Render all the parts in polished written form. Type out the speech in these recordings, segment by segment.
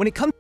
When it comes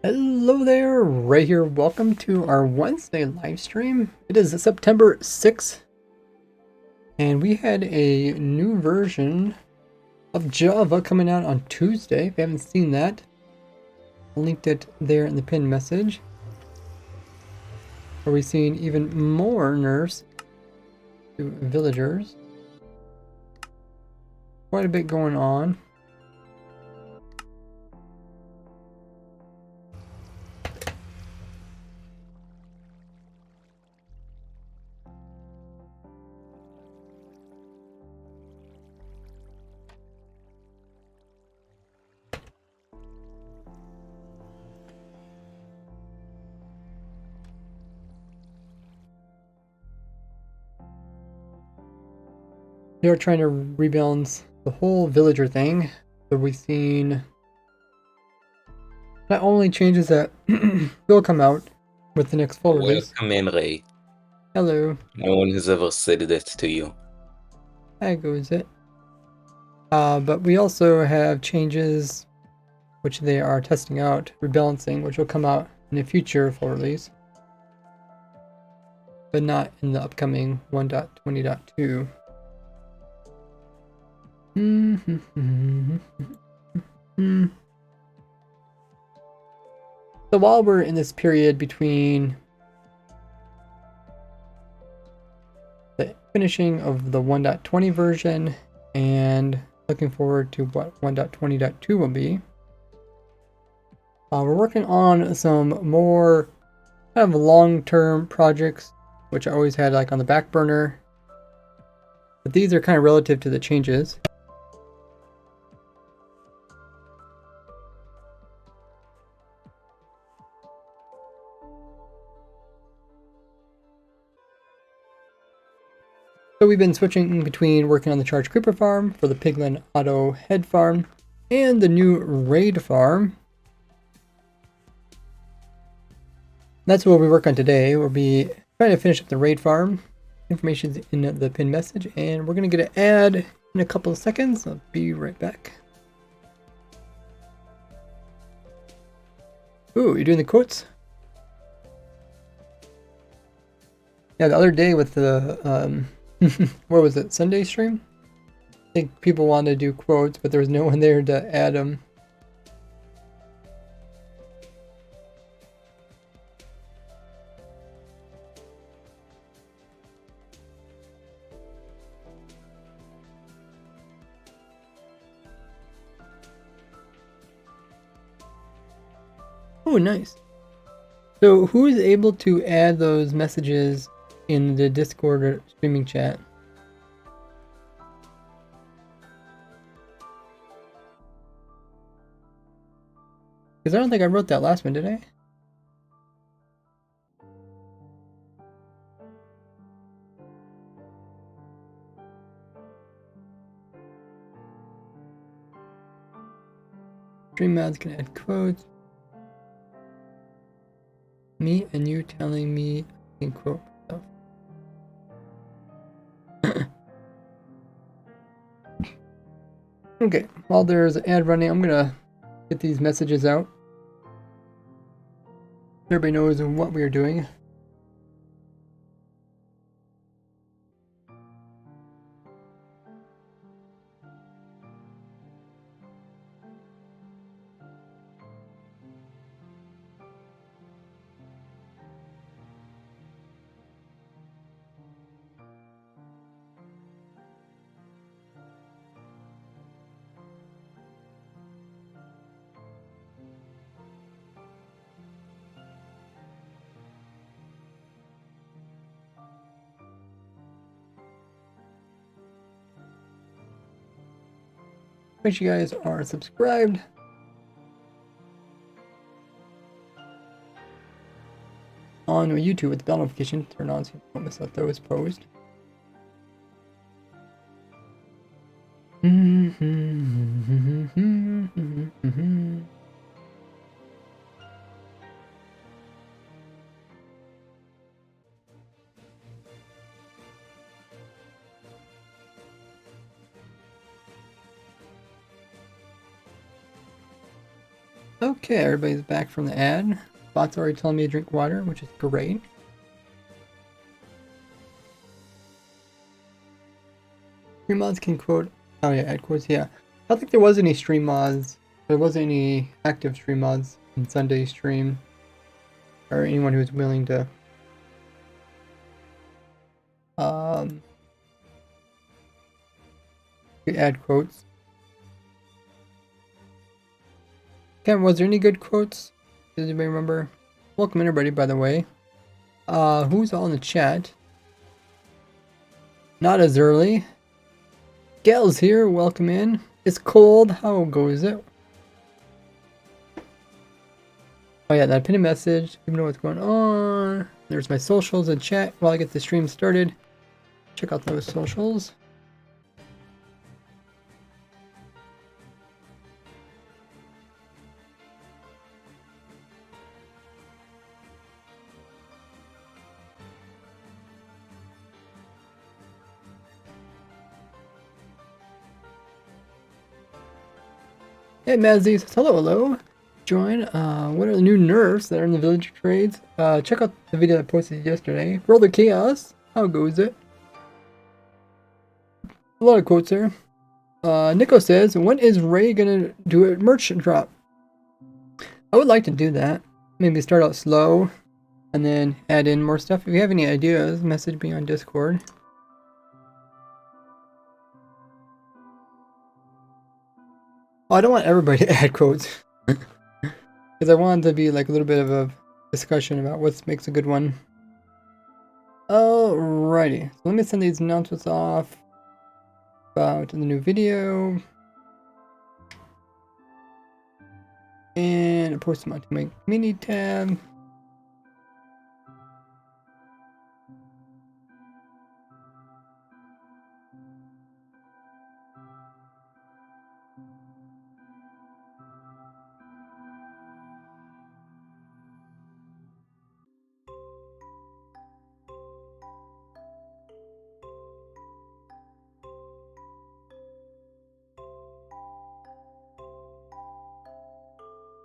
Hello there, right here. Welcome to our Wednesday live stream. It is September 6th, and we had a new version of Java coming out on Tuesday. If you haven't seen that, I linked it there in the pinned message. Are we seeing even more nerfs to villagers? Quite a bit going on. They are trying to rebalance the whole villager thing. So we've seen not only changes that will come out with the next full release. Welcome, Emre. Hello. No one has ever said that to you. There goes it. But we also have changes which they are testing out, rebalancing, which will come out in a future full release, but not in the upcoming 1.20.2. So while we're in this period between the finishing of the 1.20 version and looking forward to what 1.20.2 will be, we're working on some more kind of long-term projects, which I always had like on the back burner, but these are kind of relative to the changes. So we've been switching between working on the Charge Creeper farm for the Piglin Auto Head farm and the new Raid farm. That's what we work on today. We'll be trying to finish up the Raid farm. Information's in the pinned message, and we're going to get an ad in a couple of seconds. I'll be right back. Ooh, you're doing the quotes? Yeah, the other day with the what was it, Sunday stream? I think people wanted to do quotes, but there was no one there to add them. Oh, nice. So who is able to add those messages in the Discord or streaming chat? Because I don't think I wrote that last one, did I? Stream mods can add quotes. Me and you telling me I can quote stuff. Okay, while there's an ad running, I'm gonna get these messages out. Everybody knows what we are doing. Make sure you guys are subscribed. On YouTube with the bell notification turn on so you don't miss out those posts. Okay, everybody's back from the ad. Bot's already telling me to drink water, which is great. Stream mods can quote. Oh yeah, add quotes. Yeah, I don't think there was any stream mods. There wasn't any active stream mods in Sunday's stream, or anyone who was willing to add quotes. Ken, was there any good quotes? Does anybody remember? Welcome everybody, by the way. Who's all in the chat? Not as early. Gail's here, welcome in. It's cold, how goes it? Oh yeah, that pinned message, you know what's going on. There's my socials in chat while I get the stream started. Check out those socials. Hey Mazzy says hello. Join. What are the new nerfs that are in the village trades? Check out the video I posted yesterday. Brother Chaos, how goes it? A lot of quotes there. Nico says, when is Ray gonna do a merch drop? I would like to do that. Maybe start out slow and then add in more stuff. If you have any ideas, message me on Discord. Oh, I don't want everybody to add quotes. Because I want it to be like a little bit of a discussion about what makes a good one. Alrighty. So let me send these announcements off about the new video. And I post them onto my community tab.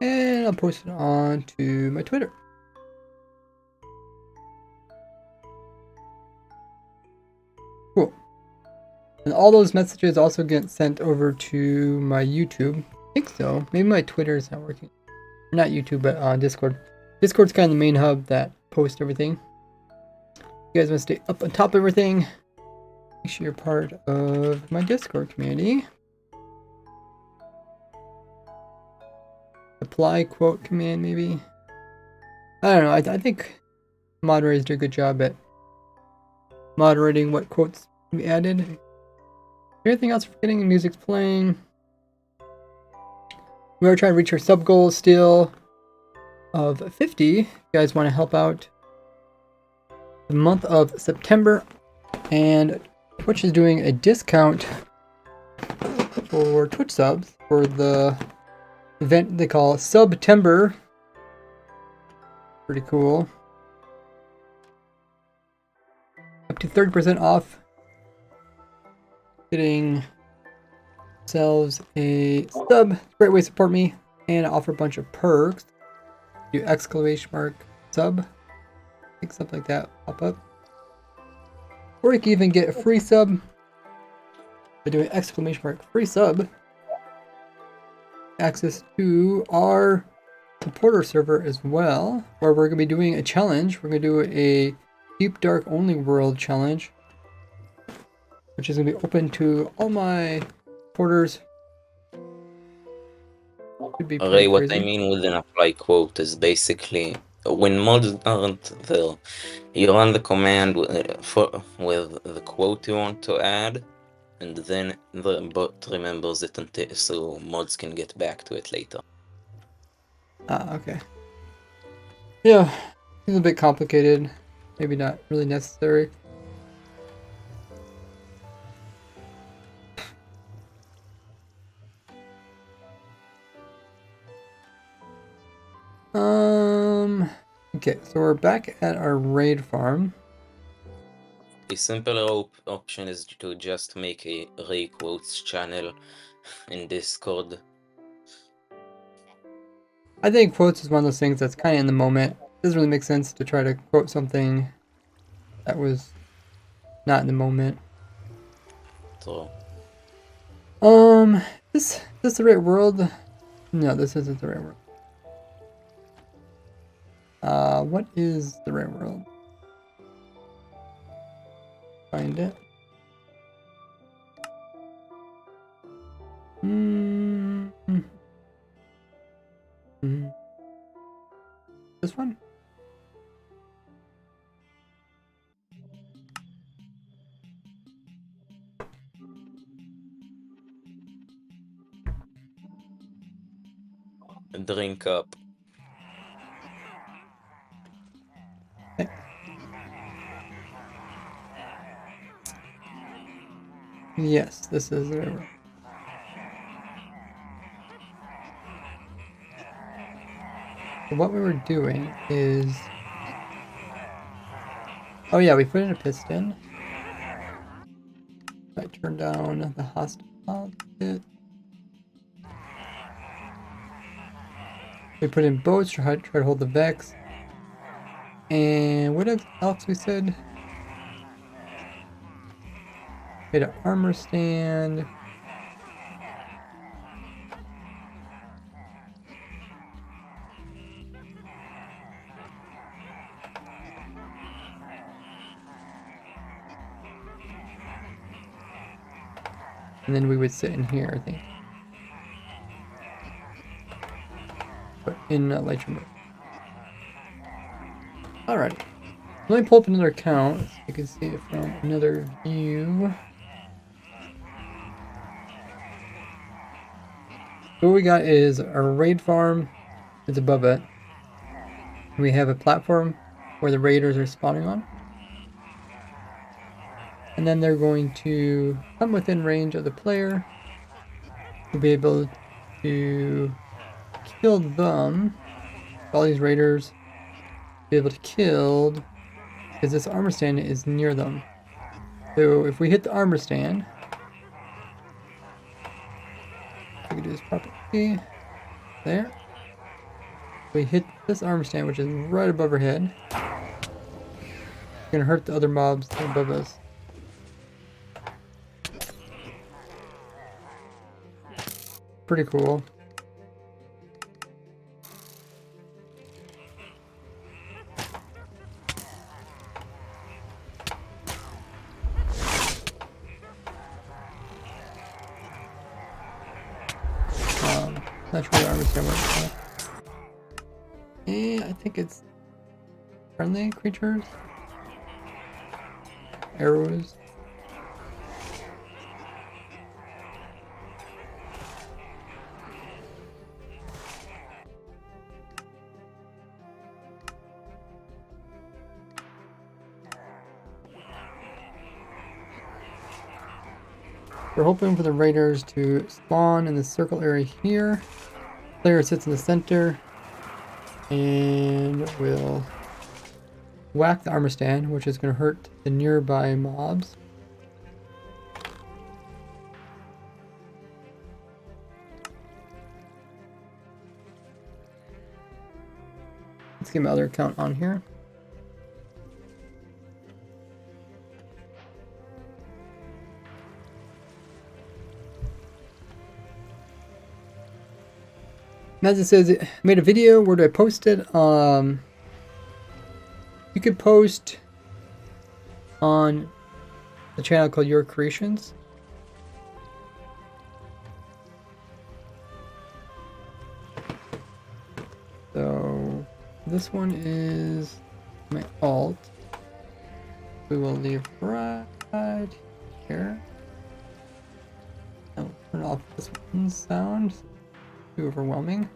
And I'll post it on to my Twitter. Cool. And all those messages also get sent over to my YouTube. I think so. Maybe my Twitter is not working. Not YouTube, but Discord. Discord's kind of the main hub that posts everything. You guys want to stay up on top of everything? Make sure you're part of my Discord community. Apply quote command, maybe. I don't know. I think moderators do a good job at moderating what quotes can be added. Anything else forgetting? Music's playing. We are trying to reach our sub goal still of 50. You guys want to help out the month of September, and Twitch is doing a discount for Twitch subs for the event they call SUBtember. Pretty cool. Up to 30% off. Getting ourselves a sub. Great way to support me. And I offer a bunch of perks. Do exclamation mark sub. I think something like that pop up. Or you can even get a free sub by doing exclamation mark free sub. Access to our supporter server as well, where we're going to be doing a challenge. We're going to do a Deep Dark Only World challenge, which is going to be open to all my supporters. Could be Ray, what crazy. I mean with an apply quote is basically when mods aren't there, you run the command with the quote you want to add, and then the bot remembers it so mods can get back to it later. Ah, okay. Yeah, it's a bit complicated. Maybe not really necessary. Okay, so we're back at our raid farm. A simpler option is to just make a Ray quotes channel in Discord. I think quotes is one of those things that's kind of in the moment. It doesn't really make sense to try to quote something that was not in the moment. So, Is this the right world? No, this isn't the right world. What is the right world? Find it. This one? drink up. Yes, this is the right world. So what we were doing is... Oh yeah, we put in a piston. I turned down the hostile bit. We put in boats to try to hold the Vex. And what else we said? We had an armor stand. And then we would sit in here, I think. But in Lightroom mode. Alright. Let me pull up another account so you can see it from another view. So what we got is our raid farm is above it. We have a platform where the raiders are spawning on. And then they're going to come within range of the player. We'll be able to kill them. All these raiders be able to kill because this armor stand is near them. So if we hit the armor stand, we can do this properly. There. We hit this armor stand, which is right above our head. It's gonna hurt the other mobs above us. Pretty cool. Not sure what armor stand was. I think it's friendly creatures. Arrows. We're hoping for the raiders to spawn in the circle area here. Player sits in the center and will whack the armor stand, which is going to hurt the nearby mobs. Let's get my other account on here. As it says, it made a video. Where do I post it? You could post on the channel called Your Creations. So this one is my alt. We will leave right here. I'll turn off this one's sound. Too overwhelming.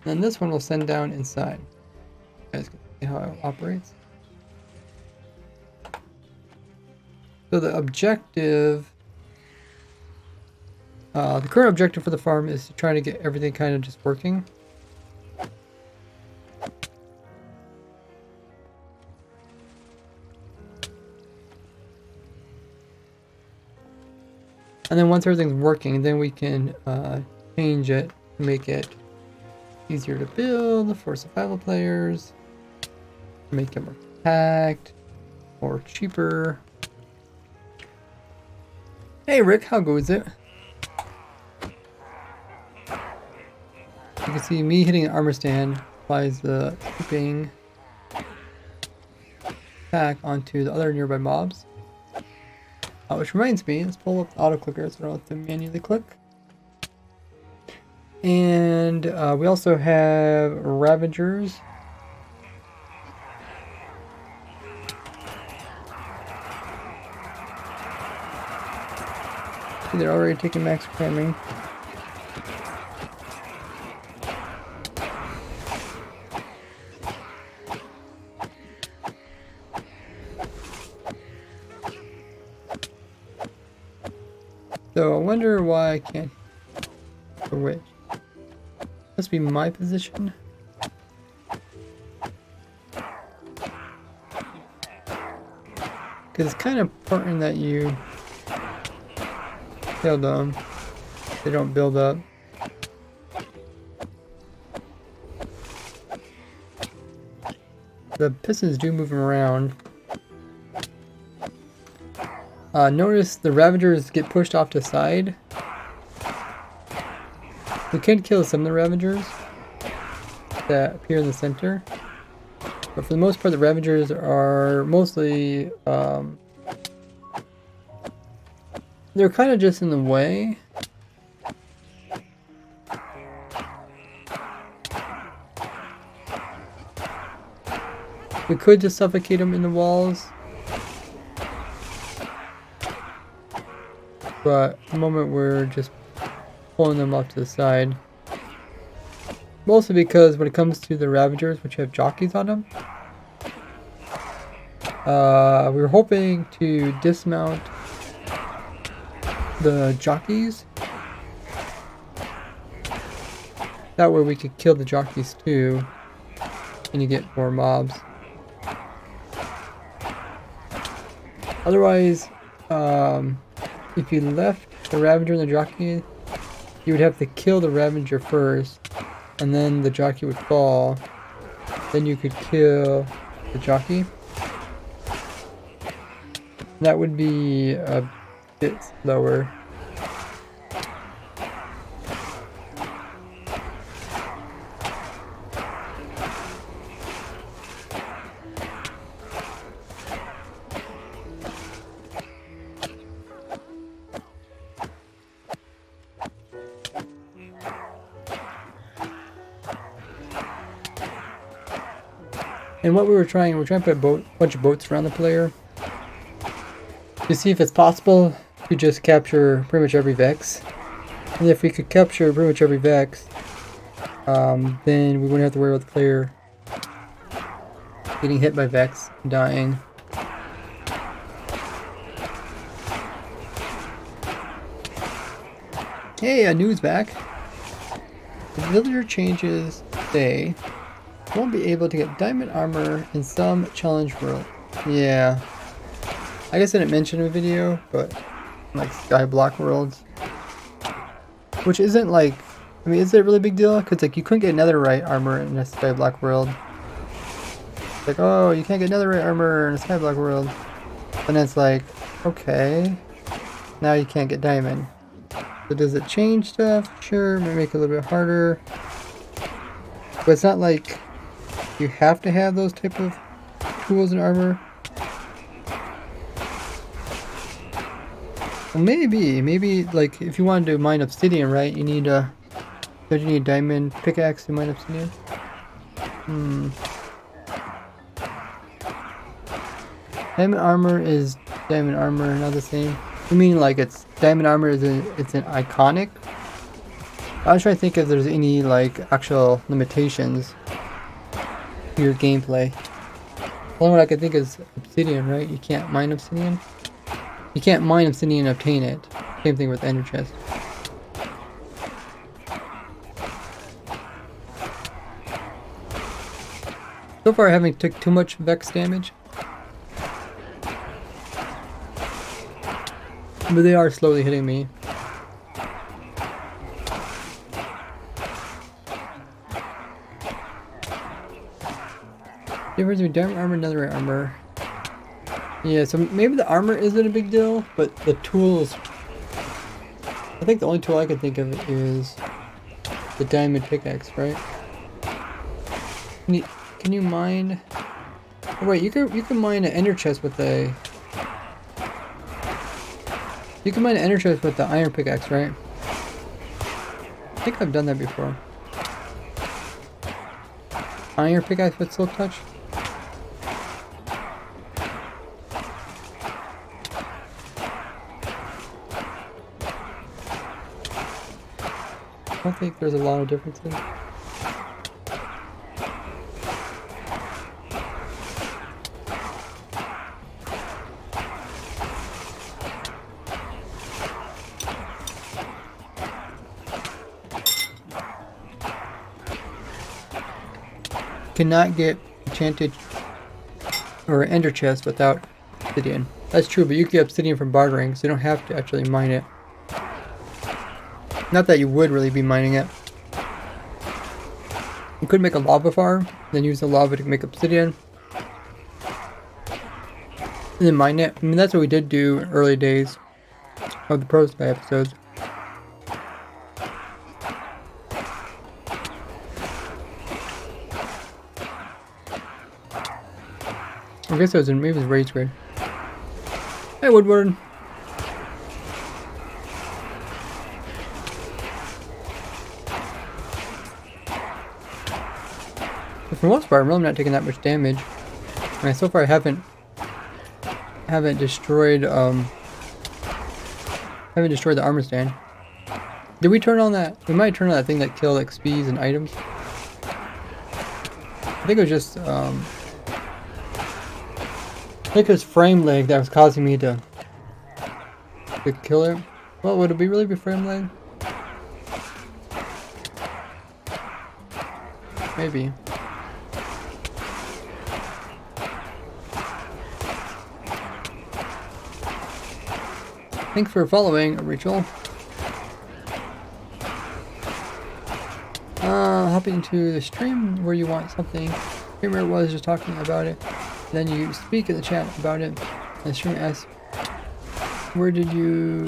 Then this one will send down inside. You guys can see how it operates. So the objective, the current objective for the farm is to try to get everything kind of just working. And then once everything's working, then we can change it to make it easier to build for survival players, make it more compact or cheaper. Hey Rick, how goes it? You can see me hitting an armor stand applies the sweeping attack onto the other nearby mobs. Which reminds me, let's pull up the auto clicker so I don't have to manually click. And we also have Ravagers. See, they're already taking max cramming. So I wonder why I can't switch. Must be my position. Because it's kind of important that you kill them. They don't build up. The pistons do move them around. Notice the Ravagers get pushed off to the side. We can kill some of the Ravagers that appear in the center. But for the most part, the Ravagers are mostly... they're kind of just in the way. We could just suffocate them in the walls. But at the moment we're just pulling them off to the side. Mostly because when it comes to the Ravagers, which have jockeys on them, we were hoping to dismount the jockeys. That way we could kill the jockeys too, and you get more mobs. Otherwise, if you left the Ravager and the jockey, you would have to kill the Ravager first, and then the jockey would fall. Then you could kill the jockey. That would be a bit slower. And what we're trying to put a bunch of boats around the player to see if it's possible to just capture pretty much every Vex. And if we could capture pretty much every Vex, then we wouldn't have to worry about the player getting hit by Vex and dying. Hey, news back. The villager changes say won't be able to get diamond armor in some challenge world. Yeah. I guess I didn't mention in a video, but like skyblock worlds. Which isn't like, I mean, is it a really big deal? Because like you couldn't get netherite armor in a skyblock world. Like, oh, you can't get netherite armor in a skyblock world. And it's like, okay. Now you can't get diamond. So does it change stuff? Sure, maybe make it a little bit harder. But it's not like you have to have those type of tools and armor. Well, maybe like if you wanted to mine obsidian, right? You need don't you need a diamond pickaxe to mine obsidian? Diamond armor is diamond armor, not the same. You mean like it's diamond armor is it's an iconic? I was trying to think if there's any like actual limitations to your gameplay. The only one I could think is obsidian, right? You can't mine obsidian. You can't mine obsidian and obtain it. Same thing with ender chest. So far I haven't took too much Vex damage. But they are slowly hitting me. Difference between diamond armor and netherite armor. Yeah, so maybe the armor isn't a big deal, but the tools... I think the only tool I can think of is the diamond pickaxe, right? Can you mine... Oh wait, you can mine an ender chest with a... You can mine an ender chest with the iron pickaxe, right? I think I've done that before. Iron pickaxe with silk touch? I don't think there's a lot of differences. Cannot get enchanted or ender chest without obsidian. That's true, but you get obsidian from bartering, so you don't have to actually mine it. Not that you would really be mining it. You could make a lava farm, then use the lava to make obsidian, and then mine it. I mean, that's what we did do early days of the Pro Spy episodes. I guess it was maybe it was rage grade. Hey, Woodward. But for the most part, I'm really not taking that much damage. And so far, I haven't destroyed the armor stand. Did we turn on that? We might turn on that thing that killed XPs and items. I think it was just I think it was frame lag that was causing me to kill it. Well, would it really be frame lag? Maybe. Thanks for following, Rachel. Hopping to the stream where you want something. Streamer was just talking about it. Then you speak in the chat about it. And the streamer asks, where did you...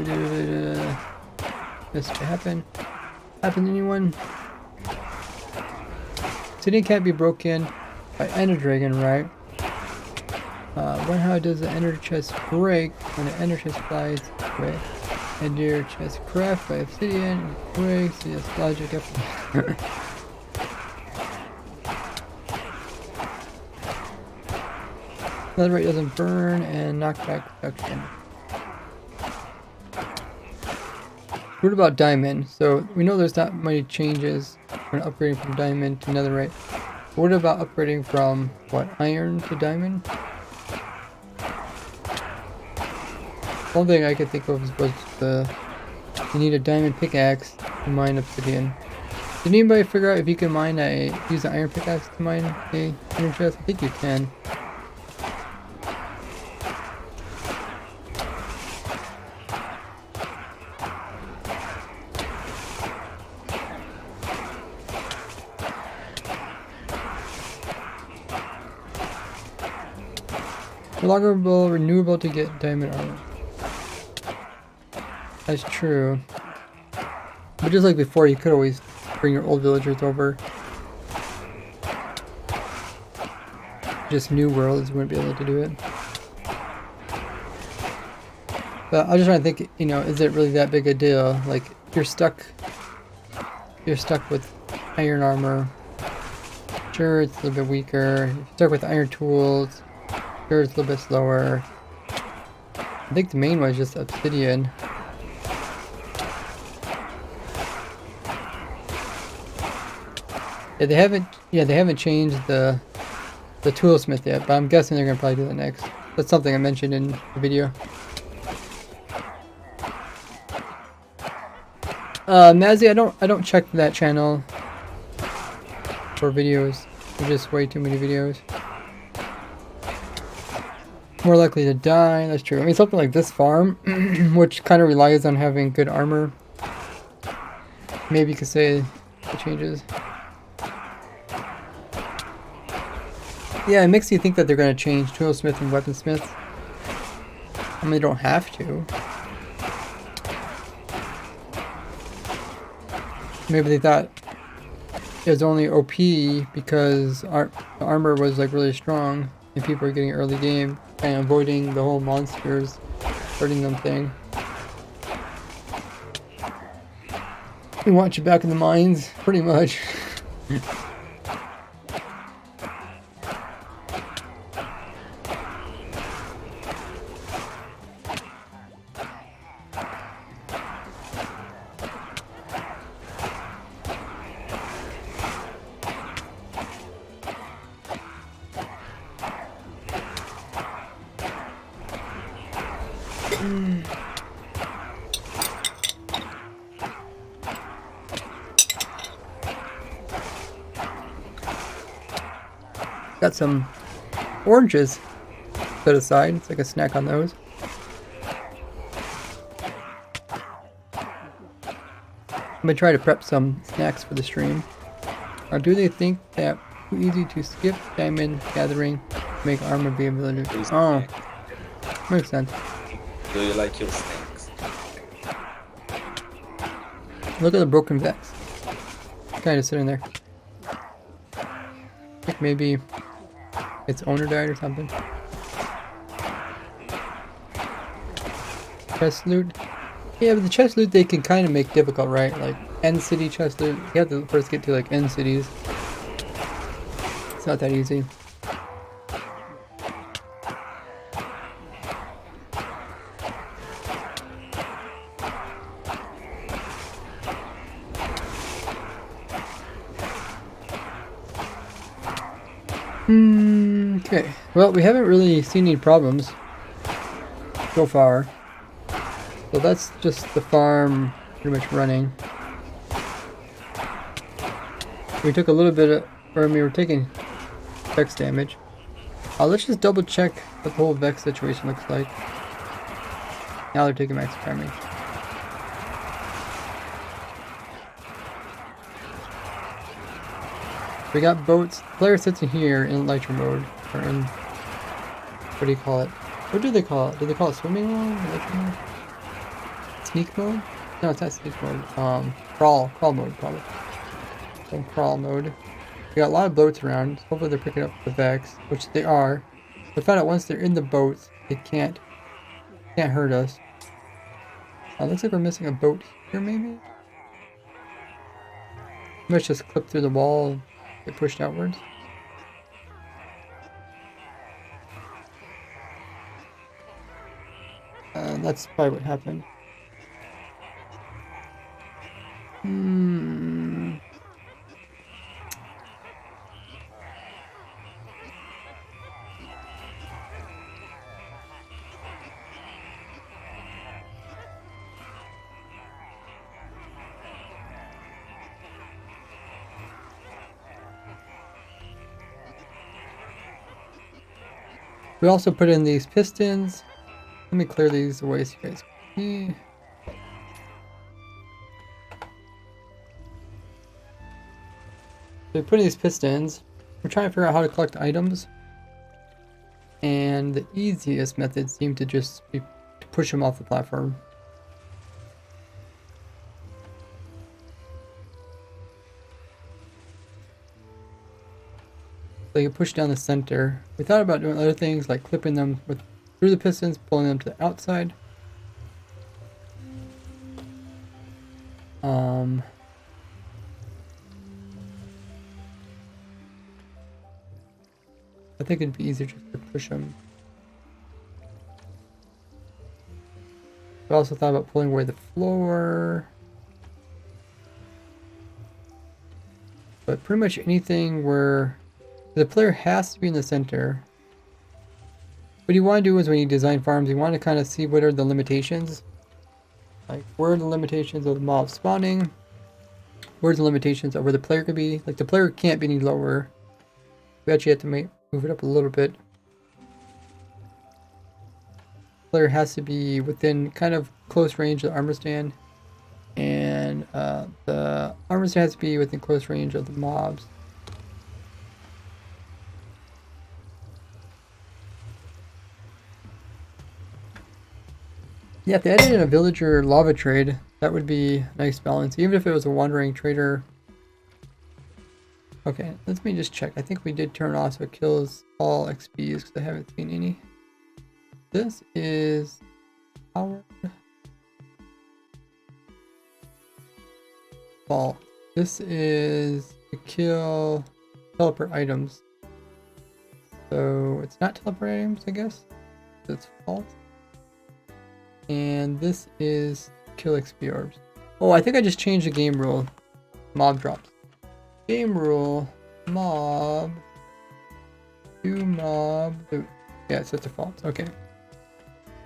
this happen? Happen to anyone? City can't be broken by Ender Dragon, right? How does the Ender chest break when the Ender chest flies away? Ender chest craft by obsidian, it breaks, yes, logic up. Netherite doesn't burn and knockback production. What about diamond? So we know there's not many changes when upgrading from diamond to netherite. What about upgrading from what, iron to diamond? The only thing I could think of was you need a diamond pickaxe to mine obsidian. Did anybody figure out if you can use an iron pickaxe to mine a iron chest? I think you can. Loggable, renewable to get diamond armor. That's true. But just like before, you could always bring your old villagers over. Just new worlds wouldn't be able to do it. But I was just trying to think, you know, is it really that big a deal? Like, you're stuck with iron armor. Sure, it's a little bit weaker. You're stuck with iron tools. Sure, it's a little bit slower. I think the main one is just obsidian. Yeah, they haven't changed the toolsmith yet, but I'm guessing they're gonna probably do that next. That's something I mentioned in the video. Mazzy, I don't check that channel for videos. There's just way too many videos. More likely to die, that's true. I mean, something like this farm, which kind of relies on having good armor. Maybe you could say it changes. Yeah, it makes you think that they're going to change toolsmith and weaponsmith. I mean, they don't have to. Maybe they thought it was only OP because the armor was like really strong and people are getting early game and avoiding the whole monsters hurting them thing. We want you back in the mines, pretty much. Got some oranges set aside. It's like a snack on those. I'm gonna try to prep some snacks for the stream. Or do they think that too easy to skip diamond gathering to make armor be ability? Oh, makes sense. Do you like your snacks? Look at the broken vex. Kind of sitting there. I think maybe its owner died or something. Chest loot. Yeah, but the chest loot they can kind of make difficult, right? Like end city chest loot. You have to first get to like end cities. It's not that easy. Okay. Well, we haven't really seen any problems so far. So that's just the farm pretty much running. We took a little bit of, or we were taking Vex damage. Let's just double check what the whole Vex situation looks like. Now they're taking max damage. We got boats. The player sits in here in Elytra mode, or in, what do you call it? What do they call it? Do they call it swimming mode? Elytra mode? Sneak mode? No, it's not sneak mode. Crawl mode probably. So crawl mode. We got a lot of boats around. Hopefully they're picking up the Vex, which they are. We found out once they're in the boats, they can't hurt us. Looks like we're missing a boat here, maybe. Let's just clip through the wall and get pushed outwards. That's probably what happened. We also put in these pistons. Let me clear these away so you guys can see. So we put in these pistons. We're trying to figure out how to collect items. And the easiest method seemed to just be to push them off the platform. So you push down the center. We thought about doing other things like clipping them through the pistons, pulling them to the outside. I think it'd be easier just to push them. We also thought about pulling away the floor. But pretty much anything where the player has to be in the center. What you want to do is when you design farms, you want to kind of see what are the limitations. Like, where are the limitations of the mob spawning? Where's the limitations of where the player could be? Like, the player can't be any lower. We actually have to move it up a little bit. The player has to be within kind of close range of the armor stand. And the armor stand has to be within close range of the mobs. Yeah, if they added in a villager lava trade, that would be a nice balance, even if it was a wandering trader. Okay, let me just check. I think we did turn off so it kills all XPs because I haven't seen any. This is powered vault. This is to kill teleport items. So it's not teleport items, I guess. It's false. And this is kill XP orbs. Oh, I think I just changed the game rule. Mob drops. Game rule mob to mob. Yeah, it's just a false. Okay.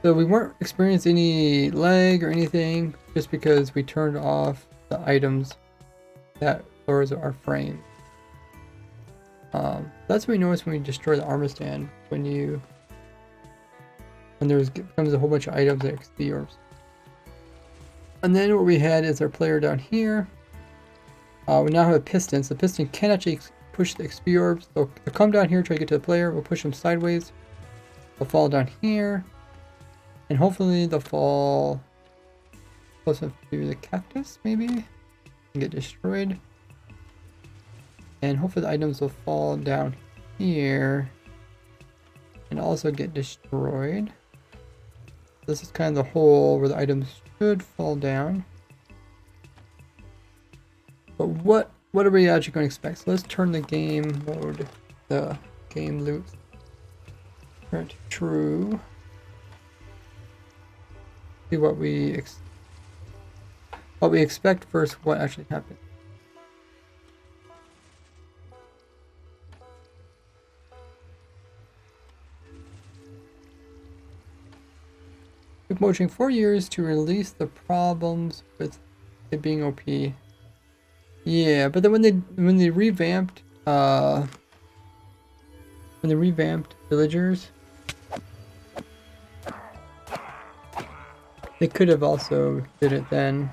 So we weren't experiencing any lag or anything just because we turned off the items that lowers our frame. That's what we notice when we destroy the armor stand. When there's becomes a whole bunch of items like XP orbs. And then what we had is our player down here. We now have a piston. So the piston can actually push the XP orbs. So they'll come down here, try to get to the player. We'll push them sideways. They'll fall down here. And hopefully they'll fall close enough to the cactus, maybe? And get destroyed. And hopefully the items will fall down here. And also get destroyed. This is kind of the hole where the items should fall down. But what are we actually going to expect? So let's turn the game mode, the game loop, turn it to true. See what we expect versus what actually happened. Took Mojang 4 years to release the problems with it being OP. Yeah, but then when they revamped villagers, they could have also did it then.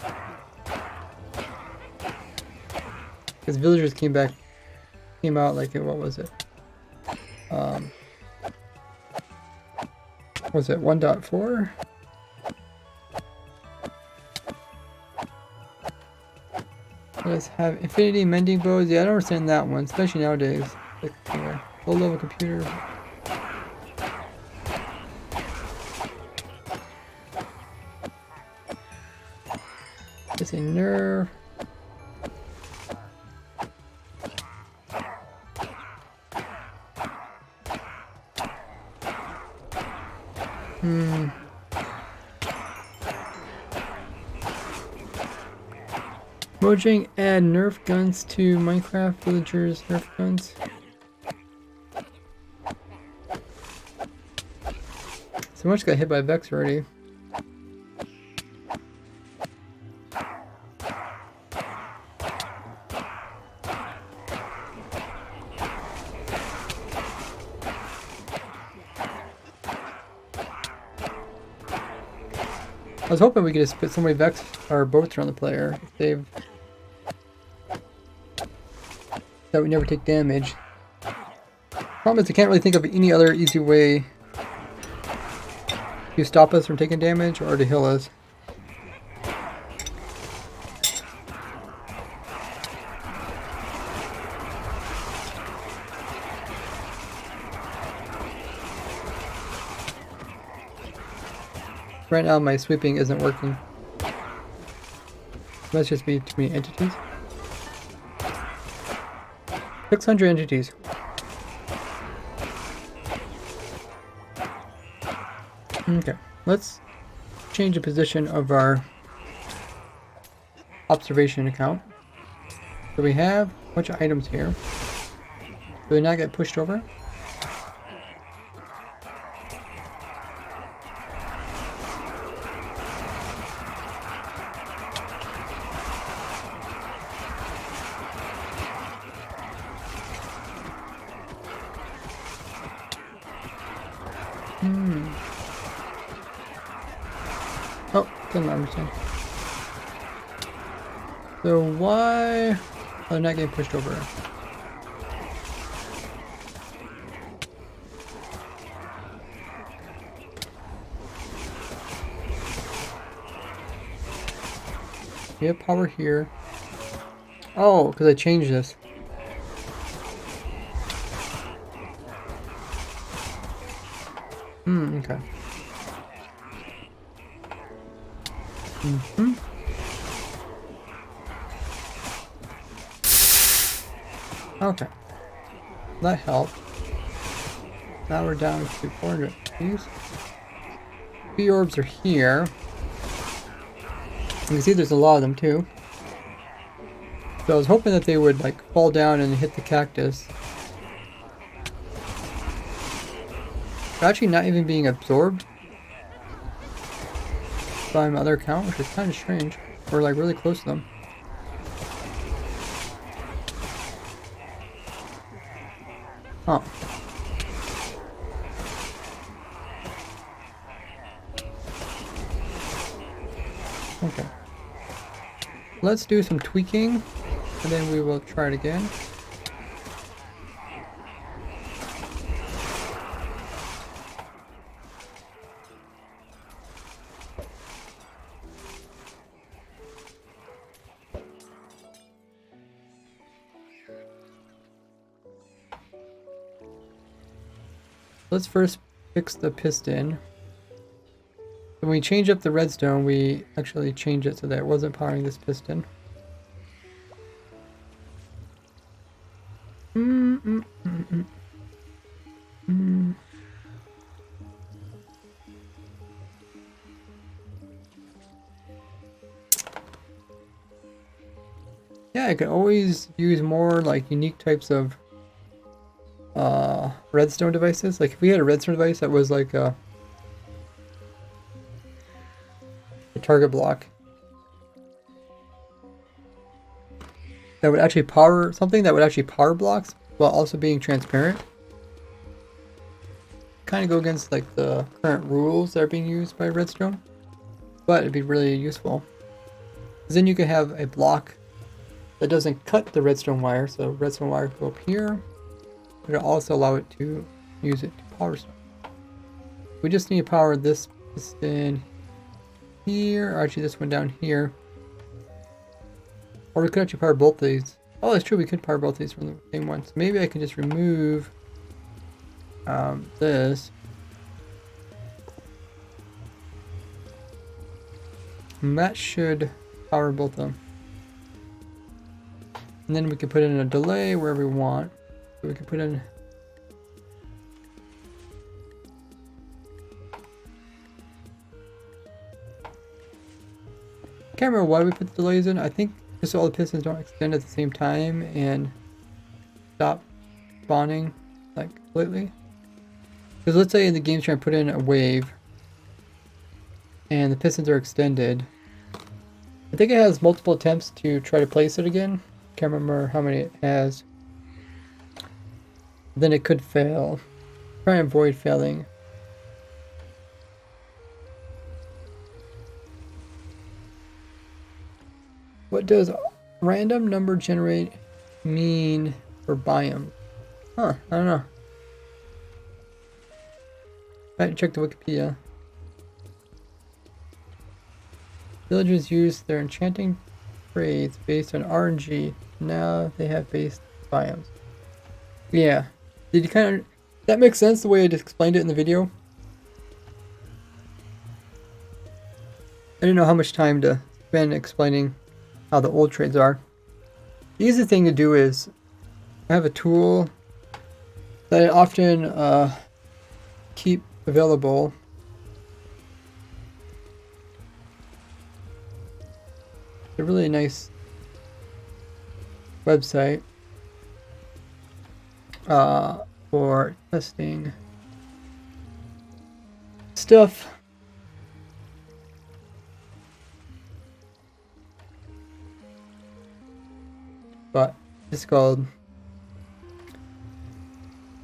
Because villagers came out like what was it? Was it 1.4? Let's have infinity mending bows. Yeah, I don't understand that one, especially nowadays. Like, low level computer. It's a nerve. Mojang add Nerf guns to Minecraft villagers Nerf guns. So much got hit by Vex already. I was hoping we could just put so many Vex or boats around the player. Save that we never take damage. Problem is I can't really think of any other easy way to stop us from taking damage or to heal us. Right now my sweeping isn't working. Must just be too many entities. 600 entities. Okay, let's change the position of our observation account. So we have a bunch of items here. Do they not get pushed over? Oh, doesn't understand. So why are they not getting pushed over? We have power here. Oh, because I changed this. Okay. Okay. That helped. Now we're down to 400 keys. The orbs are here. You can see there's a lot of them too. So I was hoping that they would like fall down and hit the cactus. They're actually not even being absorbed by my other account, which is kind of strange. We're like really close to them. Huh. Okay. Let's do some tweaking, and then we will try it again. Let's first fix the piston. When we change up the redstone, we actually change it so that it wasn't powering this piston. Yeah, I could always use more like unique types of redstone devices. Like if we had a redstone device that was like a target block that would actually power something that would actually power blocks while also being transparent. Kind of go against like the current rules that are being used by redstone, but it'd be really useful. Because then you could have a block that doesn't cut the redstone wire, so redstone wire could go up here. But it'll also allow it to use it to power stuff. We just need to power this piston here, or actually this one down here. Or we could actually power both of these. Oh, that's true, we could power both these from the same one. So maybe I can just remove this. And that should power both of them. And then we can put in a delay wherever we want. So we can put in can't remember why we put the delays in. I think just so all the pistons don't extend at the same time and stop spawning like completely. Because let's say in the game's trying to put in a wave and the pistons are extended. I think it has multiple attempts to try to place it again. Can't remember how many it has. Then it could fail. Try and avoid failing. What does random number generate mean for biome? Huh, I don't know. I had to check the Wikipedia. Villagers use their enchanting trades based on RNG. Now they have based biomes. Yeah. Did you kind of... That makes sense the way I just explained it in the video? I didn't know how much time to spend explaining how the old trades are. The easy thing to do is I have a tool that I often keep available. It's a really nice website for testing stuff. But it's called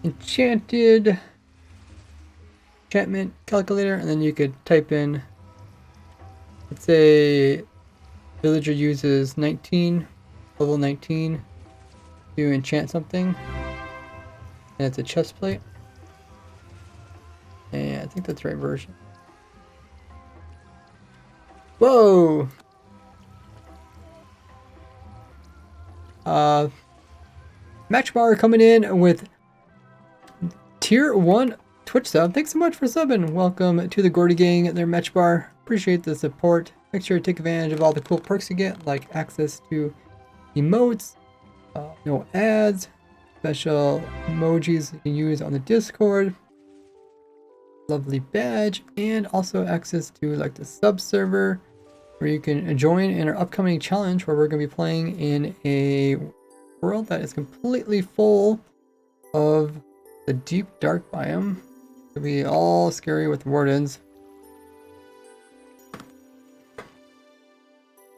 enchantment calculator, and then you could type in, let's say villager uses 19, level 19 to enchant something, and it's a chest plate, and I think that's the right version. Whoa! Match Bar coming in with tier 1 Twitch sub. Thanks so much for subbing. Welcome to the Gordy Gang, their Match Bar. Appreciate the support. Make sure to take advantage of all the cool perks you get, like access to emotes, no ads, special emojis you can use on the Discord, lovely badge, and also access to like the sub server where you can join in our upcoming challenge where we're going to be playing in a world that is completely full of the deep dark biome. It'll be all scary with wardens.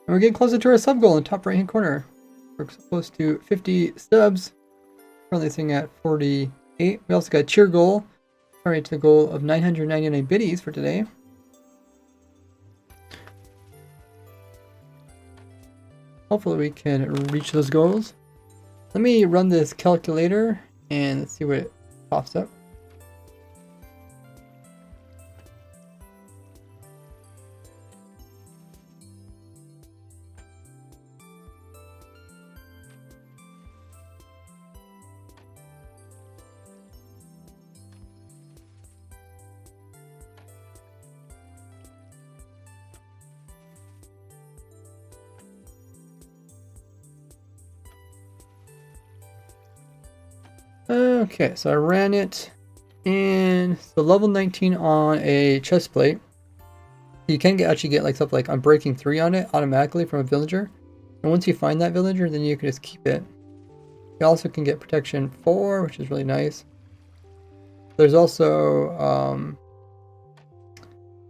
And we're getting closer to our sub goal in the top right hand corner. We're close to 50 subs. Currently sitting at 48. We also got a cheer goal. Alright, to the goal of 999 biddies for today. Hopefully we can reach those goals. Let me run this calculator and let's see what it pops up. Okay, so I ran it, and so level 19 on a chest plate. You can actually get like stuff like I'm breaking 3 on it automatically from a villager, and once you find that villager, then you can just keep it. You also can get protection 4, which is really nice. There's also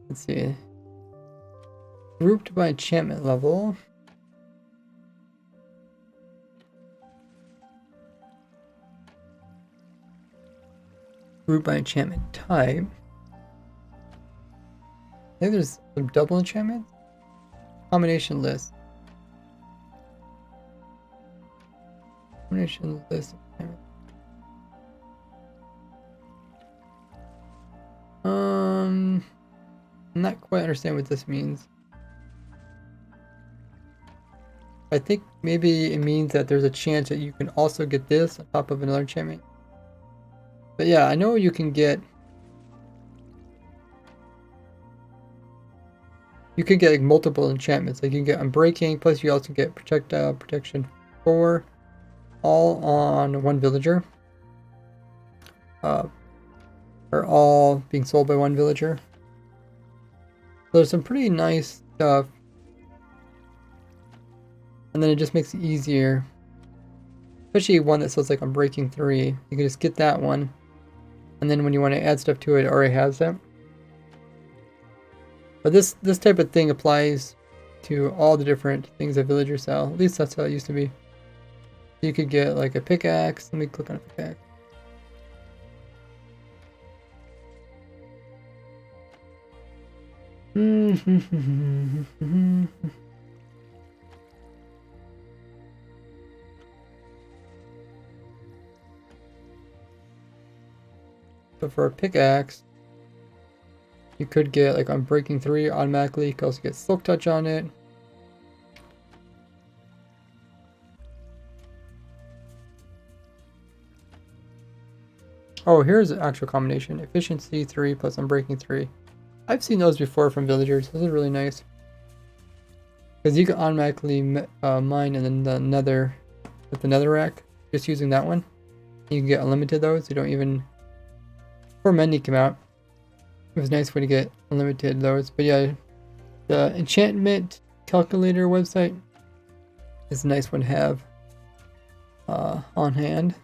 let's see, grouped by enchantment level. Grouped by enchantment type. I think there's some double enchantments. Combination list. Combination list. I'm not quite understand what this means. I think maybe it means that there's a chance that you can also get this on top of another enchantment. But yeah, I know you can get... You can get like multiple enchantments. Like you can get Unbreaking, plus you also get Projectile Protection 4, all on one villager. Or all being sold by one villager. So there's some pretty nice stuff. And then it just makes it easier. Especially one that says like Unbreaking 3. You can just get that one. And then when you want to add stuff to it, it already has that. But this type of thing applies to all the different things that villagers sell. At least that's how it used to be. You could get like a pickaxe. Let me click on a pickaxe. So for a pickaxe, you could get like Unbreaking 3 automatically. You could also get Silk Touch on it. Oh, here's the actual combination. Efficiency 3 plus Unbreaking 3. I've seen those before from villagers. Those are really nice. Because you can automatically mine in the nether with the netherrack. Just using that one. You can get unlimited those. You don't even... Before Mendy came out, it was nice when you get unlimited those. But yeah, the enchantment calculator website is a nice one to have on hand.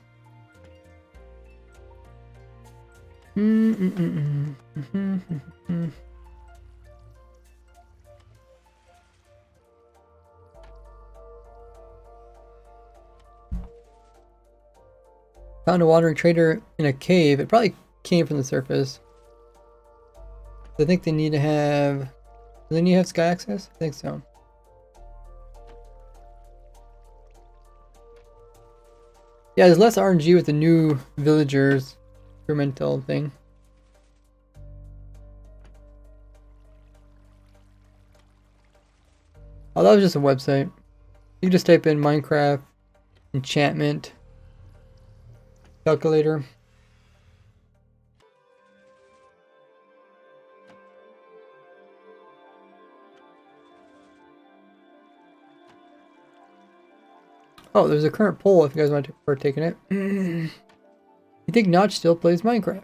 Found a wandering trader in a cave. It probably came from the surface. I think they need to have... Do they need to have sky access? I think so. Yeah, there's less RNG with the new villagers experimental thing. Oh, that was just a website. You just type in Minecraft enchantment calculator. Oh, there's a current poll if you guys want to partake in it. You think Notch still plays Minecraft?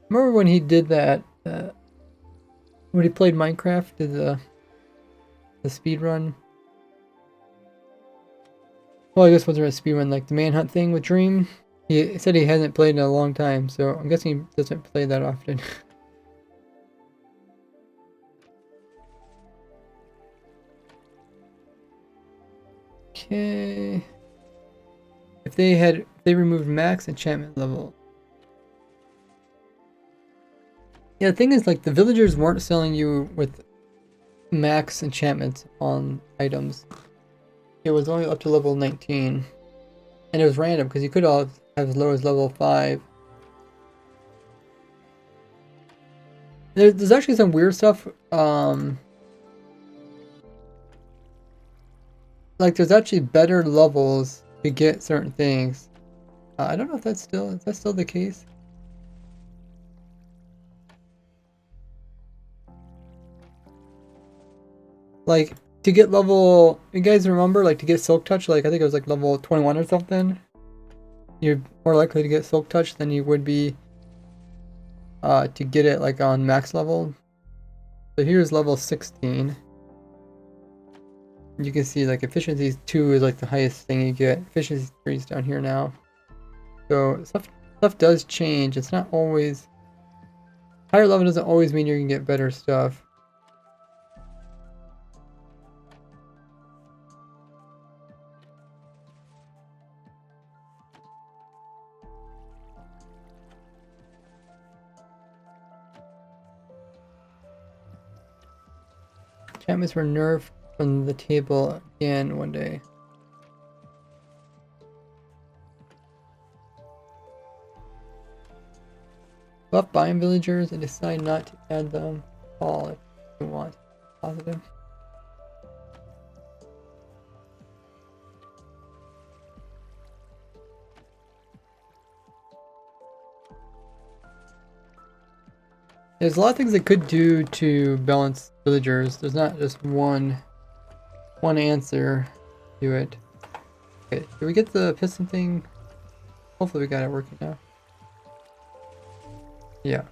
Remember when he did that? When he played Minecraft, did the speed run? Well, I guess it wasn't a speed run, like the manhunt thing with Dream. He said he hasn't played in a long time, so I'm guessing he doesn't play that often. Okay. If they removed max enchantment level. Yeah, the thing is, like, the villagers weren't selling you with max enchantments on items. It was only up to level 19. And it was random, because you could all have as low as level 5. There's actually some weird stuff. Like, there's actually better levels to get certain things. I don't know if is that still the case? Like, to get level, you guys remember, like, to get Silk Touch, like, I think it was like level 21 or something? You're more likely to get Silk Touch than you would be to get it, like, on max level. So here's level 16. You can see, like, efficiency 2 is, like, the highest thing you get. Efficiency 3 is down here now. So, stuff does change. It's not always... Higher level doesn't always mean you're gonna get better stuff. Enchantments were nerfed from the table again one day. Buff biome villagers and decide not to add them all if you want. Positive. There's a lot of things they could do to balance villagers. There's not just one answer to it. Okay, did we get the piston thing? Hopefully we got it working now. Yeah.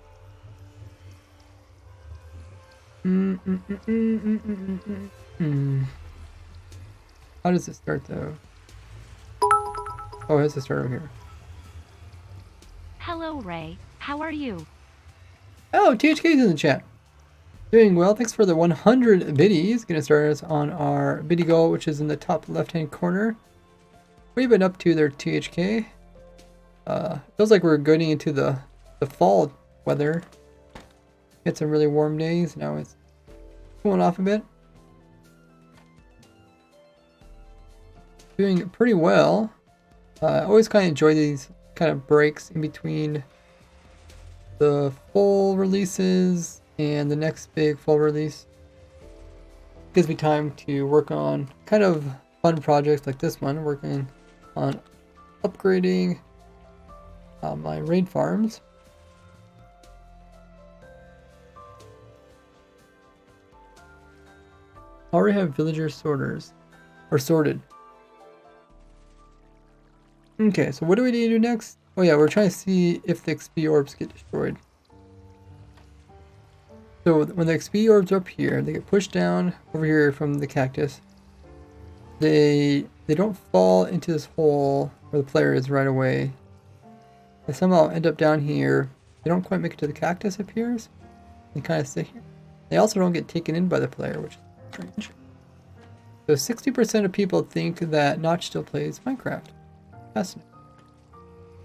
How does it start though? Oh, it has to start over here. Hello, Ray. How are you? Oh, THK's in the chat. Doing well. Thanks for the 100 biddies. Gonna start us on our biddy goal, which is in the top left-hand corner. We've been up to their THK. Feels like we're going into the fall weather. Get some really warm days. Now it's cooling off a bit. Doing pretty well. I always kind of enjoy these kind of breaks in between the full releases and the next big full release. Gives me time to work on kind of fun projects like this one, working on upgrading my raid farms. I already have villager sorters, or sorted. Okay, so what do we need to do next? Oh yeah, we're trying to see if the XP orbs get destroyed. So when the XP orbs are up here, they get pushed down over here from the cactus. They don't fall into this hole where the player is right away. They somehow end up down here. They don't quite make it to the cactus, it appears. They kind of sit here. They also don't get taken in by the player, which is strange. So 60% of people think that Notch still plays Minecraft. Fascinating.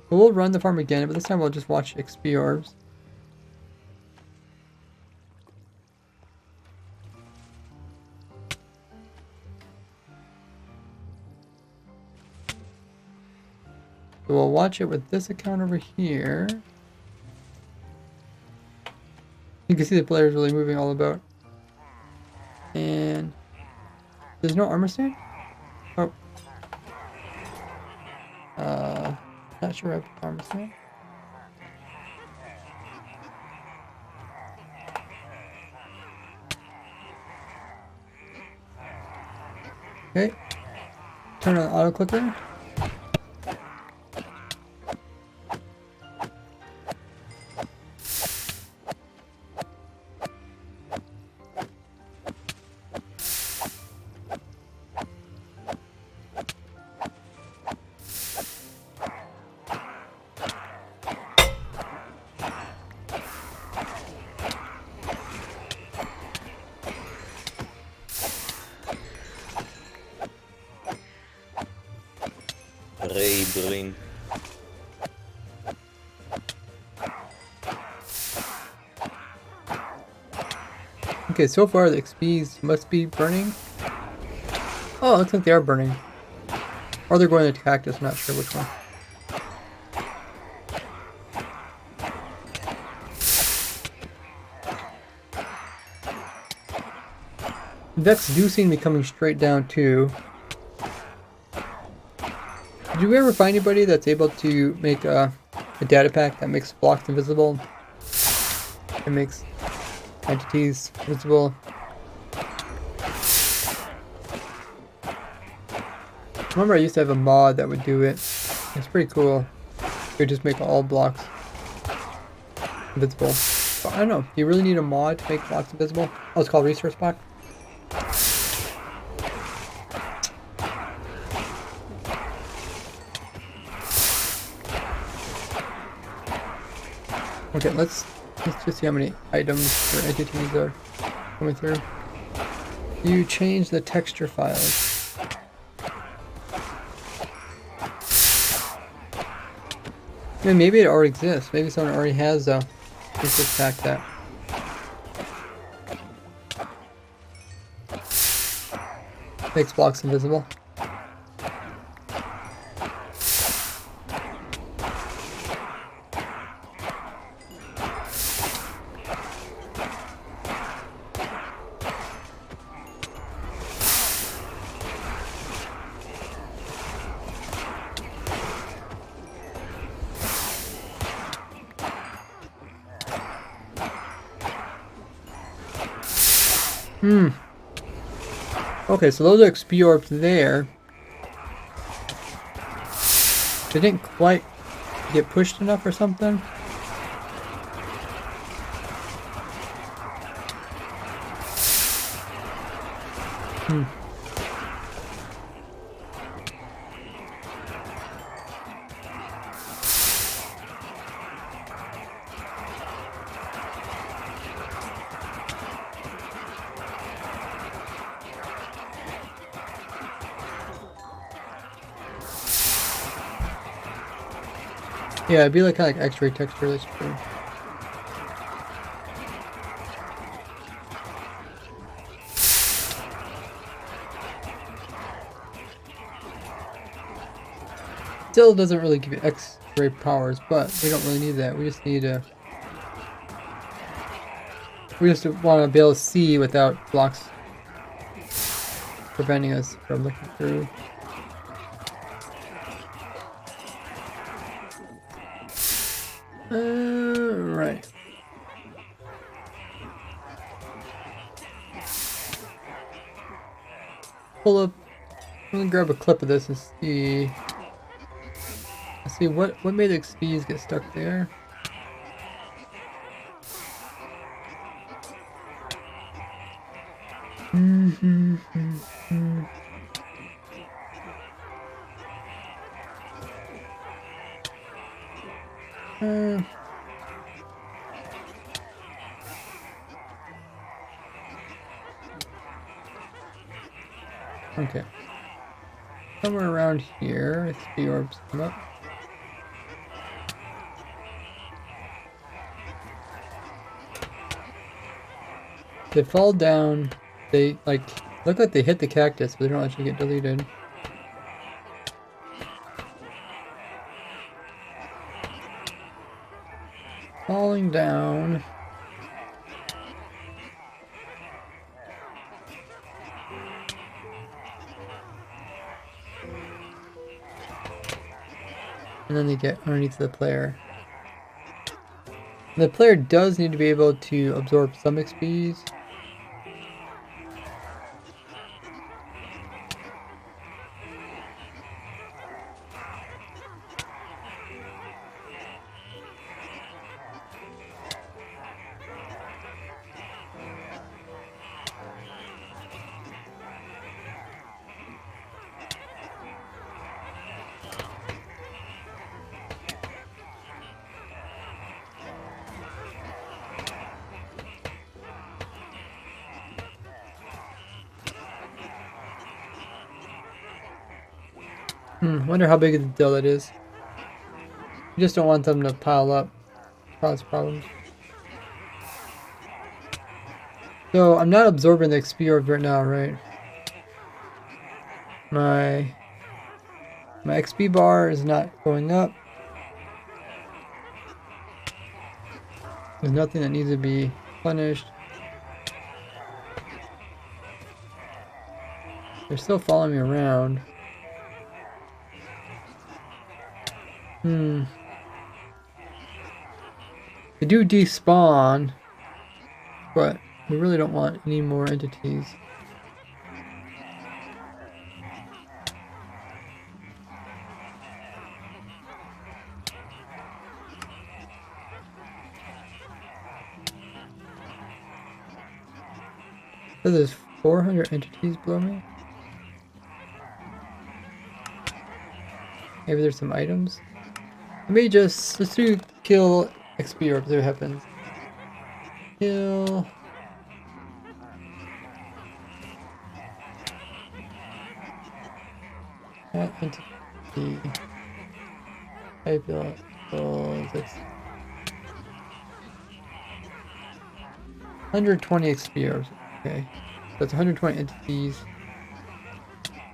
So we'll run the farm again, but this time we'll just watch XP orbs. So we'll watch it with this account over here. You can see the players really moving all about. And there's no armor stand? Oh. Not sure what farm is that. Okay. Turn on auto clicker. Ray Brin. Okay, so far the XPs must be burning. Oh, it looks like they are burning. Or they're going to cactus, I'm not sure which one. Vex do seem to be coming straight down too. Did you ever find anybody that's able to make a data pack that makes blocks invisible? It makes entities visible. I remember I used to have a mod that would do it. It's pretty cool. It would just make all blocks invisible. But I don't know. Do you really need a mod to make blocks invisible? Oh, it's called Resource Block. Okay, let's just see how many items or entities are coming through. You change the texture files. Yeah, maybe it already exists. Maybe someone already has a resource pack that. Makes blocks invisible. Okay, so those are XP orbs there. They didn't quite get pushed enough or something. Yeah, it'd be like kind of like X-ray texture. That's true. Still doesn't really give you X-ray powers, but we don't really need that. We just need a. We just want to be able to see without blocks preventing us from looking through. Right. Pull up. I'm gonna grab a clip of this and see. Let's see what made the XPs get stuck there. Okay. Somewhere around here, the orbs come up. They fall down. They like look like they hit the cactus, but they don't actually get deleted. Falling down. and then they get underneath the player. And the player does need to be able to absorb some XPs. Wonder how big of the deal that is. You just don't want them to pile up, cause problems. So I'm not absorbing the XP orbs right now, right? My XP bar is not going up. There's nothing that needs to be replenished. They're still following me around. They do despawn, but we really don't want any more entities. So there's 400 entities below me. Maybe there's some items. Let's do kill XP orb, see what happens. Kill. That entity. I feel it's 120 XP orbs. Okay. That's 120 entities.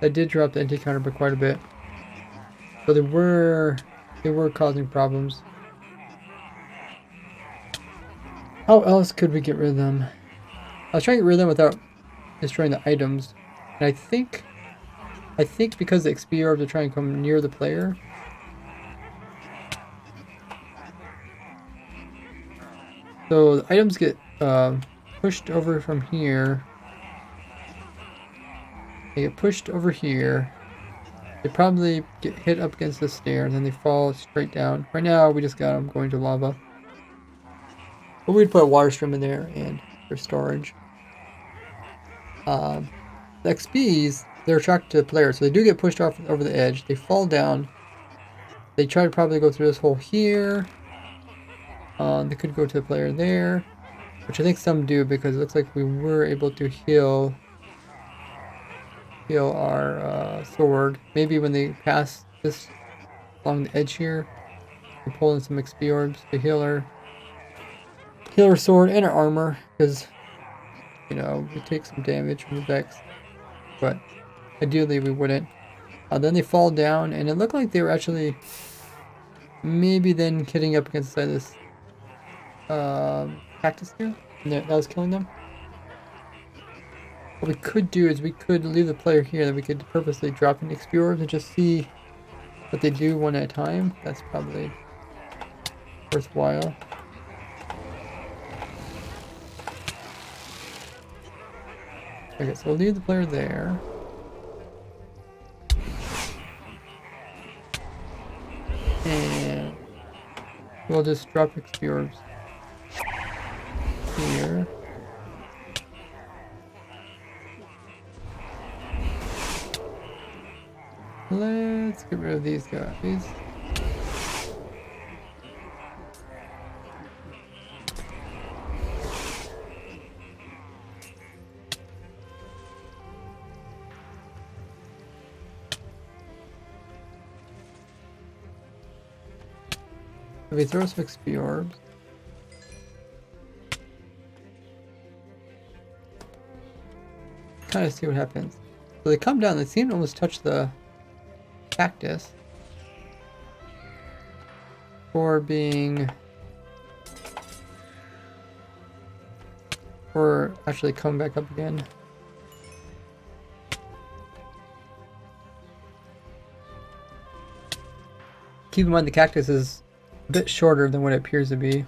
That did drop the entity counter by quite a bit. So they were causing problems. How else could we get rid of them? I was trying to get rid of them without destroying the items. And I think because the XP orbs are trying to come near the player. So the items get pushed over from here. They get pushed over here. They probably get hit up against the stairs and they fall straight down. Right now we just got them going to lava. But we'd put a water stream in there and for storage. The XPs, they're attracted to the player, so they do get pushed off over the edge. They fall down. They try to probably go through this hole here. They could go to the player there, which I think some do because it looks like we were able to heal our sword. Maybe when they pass this along the edge here, we pull in some XP orbs to heal our sword and our armor because we take some damage from the Vex, but ideally we wouldn't. Then they fall down, and it looked like they were actually maybe then hitting up against the side of this cactus here, and that was killing them. What we could do is we could leave the player here, and then we could purposely drop in XP orbs and just see what they do one at a time. That's probably worthwhile. Okay, so we'll leave the player there. And we'll just drop XP orbs here. Let's get rid of these guys. If we throw some XP orbs. Kind of see what happens. So they come down, they seem to almost touch the cactus. Or actually come back up again. keep in mind the cactus is a bit shorter than what it appears to be.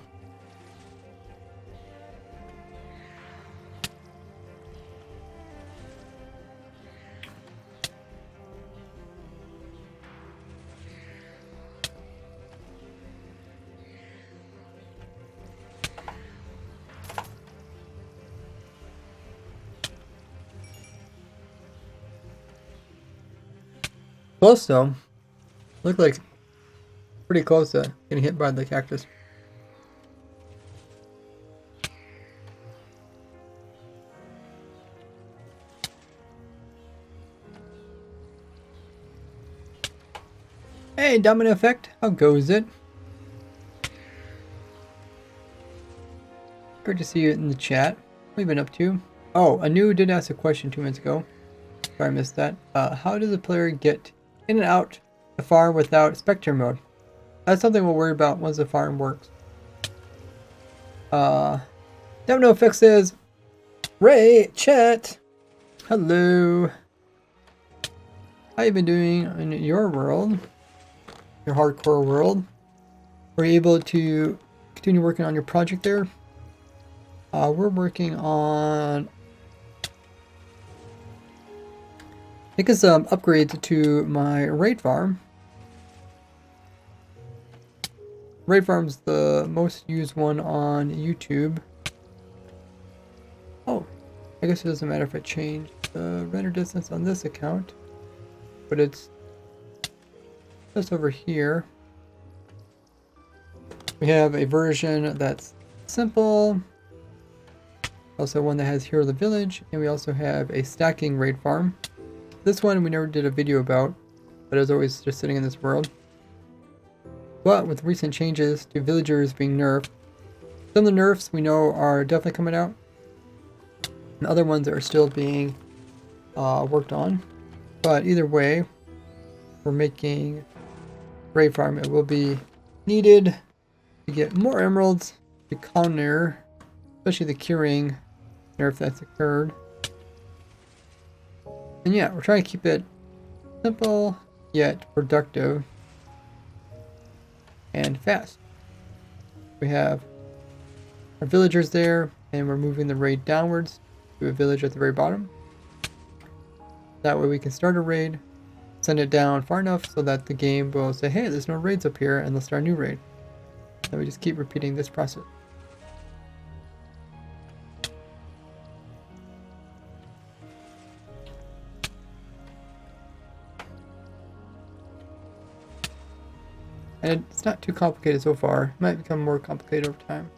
Close though. Look like pretty close to getting hit by the cactus. Hey, domino effect, how goes it? Great to see you in the chat. What have you been up to? Oh, Anu did ask a question 2 minutes ago. Sorry I missed that. How does the player get in and out the farm without spectator mode? That's something we'll worry about once the farm works. Domino effect says, Ray, chat. Hello. How you been doing in your world? Your hardcore world? Were you able to continue working on your project there? We're working on making some upgrades to my raid farm. Raid farm's the most used one on YouTube. Oh, I guess it doesn't matter if I change the render distance on this account, but it's just over here. We have a version that's simple, also one that has Hero of the Village, and we also have a stacking raid farm. This one we never did a video about, but it was always just sitting in this world. But with recent changes to villagers being nerfed, some of the nerfs we know are definitely coming out, and other ones are still being worked on. But either way, we're making raid farm. It will be needed to get more emeralds to counter, especially the curing nerf that's occurred. And yeah, we're trying to keep it simple yet productive and fast. We have our villagers there, and we're moving the raid downwards to a village at the very bottom. That way we can start a raid, send it down far enough so that the game will say, hey, there's no raids up here, and they'll start a new raid. And we just keep repeating this process. And it's not too complicated so far. It might become more complicated over time.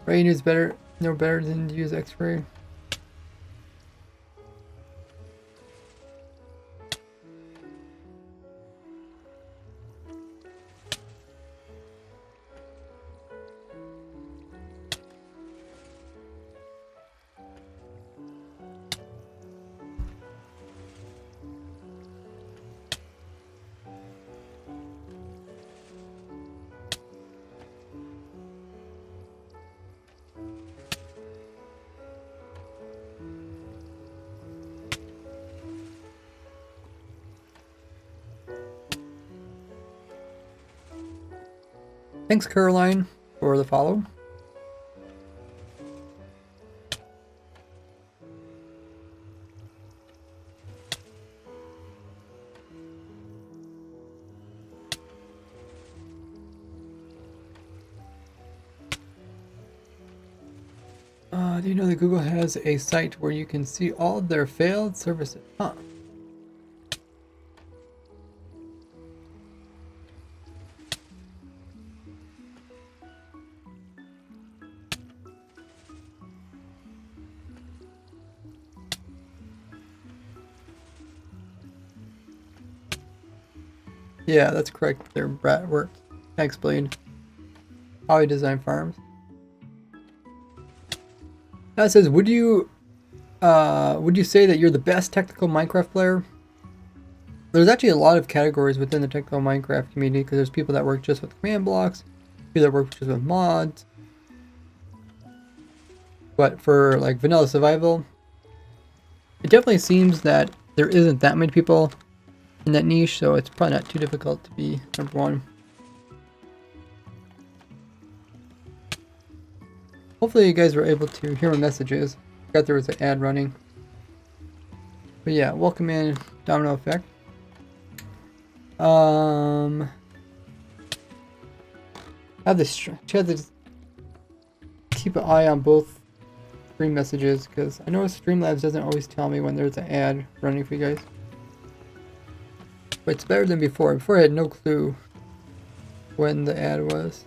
Rain is better, no better than to use X-ray. Thanks, Caroline, for the follow. Do you know that Google has a site where you can see all of their failed services? Huh. Yeah, that's correct. Their brat work. I explained how I design farms. Now it says, would you say that you're the best technical Minecraft player? There's actually a lot of categories within the technical Minecraft community, because there's people that work just with command blocks, people that work just with mods. But for like vanilla survival, it definitely seems that there isn't that many people in that niche, so it's probably not too difficult to be number one. Hopefully you guys were able to hear my messages. Forgot there was an ad running. But yeah, welcome in Domino Effect. I have to keep an eye on both stream messages because I know Streamlabs doesn't always tell me when there's an ad running for you guys. But it's better than before. Before I had no clue when the ad was.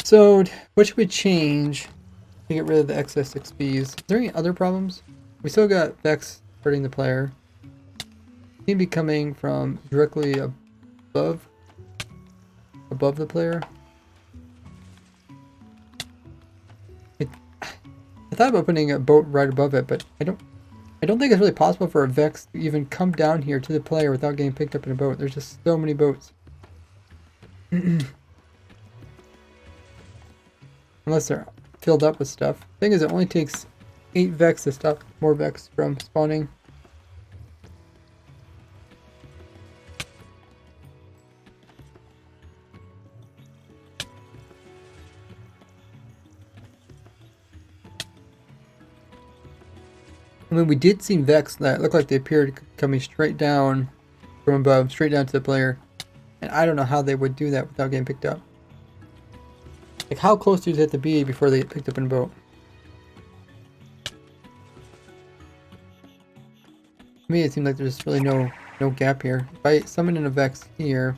So, what should we change to get rid of the excess XPs? Is there any other problems? We still got Vex hurting the player. Seem to be coming from directly above the player. I thought about putting a boat right above it, but I don't think it's really possible for a Vex to even come down here to the player without getting picked up in a boat. There's just so many boats. Unless they're filled up with stuff. Thing is, it only takes 8 Vex to stop more Vex from spawning. I mean, we did see Vex that looked like they appeared coming straight down from above, straight down to the player. And I don't know how they would do that without getting picked up. Like, how close do you have to be before they get picked up in a boat? To me, it seems like there's really no gap here. If I summon in a Vex here,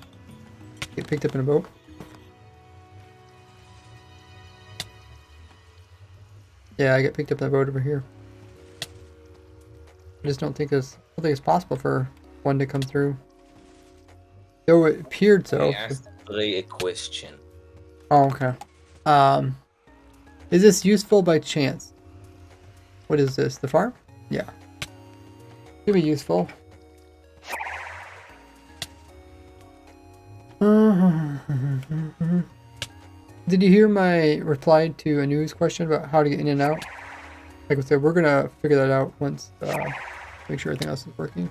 get picked up in a boat. Yeah, I get picked up in a boat over here. I just don't think it's possible for one to come through. Though it appeared so. I asked Ray a question. Oh, okay. Is this useful by chance? What is this? The farm? Yeah. Could be useful. Did you hear my reply to a news question about how to get in and out? Like I said, we're gonna figure that out once, make sure everything else is working.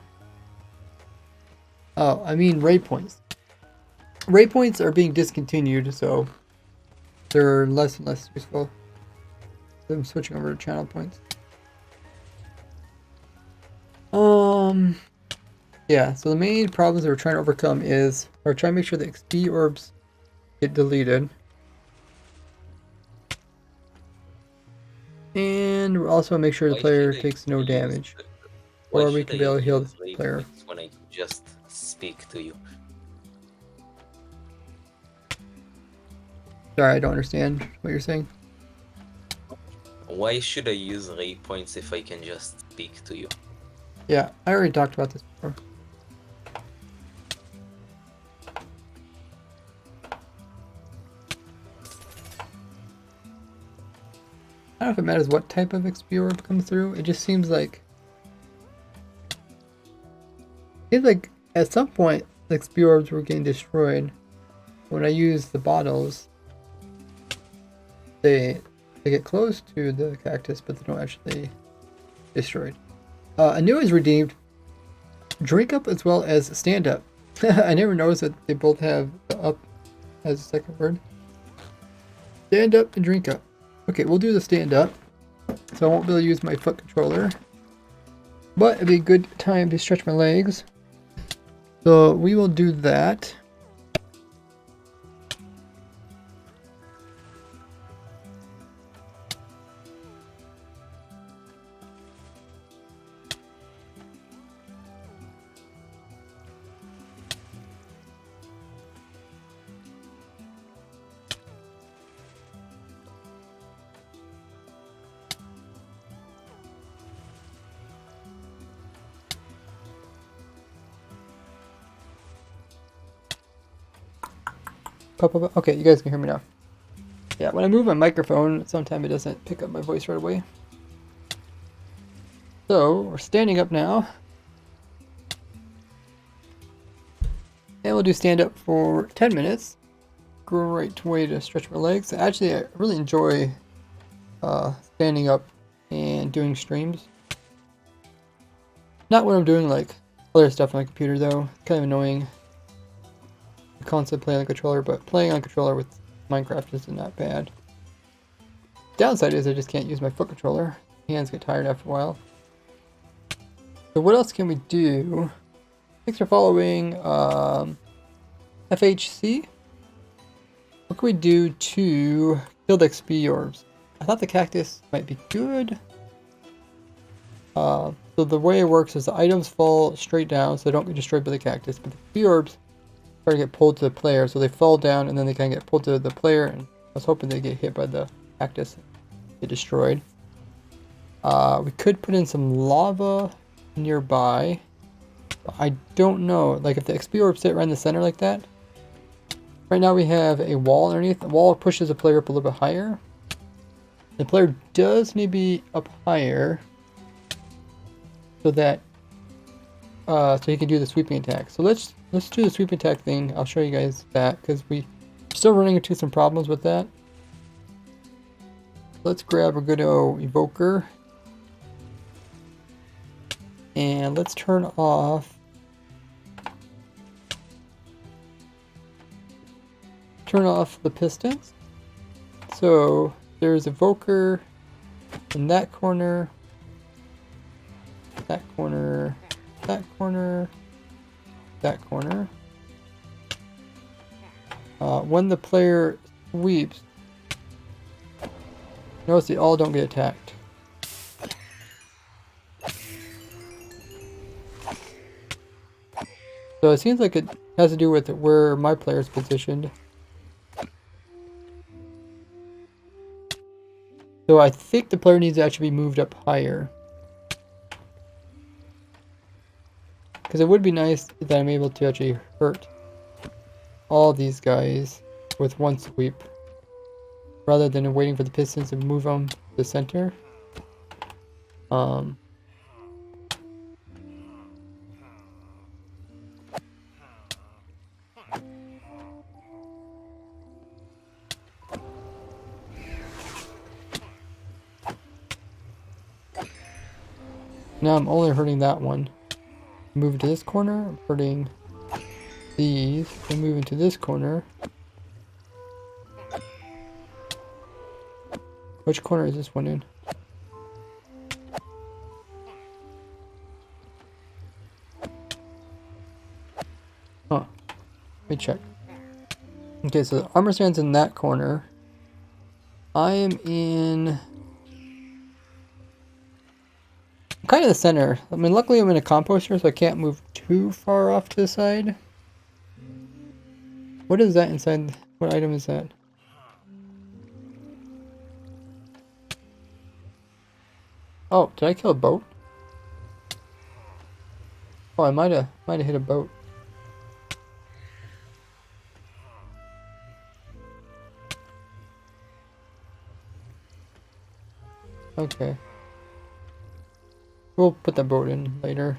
Oh, I mean raid points. Raid points are being discontinued, so they're less and less useful. I'm switching over to channel points. Yeah, so the main problems that we're trying to overcome is we're trying to make sure the XP orbs get deleted. And we'll also make sure the player takes no damage. Or we can be able to heal the player. When I just speak to you. Sorry, I don't understand what you're saying. Why should I use ray points if I can just speak to you? Yeah, I already talked about this before. I don't know if it matters what type of XP orb comes through. It just seems like at some point the XP orbs were getting destroyed. When I use the bottles, they get close to the cactus, but they don't actually destroyed. A new is redeemed. Drink up as well as stand up. I never noticed that they both have the up as a second word. Stand up and drink up. Okay, we'll do the stand up. So I won't be able to use my foot controller. But it'd be a good time to stretch my legs. So we will do that. Okay, you guys can hear me now. Yeah, when I move my microphone, sometimes it doesn't pick up my voice right away. So, we're standing up now. And we'll do stand up for 10 minutes. Great way to stretch my legs. Actually, I really enjoy standing up and doing streams. Not when I'm doing like other stuff on my computer though. Kind of annoying. The concept playing on a controller, but playing on a controller with Minecraft is not bad. Downside is I just can't use my foot controller. Hands get tired after a while. So what else can we do? Thanks for following FHC. What can we do to kill the XP orbs? I thought the cactus might be good. So the way it works is the items fall straight down, so they don't get destroyed by the cactus, but the XP orbs try to get pulled to the player, so they fall down and then they kind of get pulled to the player, and I was hoping they get hit by the cactus and get destroyed. We could put in some lava nearby. But I don't know, like if the XP orbs sit right in the center like that. Right now we have a wall underneath. The wall pushes the player up a little bit higher. The player does need to be up higher so that so he can do the sweeping attack. So let's do the sweeping attack thing. I'll show you guys that because we're still running into some problems with that. Let's grab a good old evoker and let's turn off the pistons. So there's evoker in that corner, that corner, that corner, that corner. When the player sweeps, notice they all don't get attacked. So it seems like it has to do with where my player is positioned. So I think the player needs to actually be moved up higher. Because it would be nice that I'm able to actually hurt all these guys with one sweep. Rather than waiting for the pistons to move them to the center. Now I'm only hurting that one. Move to this corner, I'm hurting these, and move into this corner. Which corner is this one in? Huh. Let me check. Okay, so the armor stand's in that corner. I am in kind of the center. I mean, luckily I'm in a composter, so I can't move too far off to the side. What is that inside? What item is that? Oh, did I kill a boat? Oh, I might have hit a boat. Okay. We'll put that boat in later.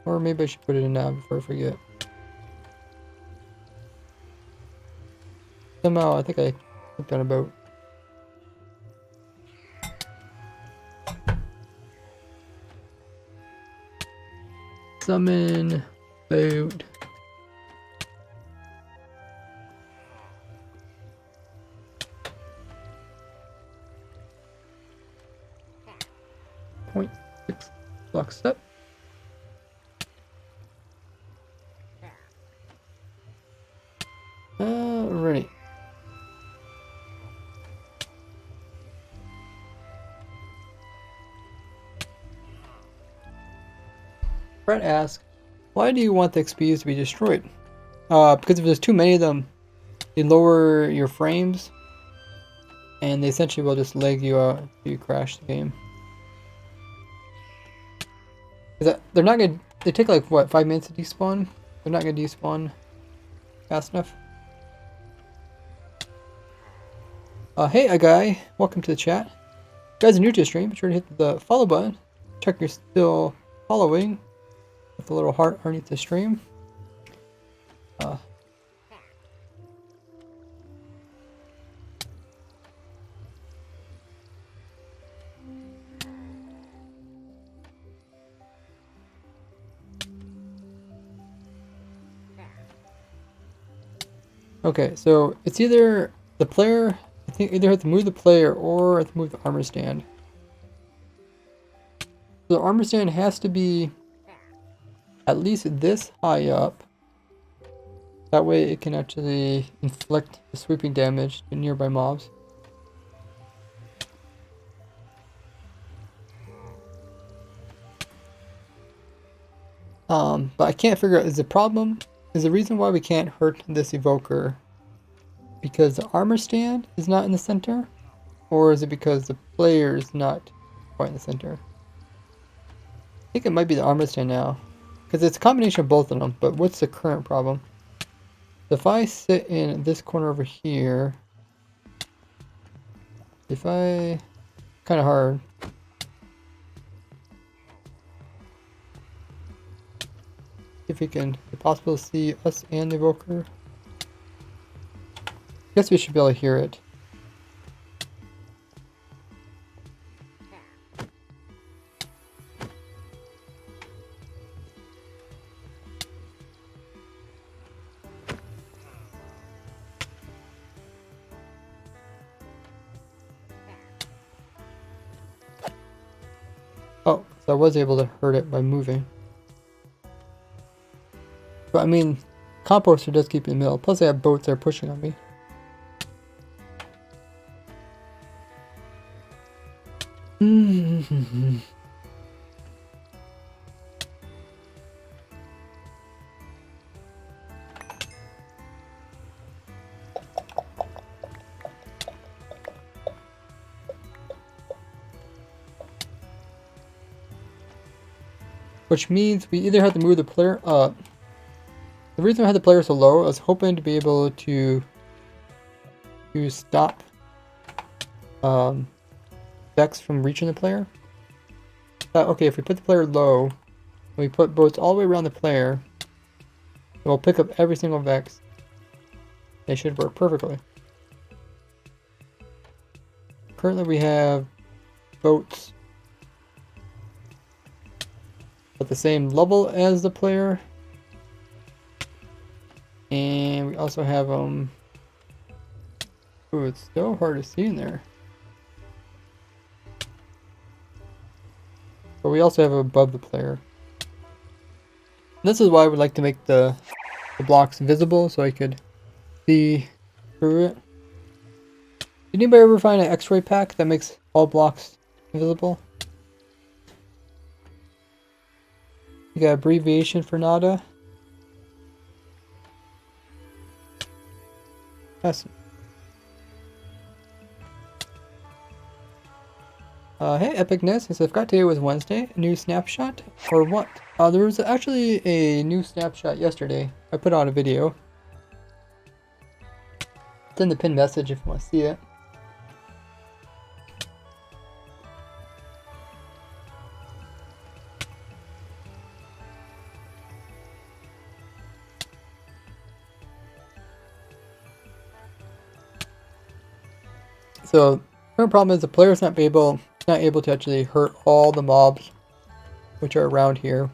Or maybe I should put it in now before I forget. Somehow I think I clicked on a boat. Summon boat. .6 block step. Alrighty. Brett asks, why do you want the XPs to be destroyed? Because if there's too many of them, they lower your frames, and they essentially will just leg you out if you crash the game. They're not gonna. They take like what, 5 minutes to despawn? They're not gonna despawn fast enough. Hey, a guy, welcome to the chat. If you guys are new to the stream, be sure to hit the follow button. Check you're still following with the little heart underneath the stream. Okay, so it's either the player, I think either have to move the player or have to move the armor stand. So the armor stand has to be at least this high up. That way it can actually inflict the sweeping damage to nearby mobs. But I can't figure out, is the reason why we can't hurt this evoker because the armor stand is not in the center? Or is it because the player is not quite in the center? I think it might be the armor stand now. Because it's a combination of both of them, but what's the current problem? If I sit in this corner over here, kind of hard. If we can, if possible, see us and the evoker. Guess we should be able to hear it. Oh, so I was able to hurt it by moving. But I mean, composter does keep me in the middle. Plus I have boats that are pushing on me. Which means we either have to move the player up. The reason I had the player so low, I was hoping to be able to stop Vex from reaching the player. Okay, if we put the player low, and we put boats all the way around the player, it will pick up every single Vex. They should work perfectly. Currently we have boats at the same level as the player. And we also have ooh, it's so hard to see in there. But we also have above the player. This is why I would like to make the blocks visible so I could see through it. Did anybody ever find an X-ray pack that makes all blocks invisible? You got abbreviation for nada? Yes. Hey, Epicness. I forgot today was Wednesday. A new snapshot? Or what? There was actually a new snapshot yesterday. I put on a video. It's in the pinned message if you want to see it. So, the current problem is the player's not able to actually hurt all the mobs which are around here.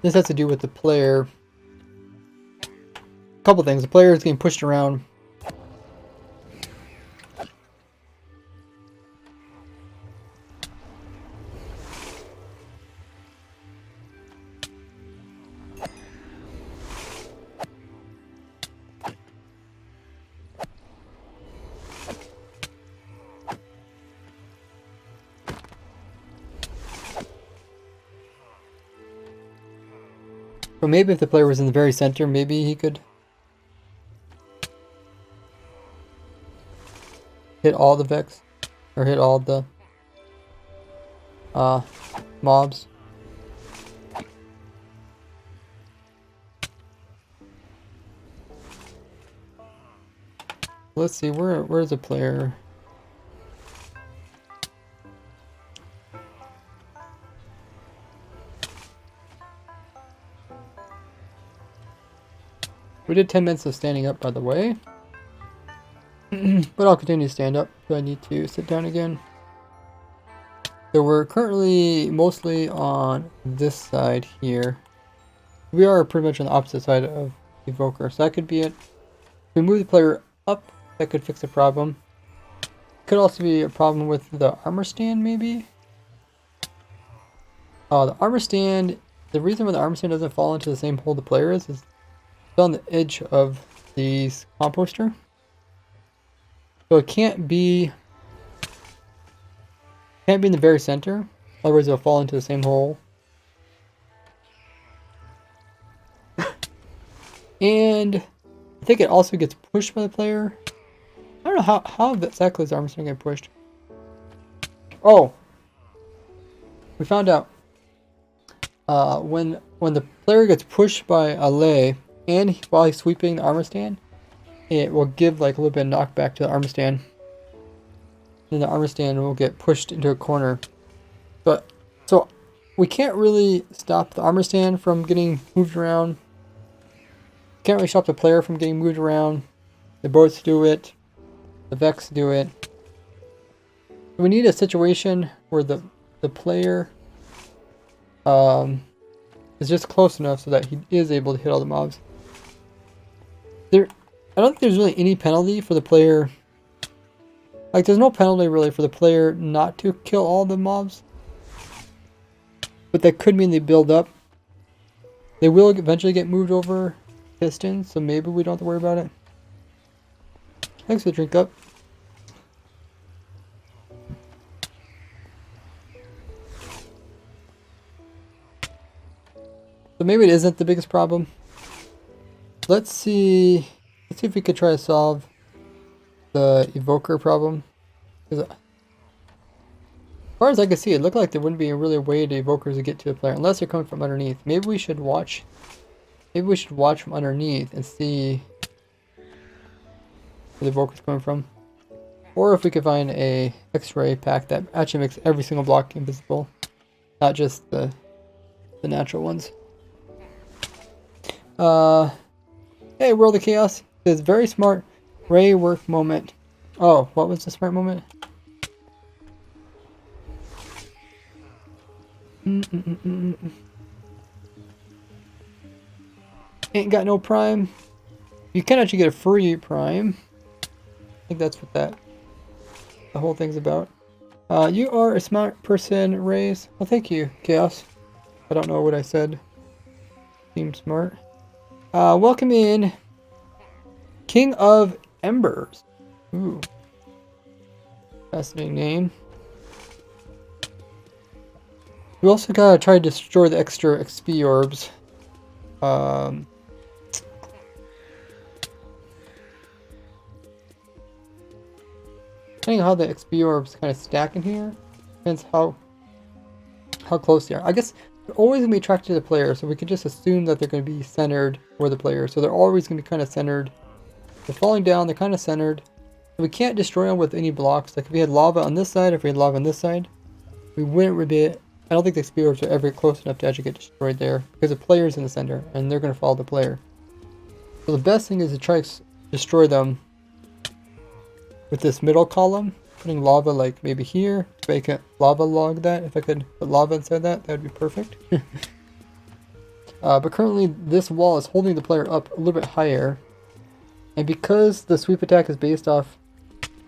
This has to do with the player. A couple things. The player is getting pushed around. But maybe if the player was in the very center, maybe he could hit all the Vex, or hit all the mobs. Let's see, where's the player? We did 10 minutes of standing up, by the way. But I'll continue to stand up if I need to sit down again. So we're currently mostly on this side here. We are pretty much on the opposite side of Evoker, so that could be it. If we move the player up, that could fix the problem. Could also be a problem with the armor stand, maybe? The armor stand, the reason why the armor stand doesn't fall into the same hole the player is it's on the edge of the composter. So it can't be in the very center, otherwise it'll fall into the same hole. And I think it also gets pushed by the player. I don't know how exactly is the armor stand getting pushed. Oh, we found out when the player gets pushed by a lay, and while he's sweeping the armor stand, it will give like a little bit of knockback to the armor stand. Then the armor stand will get pushed into a corner. But so we can't really stop the armor stand from getting moved around. Can't really stop the player from getting moved around. The boats do it. The Vex do it. We need a situation where the player is just close enough so that he is able to hit all the mobs. I don't think there's really any penalty for the player. Like, there's no penalty really for the player not to kill all the mobs. But that could mean they build up. They will eventually get moved over pistons, so maybe we don't have to worry about it. Thanks for the drink up. So maybe it isn't the biggest problem. Let's see if we could try to solve the evoker problem. As far as I can see, it looked like there wouldn't be really a way to evokers to get to the player unless they're coming from underneath. Maybe we should watch. Maybe we should watch from underneath and see where the evoker's coming from. Or if we could find a X-ray pack that actually makes every single block invisible, not just the natural ones. Hey, World of Chaos says very smart Ray work moment. Oh, what was the smart moment? Ain't got no prime. You can actually get a free prime. I think that's what the whole thing's about. You are a smart person, Rays. Well, thank you, Chaos. I don't know what I said. Seems smart. Welcome in, King of Embers. Ooh, fascinating name. We also gotta try to destroy the extra XP orbs. Depending on how the XP orbs kind of stack in here, depends how close they are. I guess they're always going to be attracted to the player, so we can just assume that they're going to be centered for the player. So they're always going to be kind of centered. They're falling down, they're kind of centered. So we can't destroy them with any blocks. Like if we had lava on this side, if we had lava on this side, we wouldn't really. I don't think the XP orbs are ever close enough to actually get destroyed there, because the player's in the center, and they're going to follow the player. So the best thing is to try to destroy them with this middle column, putting lava like maybe here, to make a lava log that. If I could put lava inside that, that would be perfect. But currently this wall is holding the player up a little bit higher. And because the sweep attack is based off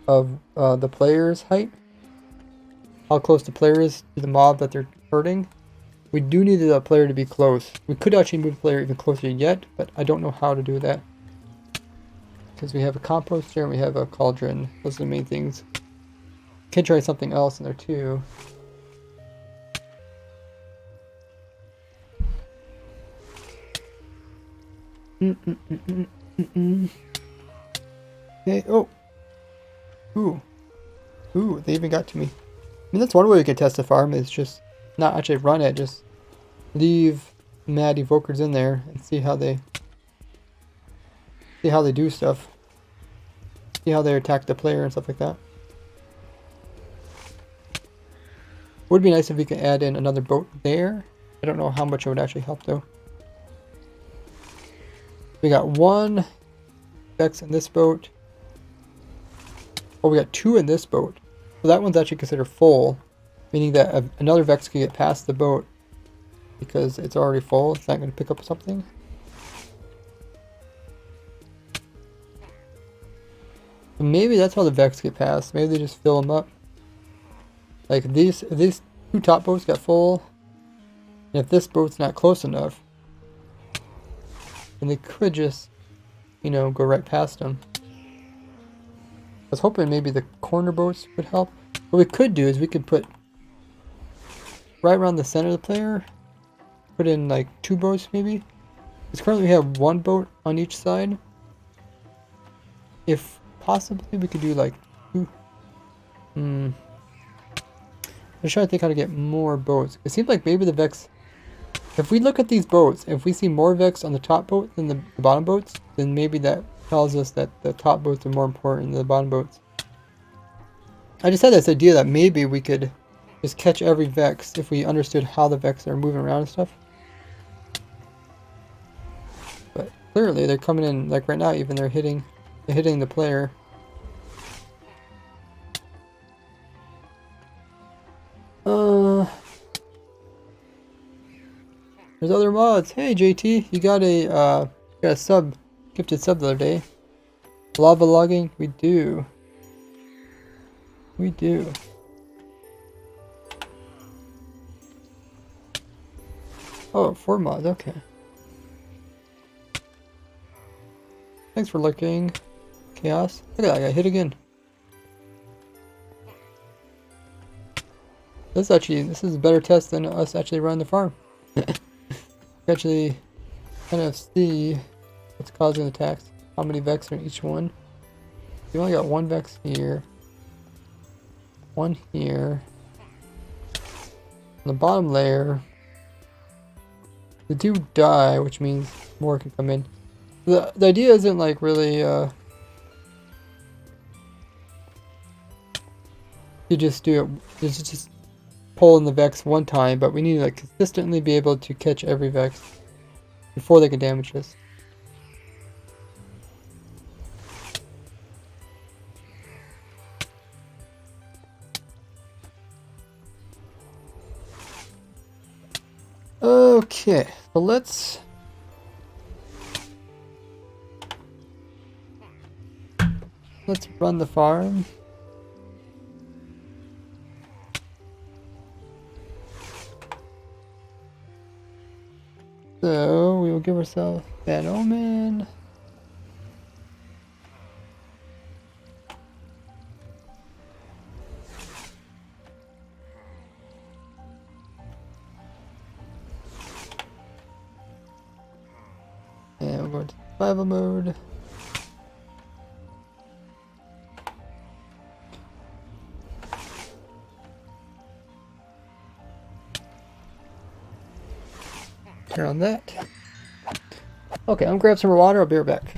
of the player's height, how close the player is to the mob that they're hurting, we do need the player to be close. We could actually move the player even closer yet, but I don't know how to do that. Because we have a composter and we have a cauldron. Those are the main things. Could try something else in there too. Okay, oh. Ooh, they even got to me. I mean, that's one way we can test the farm, is just not actually run it, just leave mad evokers in there and see how they do stuff. See how they attack the player and stuff like that. Would be nice if we could add in another boat there. I don't know how much it would actually help though. We got one Vex in this boat. Oh, we got two in this boat. So that one's actually considered full. meaning that another Vex can get past the boat because it's already full. It's not going to pick up something. And maybe that's how the Vex get past. Maybe they just fill them up. Like these 2 top boats got full. And if this boat's not close enough, then they could just, you know, go right past them. I was hoping maybe the corner boats would help. What we could do is we could put right around the center of the player, put in like 2 boats maybe. Because currently we have 1 boat on each side. If possibly we could do like 2. I'm just trying to think how to get more boats. It seems like maybe the Vex, if we look at these boats, if we see more Vex on the top boat than the bottom boats, then maybe that tells us that the top boats are more important than the bottom boats. I just had this idea that maybe we could just catch every Vex if we understood how the Vex are moving around and stuff. But clearly they're coming in, like right now even they're hitting the player. There's other mods. Hey JT, you got a sub, gifted sub the other day. Lava logging, we do. We do. Oh, 4 mods, okay. Thanks for looking. Chaos. Look at that, I got hit again. This is a better test than us actually running the farm. Actually kind of see what's causing the attacks. How many Vex are in each one. You only got 1 Vex here. 1 here. On the bottom layer, they do die, which means more can come in. The idea isn't like really you just do it, just pull in the Vex 1 time, but we need to like consistently be able to catch every Vex before they can damage us. Okay, so let's run the farm. So we will give ourselves Bad Omen. And we'll go to survival mode. Turn on that. Okay, I'm gonna grab some more water. I'll be right back.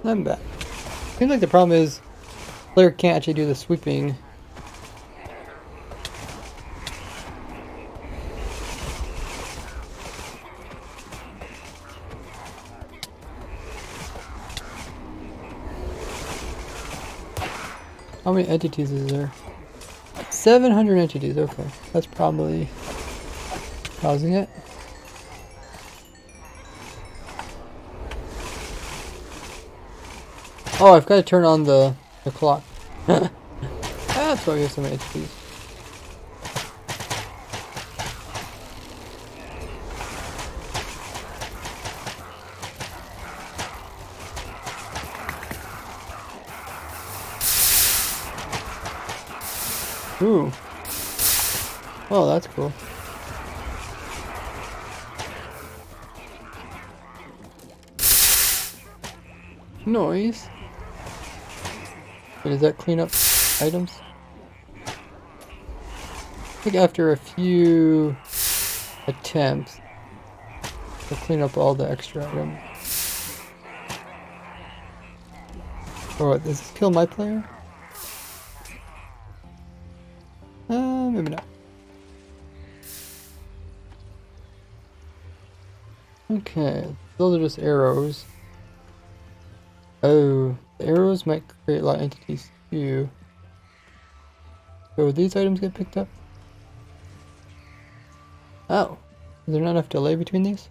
I'm back. Seems like the problem is player can't actually do the sweeping. How many entities is there? 700 entities, okay. That's probably causing it. Oh, I've got to turn on the clock. That's why we have so many entities. Ooh. Oh, that's cool. Noise. Does that clean up items? I think after a few attempts, it'll clean up all the extra items. Oh, what, does this kill my player? Maybe not. Okay, those are just arrows. Oh, the arrows might create a lot of entities too. So these items get picked up? Oh, is there not enough delay between these?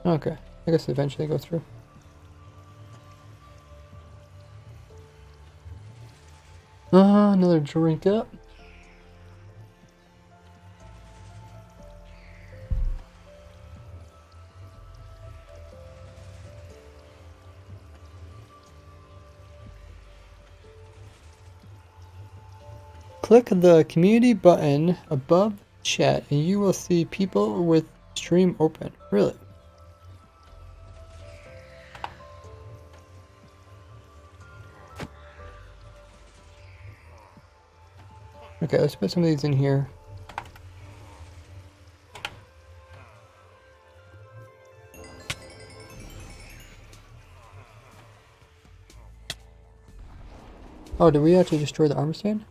Okay, I guess eventually go through. Another drink up. Click the community button above chat and you will see people with stream open. Really? Okay, let's put some of these in here. Oh, did we actually destroy the armor stand?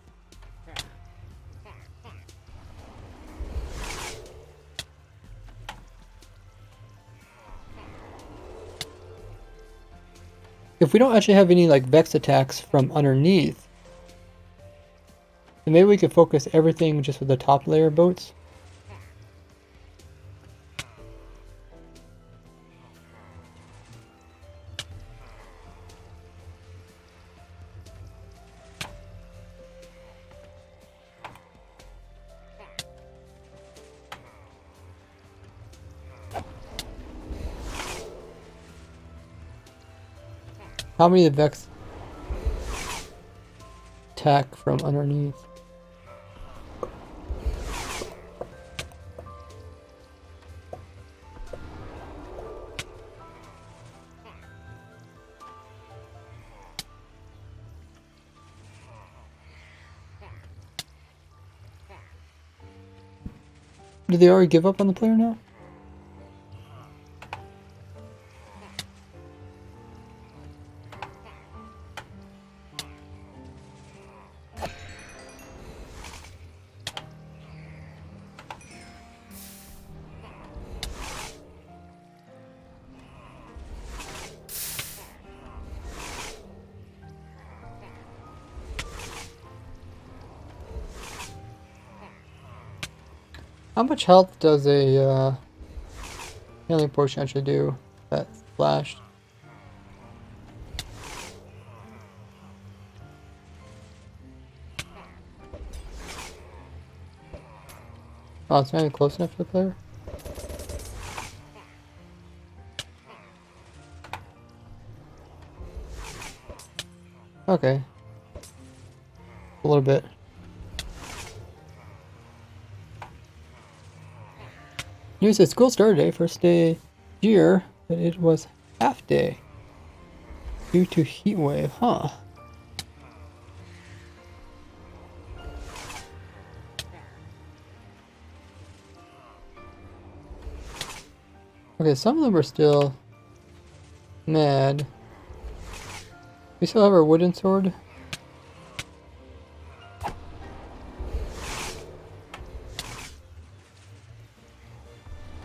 If we don't actually have any like Vex attacks from underneath, then maybe we could focus everything just with the top layer boats. How many of the Vex attack from underneath? Did they already give up on the player now? How much health does a healing potion actually do? That splashed. Oh, it's not even close enough to the player? Okay. A little bit. News says school started today, first day here, but it was half day due to heat wave, huh? Okay, some of them are still mad. We still have our wooden sword.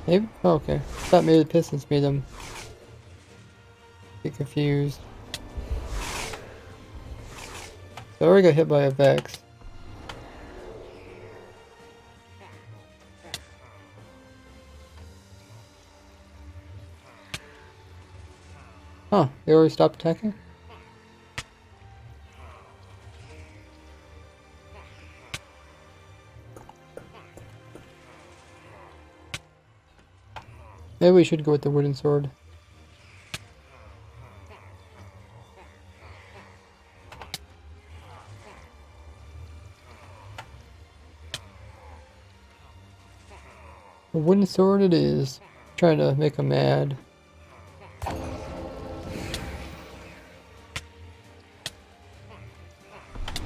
Maybe? Oh, okay. I thought maybe the pistons made them get confused. So I already got hit by a Vex. Huh, they already stopped attacking? Maybe we should go with the wooden sword. A wooden sword it is. Trying to make them mad.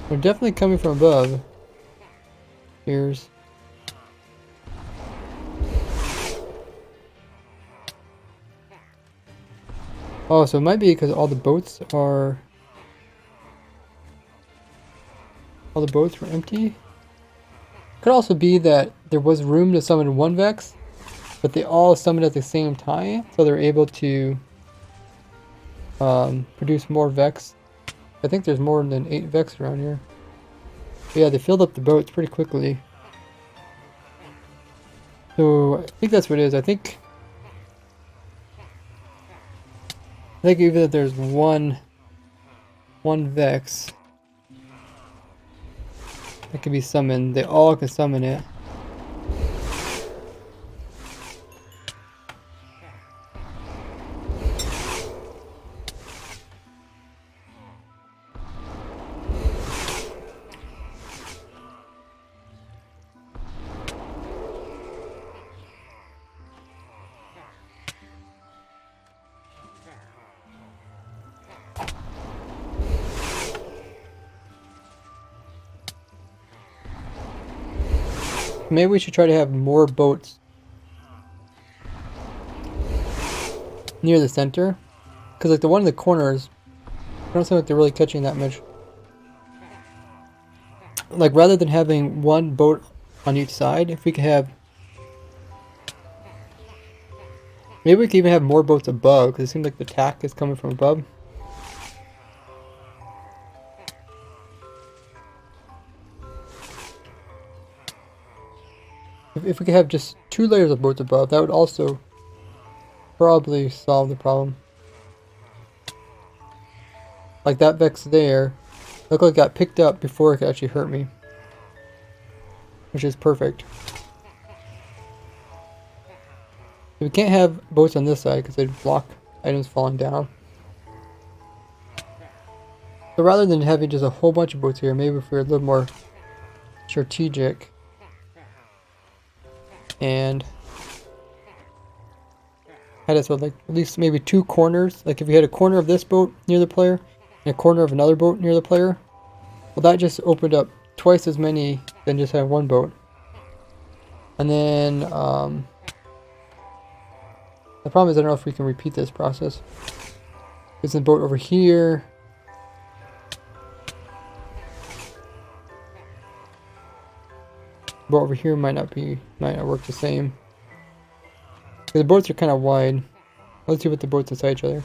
They're definitely coming from above. Here's. Oh, so it might be because all the boats were empty. Could also be that there was room to summon one Vex, but they all summoned at the same time, so they're able to produce more Vex. I think there's more than 8 Vex around here. But yeah, they filled up the boats pretty quickly. So I think that's what it is. I think even if there's one Vex that can be summoned, they all can summon it. Maybe we should try to have more boats near the center, because like the one in the corners, I don't seem like they're really catching that much. Like rather than having one boat on each side, if we could have, maybe we could even have more boats above, because it seems like the attack is coming from above. If we could have just 2 layers of boats above, that would also probably solve the problem. Like that Vex there, looked like it got picked up before it could actually hurt me. Which is perfect. We can't have boats on this side because they'd block items falling down. So rather than having just a whole bunch of boats here, maybe if we were a little more strategic and had it so like at least maybe 2 corners. Like if you had a corner of this boat near the player and a corner of another boat near the player, well that just opened up twice as many than just have one boat. And then the problem is I don't know if we can repeat this process. There's a boat over here. Boat over here might not work the same. The boats are kind of wide. Let's see what the boats inside each other.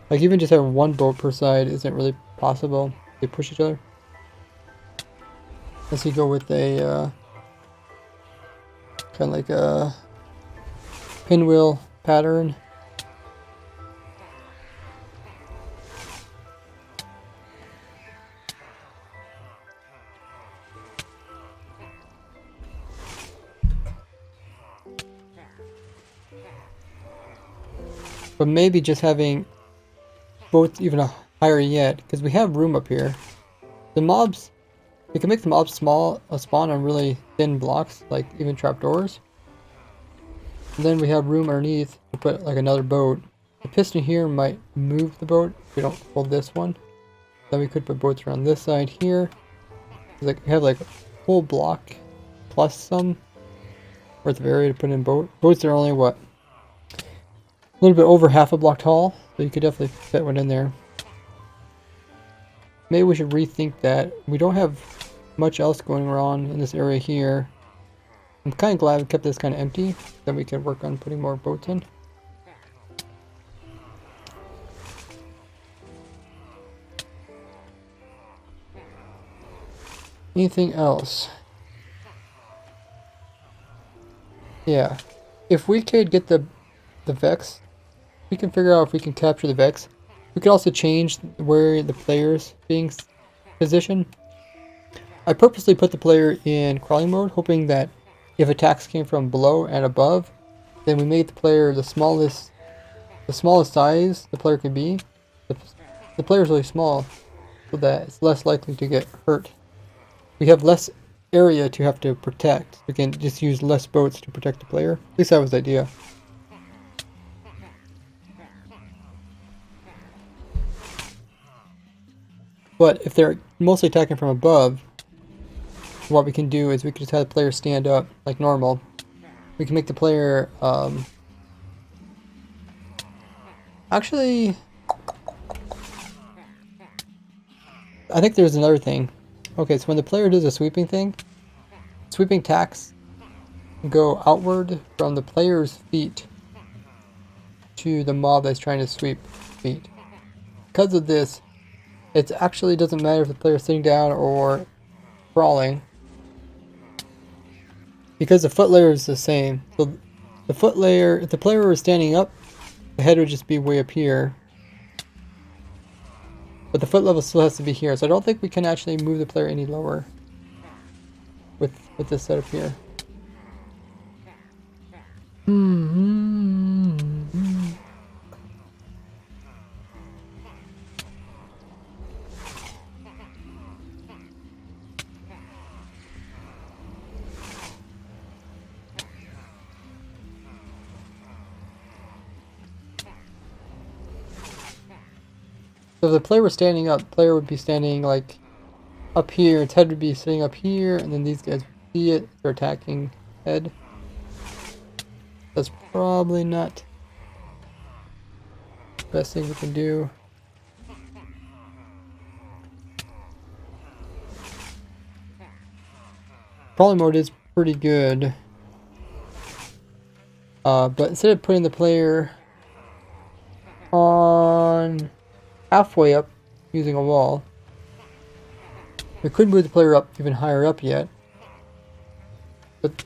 Like even just having one boat per side isn't really possible. They push each other. Unless you go with a kind of like a pinwheel pattern. But maybe just having boats even higher yet, because we have room up here. The mobs, we can make the mobs spawn on really thin blocks, like even trapdoors. And then we have room underneath to put like another boat. The piston here might move the boat if we don't hold this one. Then we could put boats around this side here. Like we have like a whole block plus some worth of area to put in boats. Are only what? A little bit over half a block tall, so you could definitely fit one in there. Maybe we should rethink that. We don't have much else going on in this area here. I'm kind of glad we kept this kind of empty, then we could work on putting more boats in. Anything else? Yeah. If we could get the Vex, we can figure out if we can capture the Vex. We could also change where the player's being positioned. I purposely put the player in crawling mode, hoping that if attacks came from below and above, then we made the player the smallest size the player can be. The player is really small, so that it's less likely to get hurt. We have less area to have to protect. We can just use less boats to protect the player. At least that was the idea. But if they're mostly attacking from above, what we can do is we can just have the player stand up like normal. We can make the player, actually, I think there's another thing. Okay, so when the player does a sweeping thing, sweeping attacks go outward from the player's feet to the mob that's trying to sweep feet. Because of this, it actually doesn't matter if the player is sitting down or crawling, because the foot layer is the same. So the foot layer, if the player was standing up, the head would just be way up here. But the foot level still has to be here, so I don't think we can actually move the player any lower with this setup here. So if the player was standing up, the player would be standing like up here, its head would be sitting up here, and then these guys would see it, they're attacking head. That's probably not the best thing we can do. Crawling mode is pretty good. But instead of putting the player on halfway up using a wall, we couldn't move the player up even higher up yet. But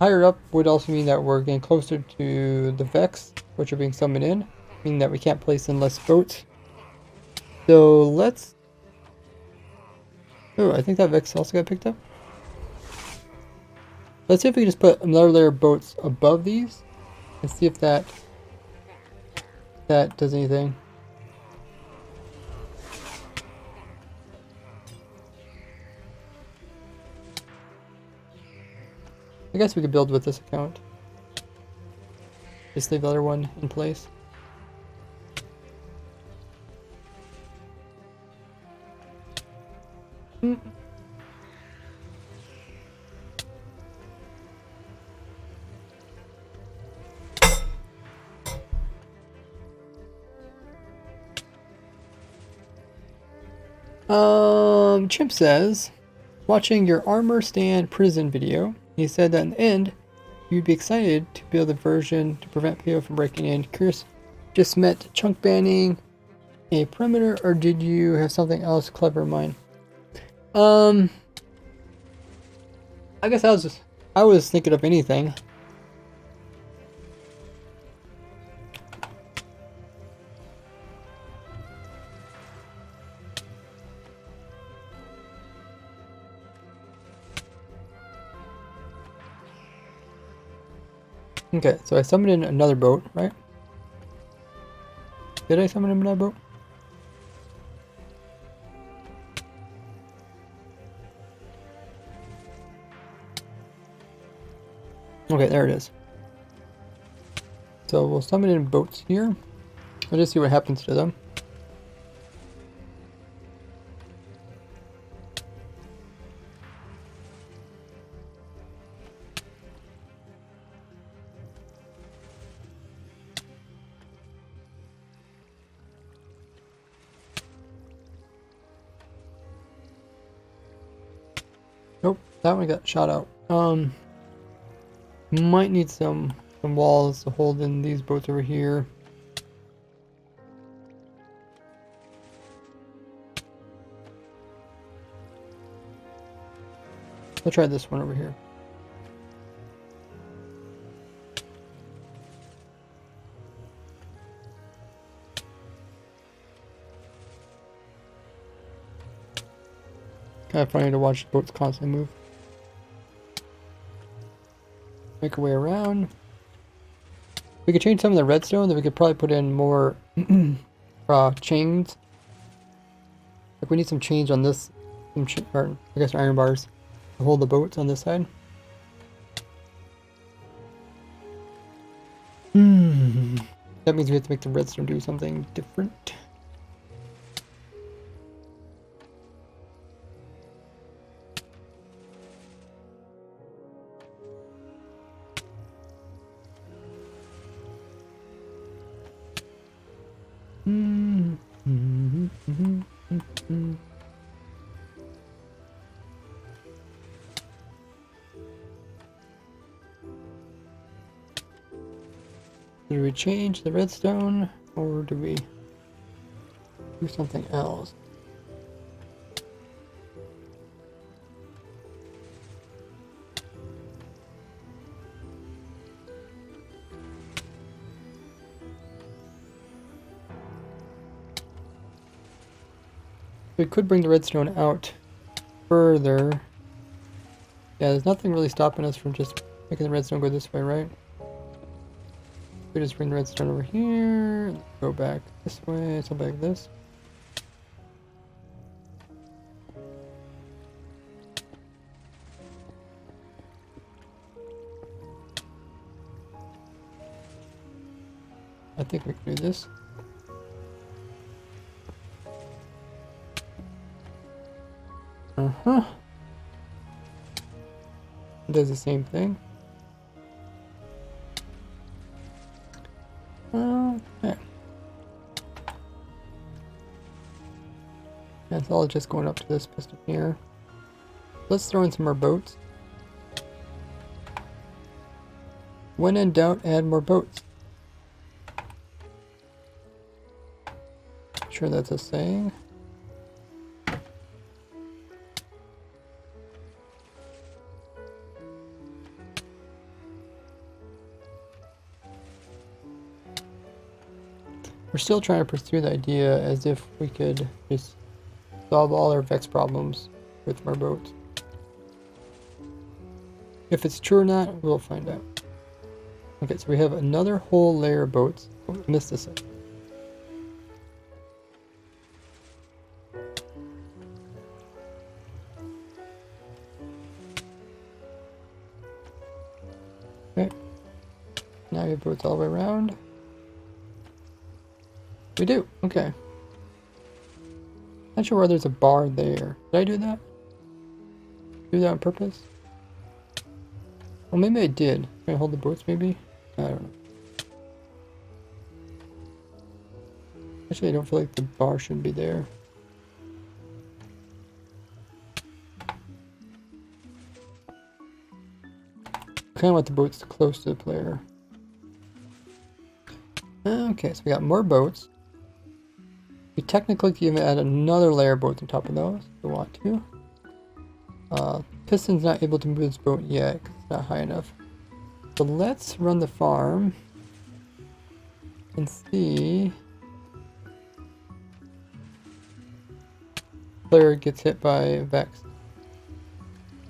higher up would also mean that we're getting closer to the Vex, which are being summoned in, meaning that we can't place in less boats. So let's... Oh, I think that Vex also got picked up. Let's see if we can just put another layer of boats above these and see if that does anything. I guess we could build with this account. Just leave the other one in place. Chimp says, watching your armor stand prison video, he said that in the end, you'd be excited to build a version to prevent people from breaking in. Curious, just meant chunk banning a perimeter, or did you have something else clever in mind? I guess I was thinking of anything. Okay, so I summoned in another boat, right? Did I summon in another boat? Okay, there it is. So we'll summon in boats here. We'll just see what happens to them. That one got shot out. Might need some walls to hold in these boats over here. I'll try this one over here. Kind of funny to watch the boats constantly move. Make our way around. We could change some of the redstone, then we could probably put in more chains. Like we need some chains on this, or I guess iron bars to hold the boats on this side. That means we have to make the redstone do something different. Do we change the redstone or do we do something else? We could bring the redstone out further. Yeah, there's nothing really stopping us from just making the redstone go this way, right? We just bring the redstone over here, go back this way, so back this. I think we can do this. It does the same thing. Okay. That's all just going up to this piston here. Let's throw in some more boats. When in doubt, add more boats. Sure that's a saying. We're still trying to pursue the idea as if we could just solve all our Vex problems with more boats. If it's true or not, we'll find out. Okay, so we have another whole layer of boats. Oh, I missed this. Okay. Now we have boats all the way around. We do, okay. Not sure why there's a bar there. Did I do that? Do that on purpose? Well, maybe I did. Can I hold the boats, maybe? I don't know. Actually, I don't feel like the bar should be there. I kind of want the boats close to the player. Okay, so we got more boats. We technically can even add another layer of boats on top of those if we want to. Piston's not able to move this boat yet because it's not high enough. So let's run the farm and see. Player gets hit by Vex.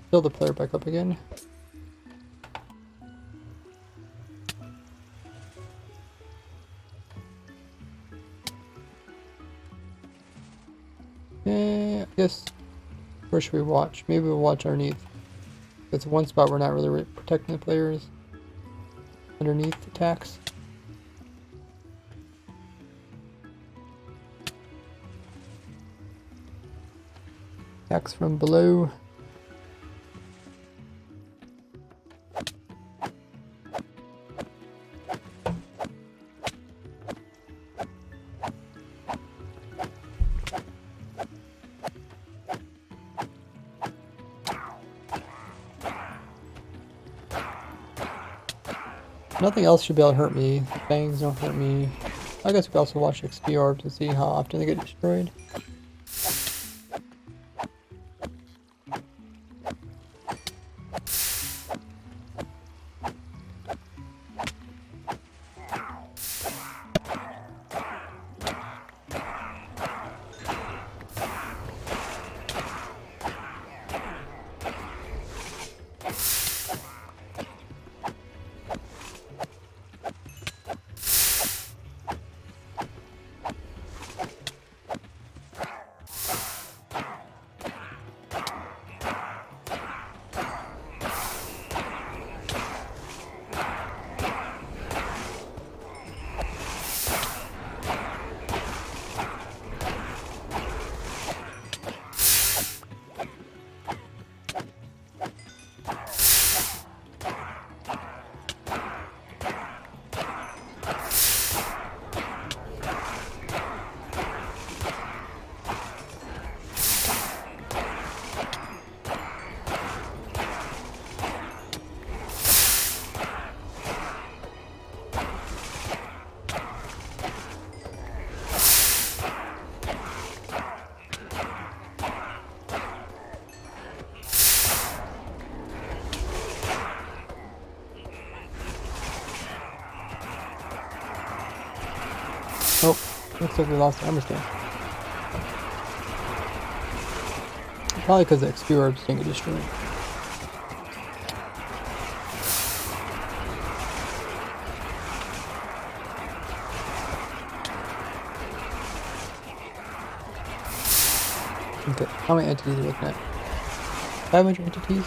Fill the player back up again. I guess, where should we watch? Maybe we'll watch underneath. It's one spot we're not really protecting the players. Underneath attacks. Attacks from below. Nothing else should be able to hurt me. Fangs don't hurt me. I guess we could also watch XP orbs to see how often they get destroyed. Oh, looks like we lost armor stand. Probably because the XP orbs didn't get destroyed. Okay, how many entities are we looking at? 500 entities?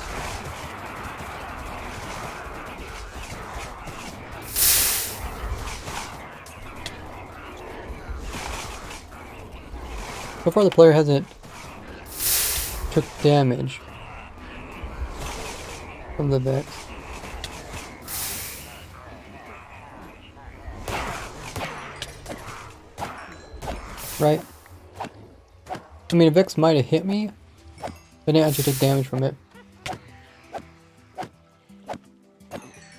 So far the player hasn't took damage from the Vex. Right? I mean, a Vex might have hit me, but I didn't actually take damage from it.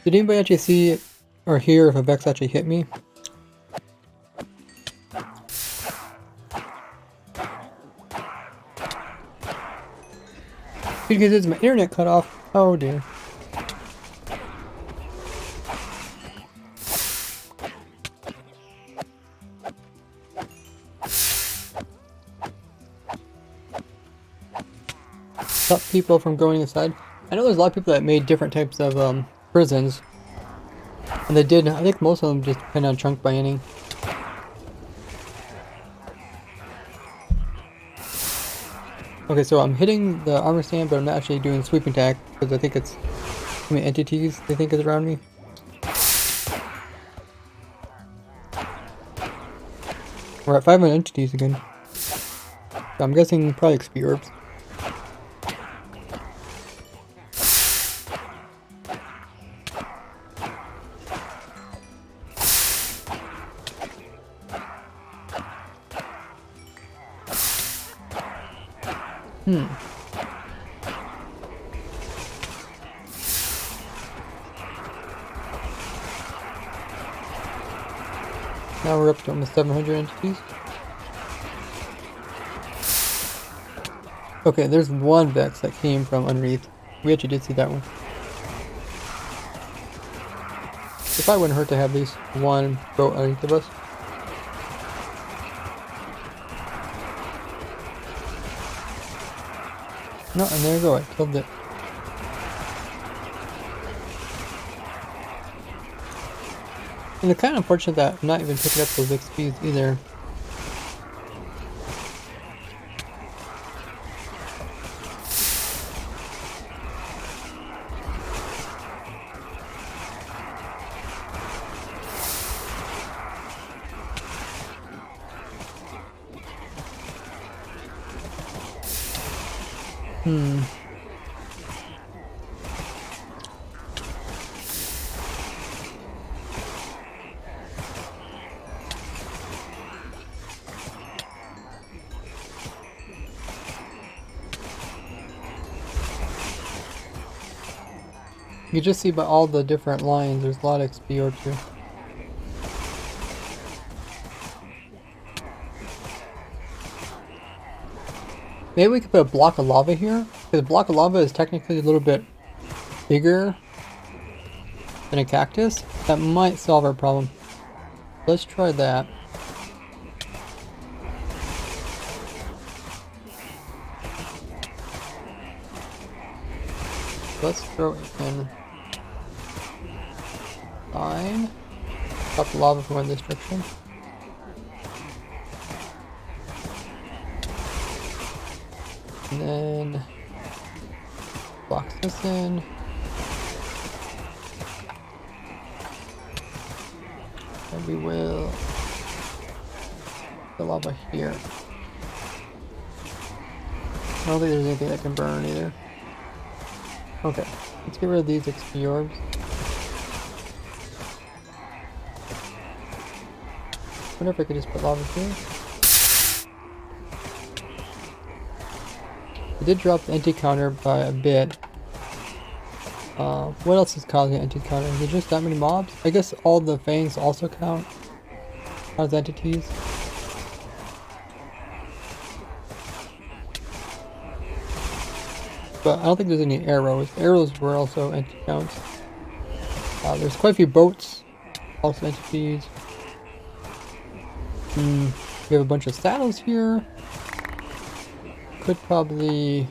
Did anybody actually see or hear if a Vex actually hit me? Because it's my internet cut off. Oh dear. Stop people from going inside. I know there's a lot of people that made different types of prisons. And they did, I think most of them just depend on chunk binding. Okay, so I'm hitting the armor stand, but I'm not actually doing sweep attack because I think it's how many entities they think is around me. We're at 500 entities again. So I'm guessing probably XP orbs. Now we're up to almost 700 entities. Okay, there's one Vex that came from underneath. We actually did see that one. It probably wouldn't hurt to have at least one boat underneath of us. No, and there you go, I killed it. And it's kind of unfortunate that I'm not even picking up those XPs either. You just see by all the different lines, there's a lot of XP orbs here. Maybe we could put a block of lava here, because a block of lava is technically a little bit bigger than a cactus. That might solve our problem. Let's try that. Let's throw in fine. Stop the lava from one destruction. And then box this in. And we will the lava here. I don't think there's anything that can burn either. Okay, let's get rid of these XP orbs. I wonder if I could just put lava here. I did drop the NT counter by a bit. What else is causing NT counter? Is it just that many mobs? I guess all the fangs also count as entities. But I don't think there's any arrows. Arrows were also entity counts. There's quite a few boats, also entities. We have a bunch of saddles here. Could probably...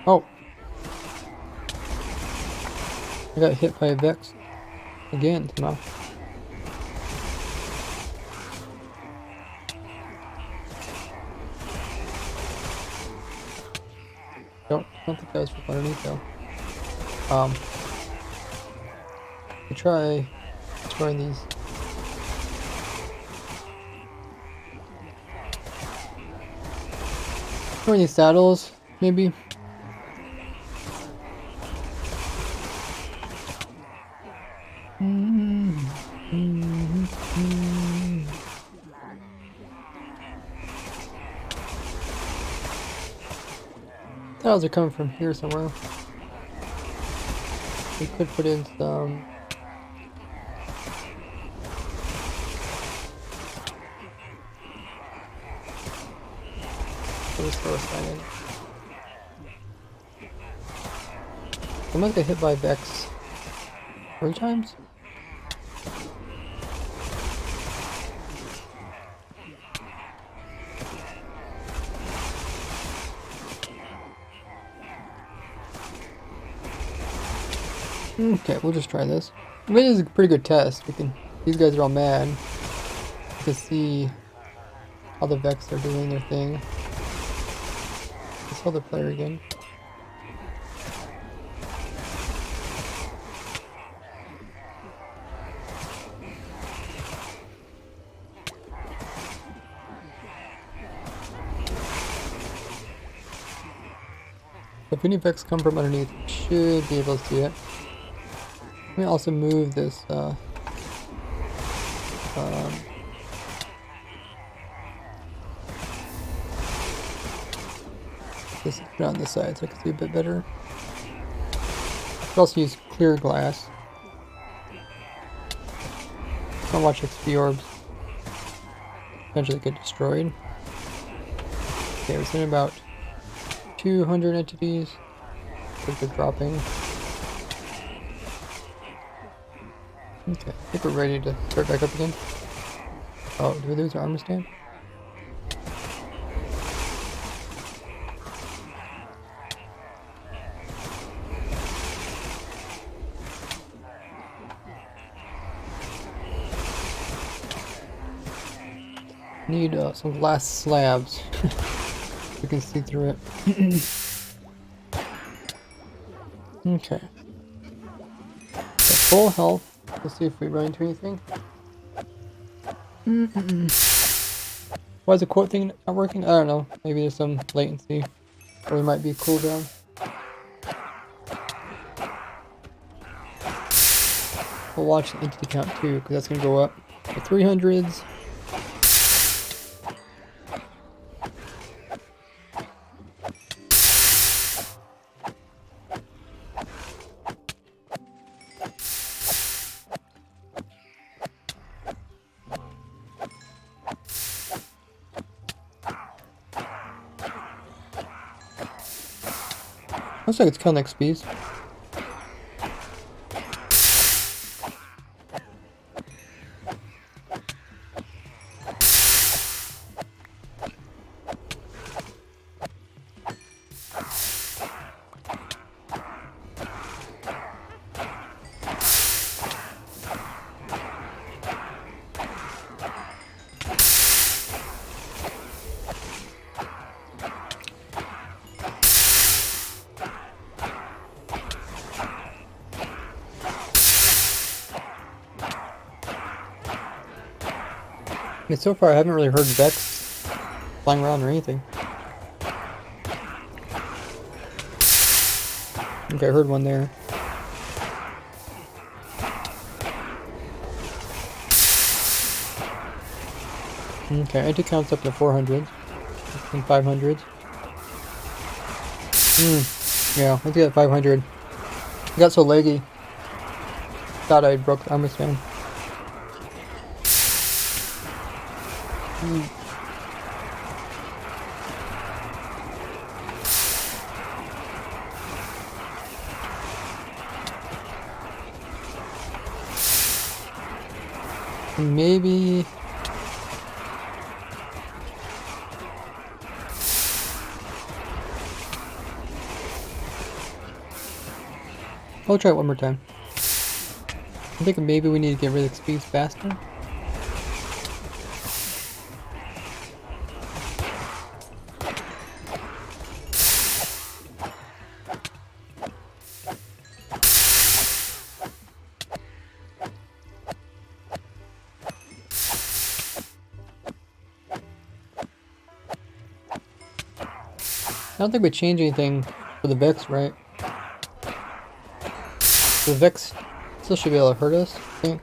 Oh! I got hit by a Vex. Again, somehow. I don't think that was from underneath though. We try destroying these. Destroying these saddles, maybe. Saddles are coming from here somewhere. We could put in some... Let's throw a sign in. Someone's got hit by Vex 3 times? Okay, we'll just try this. I mean, this is a pretty good test. We can. These guys are all mad. You can see how the Vex are doing their thing. Let's hold the player again. If any Vex come from underneath, we should be able to see it. Let me also move this this on the side so I can see a bit better. I could also use clear glass. Don't watch XP orbs eventually get destroyed. Okay, we're seeing about 200 entities. I think they're dropping. Okay, I think we're ready to start back up again. Oh, do we lose our armor stand? Need some glass slabs. You can see through it. Okay. Full health. Let's see if we run into anything. Why is the quote thing not working? I don't know. Maybe there's some latency. Or there might be a cooldown. We'll watch the entity count too, because that's going to go up. The 300s. Looks like it's killing XPs. I mean, so far I haven't really heard Vex flying around or anything. Okay, I heard one there. Okay, anti count's up to 400 and 500. Yeah, let's get 500. I got so laggy. Thought I broke the armor stand. Maybe... I'll try it one more time. I think maybe we need to get rid of speeds faster. I don't think we changed anything for the Vex, right? The Vex still should be able to hurt us, I think.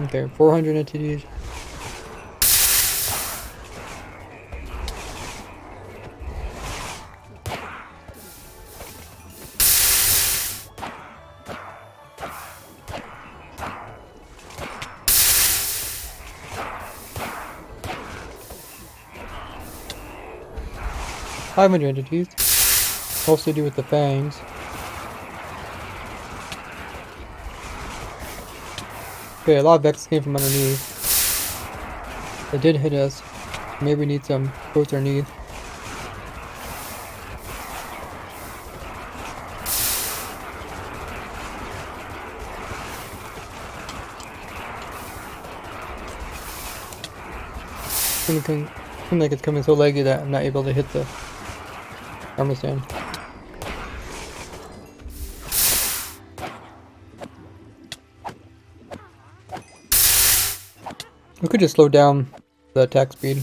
Okay, 400 entities. $500 entities. Mostly do with the fangs. Okay, a lot of Vex came from underneath. It did hit us. Maybe we need some boots underneath. Seems like it's coming so laggy that I'm not able to hit the armor stand. We could just slow down the attack speed.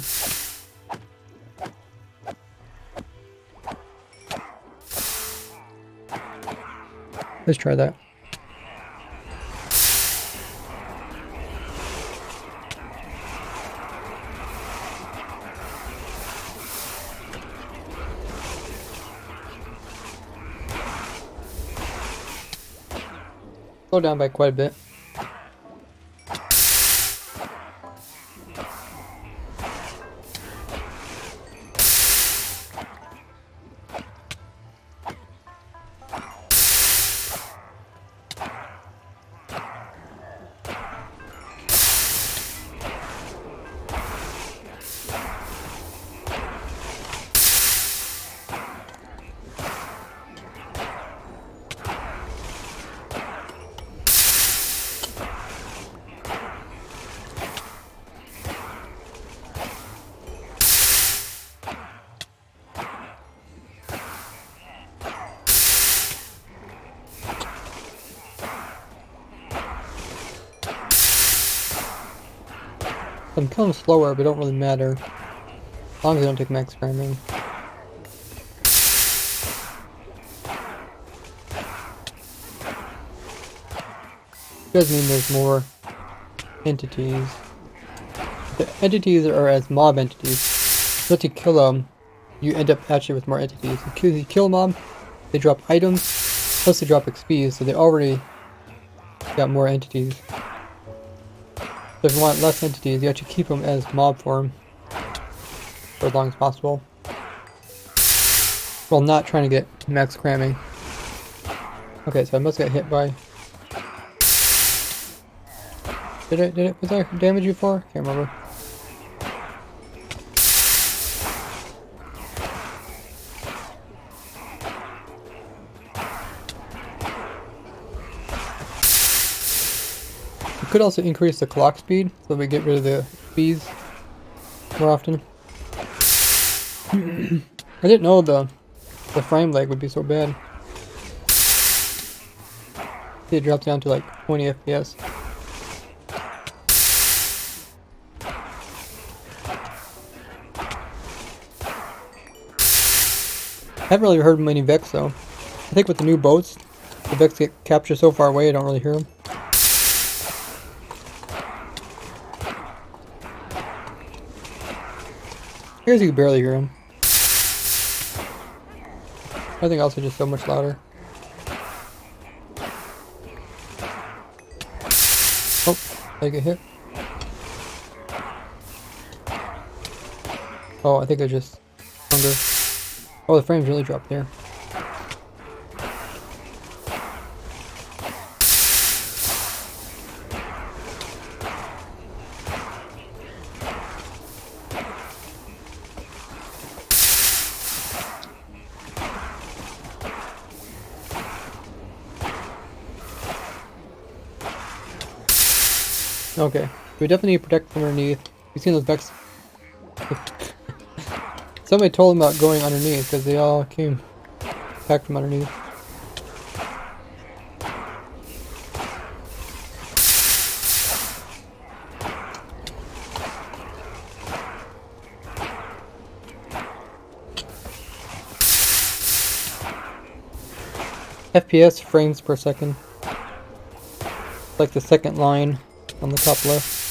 Let's try that. Slow down by quite a bit. I'm killing slower, but it don't really matter. As long as I don't take max cramming. Does mean there's more entities. The entities are as mob entities. So once you kill them, you end up actually with more entities. You kill a mob, they drop items, plus they drop XP, so they already got more entities. So if you want less entities, you actually keep them as mob form for as long as possible, while not trying to get max cramming. Okay, so I must get hit by... was I damage you for? Can't remember. You could also increase the clock speed so we get rid of the bees more often. I didn't know the frame lag would be so bad. It drops down to like 20 FPS. I haven't really heard many Vex though. I think with the new boats, the Vex get captured so far away I don't really hear them. I guess you can barely hear them. Everything else is just so much louder. Oh, did I get hit? Oh, I think I just hunger. Oh, the frames really dropped there. Okay, we definitely need to protect from underneath. You've seen those Vex. Somebody told them about going underneath because they all came back from underneath. FPS, frames per second. It's like the second line on the top left.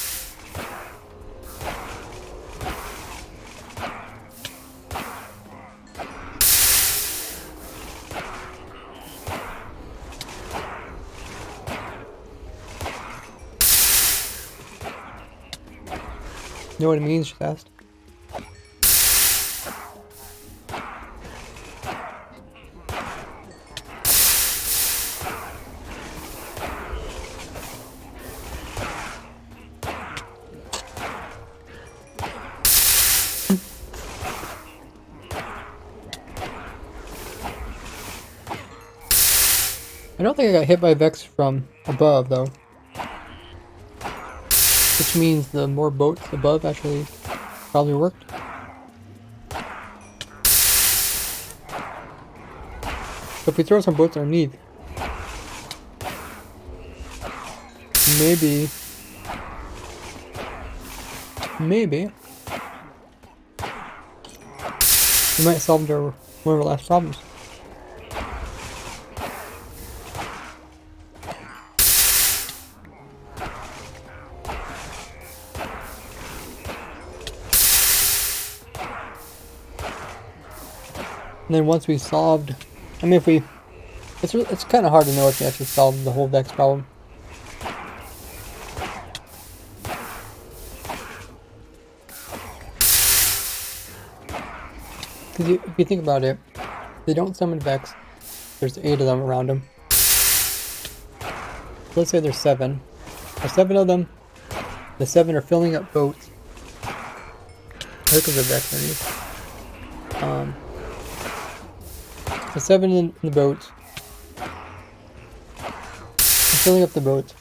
You know what it means, just asked. I don't think I got hit by Vex from above though. Which means the more boats above actually probably worked. So if we throw some boats underneath, maybe we might solve one of our last problems. And then once we solved, I mean, if we, it's kind of hard to know if we actually solved the whole Vex problem. Because if you think about it, they don't summon Vex. There's 8 of them around them. Let's say there's 7. There's 7 of them. The 7 are filling up boats. There comes a Vex underneath. The 7 in the boats. Filling up the boats.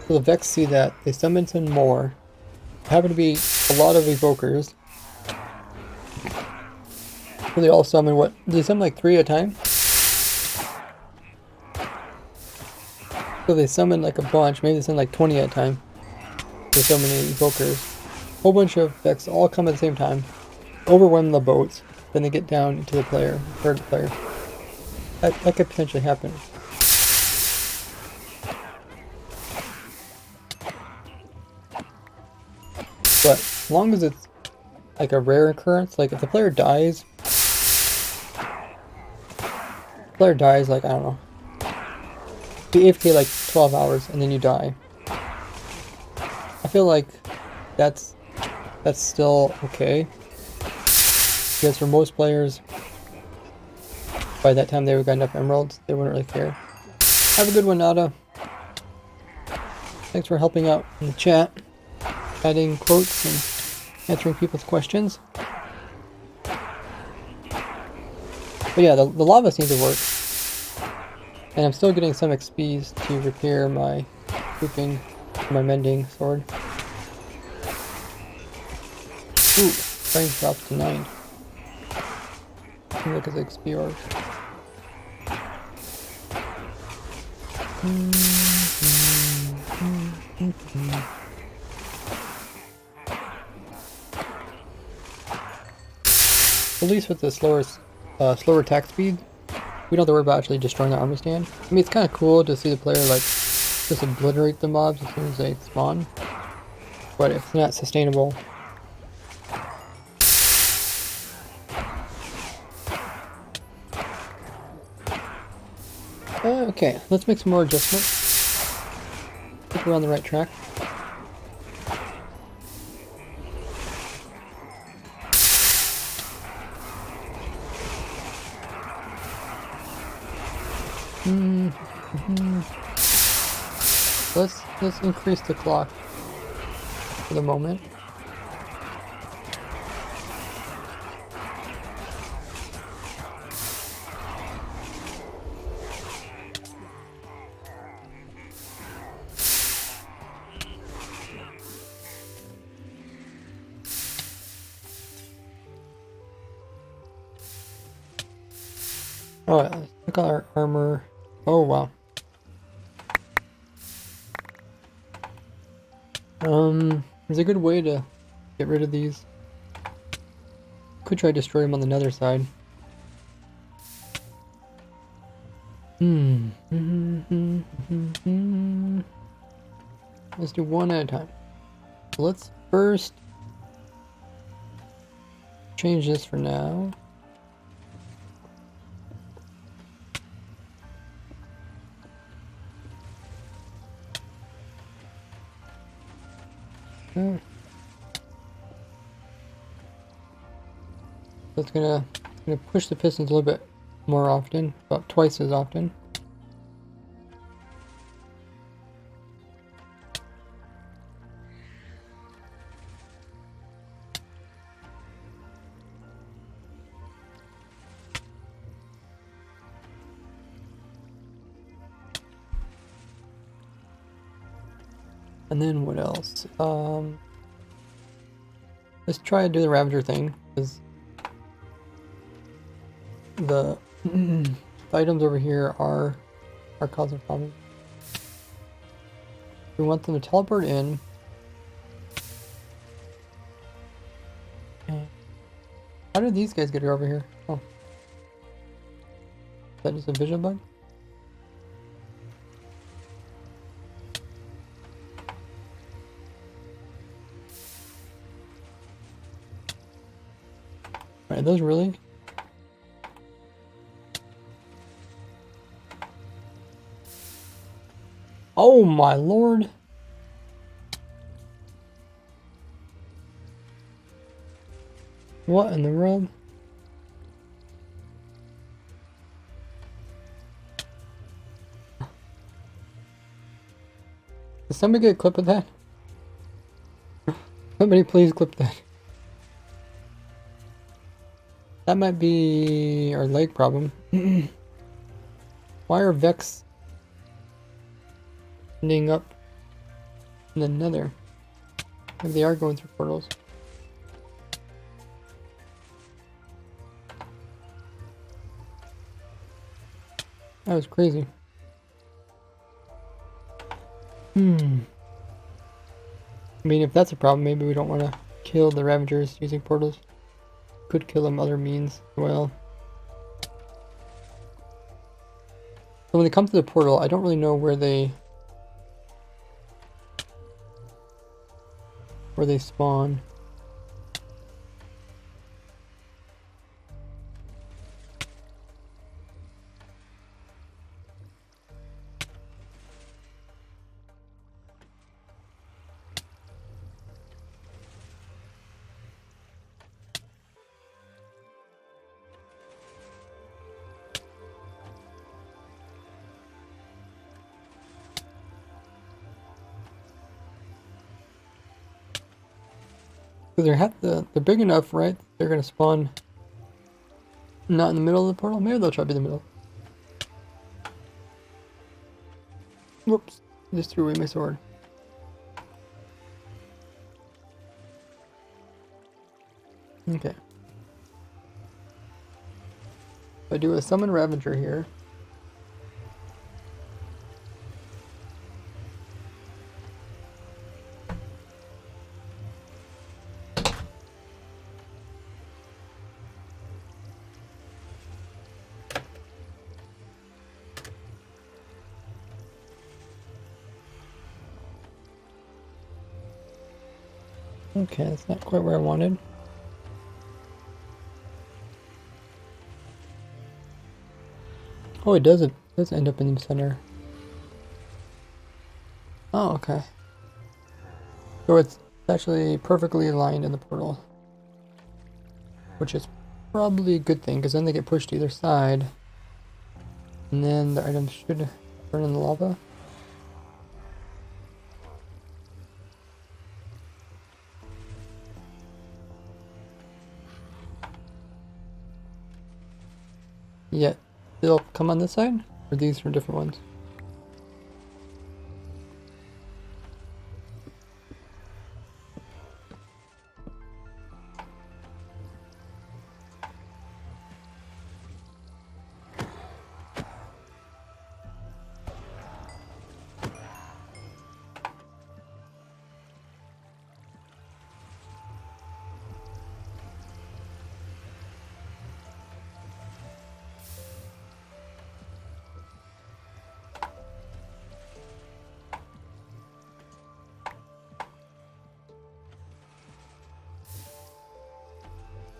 So the Vex see that. They summon some more. There happen to be a lot of evokers. So they all summon what? Do they summon like 3 at a time? So they summon like a bunch. Maybe they summon like 20 at a time. There's so many evokers. Whole bunch of Vex all come at the same time. Overwhelm the boats. Then they get down into the player, third player. That could potentially happen. But as long as it's like a rare occurrence, like if the player dies, like, I don't know, be AFK like 12 hours and then you die. I feel like that's still okay. Because for most players, by that time they would got enough emeralds, they wouldn't really care. Have a good one, Nada. Thanks for helping out in the chat, adding quotes and answering people's questions. But yeah, the lava seems to work. And I'm still getting some XPs to repair my cooking, my mending sword. Ooh, strength drops to 9. Look at the XP orb. At least with the slower attack speed, we don't have to worry about actually destroying the armor stand. I mean, it's kind of cool to see the player like just obliterate the mobs as soon as they spawn, but it's not sustainable. Okay, let's make some more adjustments. I think we're on the right track. Let's increase the clock for the moment. Alright, let's check out our armor. Oh wow. There's a good way to get rid of these. Could try to destroy them on the nether side. Let's do one at a time. So let's first change this for now. So it's gonna push the pistons a little bit more often, about twice as often. And then what else? Let's try to do the Ravager thing, because the items over here are causing problems. We want them to teleport in. And how did these guys get over here? Oh. Is that just a vision bug? Are those really? Oh my lord! What in the world? Did somebody get a clip of that? Somebody please clip that. That might be our leg problem. Why are Vex ending up in the nether? Maybe they are going through portals. That was crazy. I mean, if that's a problem, maybe we don't want to kill the Ravagers using portals. Could kill them other means as well. So when they come to the portal, I don't really know where they before they spawn. Because they're big enough, right? They're gonna spawn not in the middle of the portal. Maybe they'll try to be in the middle. Whoops! I just threw away my sword. Okay. If I do a summon Ravager here. Okay, that's not quite where I wanted. Oh, it does end up in the center. Oh, okay. So it's actually perfectly aligned in the portal. Which is probably a good thing, because then they get pushed to either side. And then the items should burn in the lava. Yeah, they'll come on this side? Or these are different ones?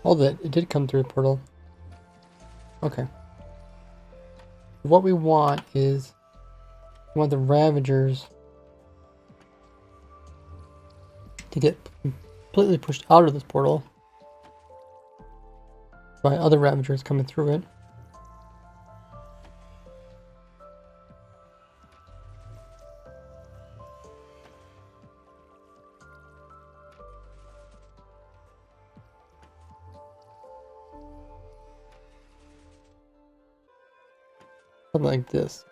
Oh, that it did come through the portal. Okay. What we want is we want the Ravagers to get completely pushed out of this portal by other Ravagers coming through it. Something like this.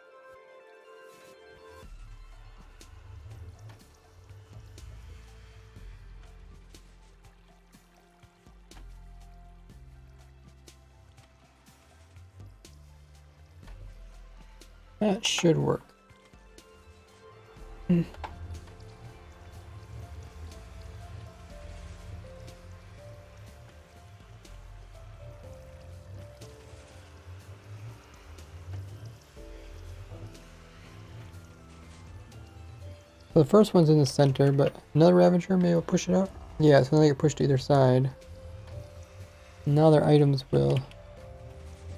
That should work. So the first one's in the center, but another Ravager maybe will push it out. Yeah, so they get pushed to either side. Now their items will.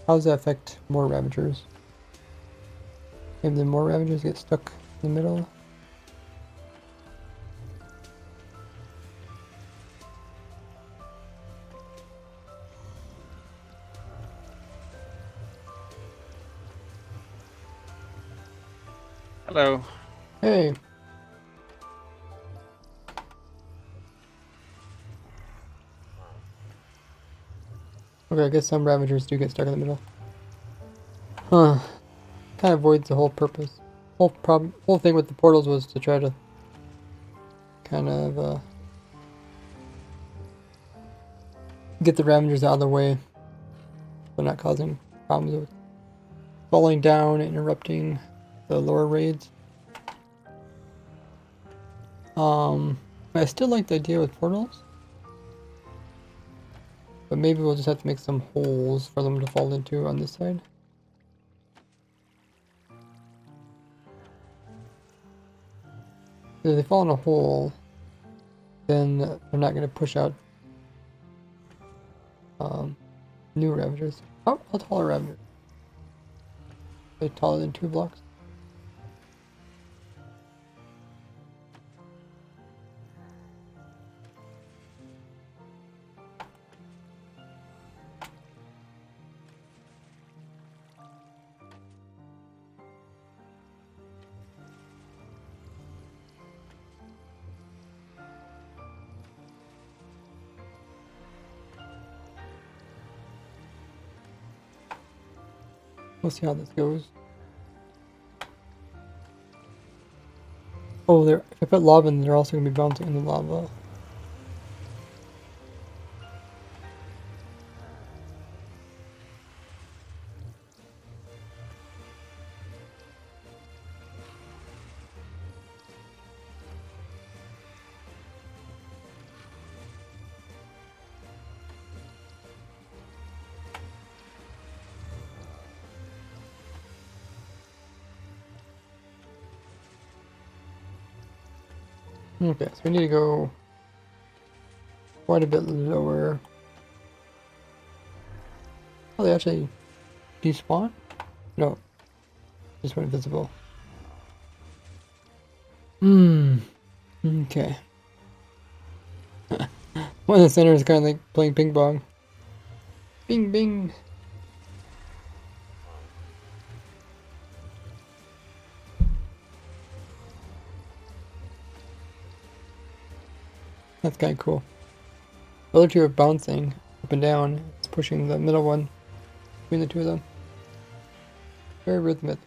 How does that affect more Ravagers? Maybe the more Ravagers get stuck in the middle. Hello. Hey. Okay, I guess some Ravagers do get stuck in the middle. Huh. Kind of avoids the whole purpose. Whole thing with the portals was to try to kind of get the Ravagers out of the way. So not causing problems with falling down and interrupting the lower raids. I still like the idea with portals. But maybe we'll just have to make some holes for them to fall into on this side. If they fall in a hole, then they're not going to push out new Ravagers. How tall are Ravagers? Are they taller than 2 blocks? We'll see how this goes. Oh, if I put lava in, they're also going to be bouncing in the lava. Okay, so we need to go quite a bit lower. Oh, they actually despawn? No, just went invisible. Okay. One in the center is kind of like playing ping pong. Bing bing. That's kind of cool. The other two are bouncing up and down. It's pushing the middle one between the two of them. Very rhythmic.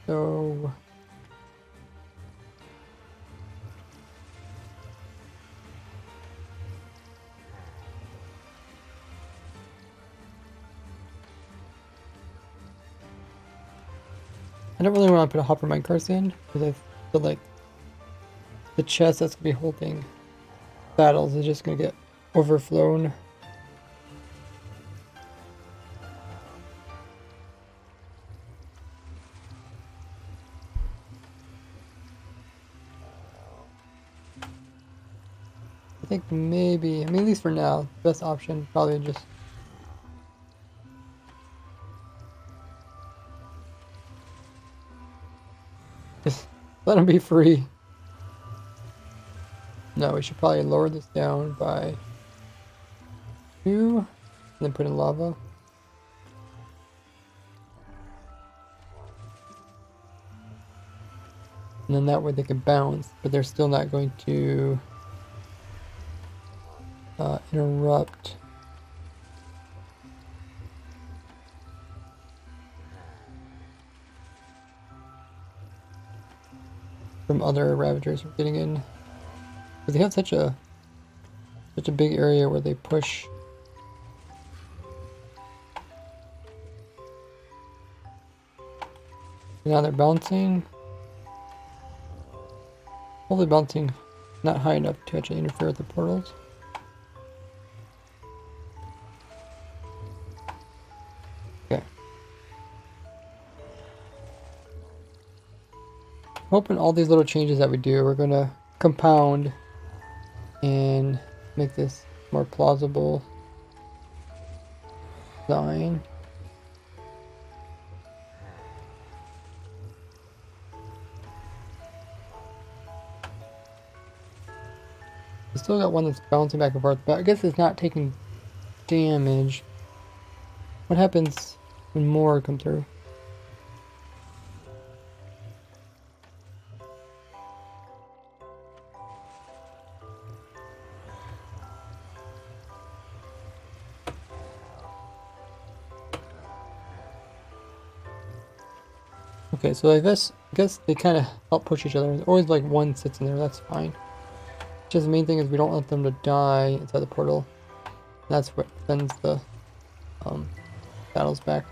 So I don't really want to put a hopper minecart in because I feel like the chest that's gonna be holding battles is just gonna get overflown. I think maybe, I mean, at least for now, the best option probably just let them be free. No, we should probably lower this down by 2 and then put in lava. And then that way they can bounce, but they're still not going to interrupt from other Ravagers from getting in. Because they have such a big area where they push. Now they're bouncing. Hopefully bouncing not high enough to actually interfere with the portals. Okay. Hoping all these little changes that we do are going to compound and make this more plausible design. We still got one that's bouncing back and forth, but I guess it's not taking damage. What happens when more come through? Okay, so I guess they kind of help push each other. There's always like one sits in there, that's fine. Just the main thing is we don't want them to die inside the portal. That's what sends the battles back.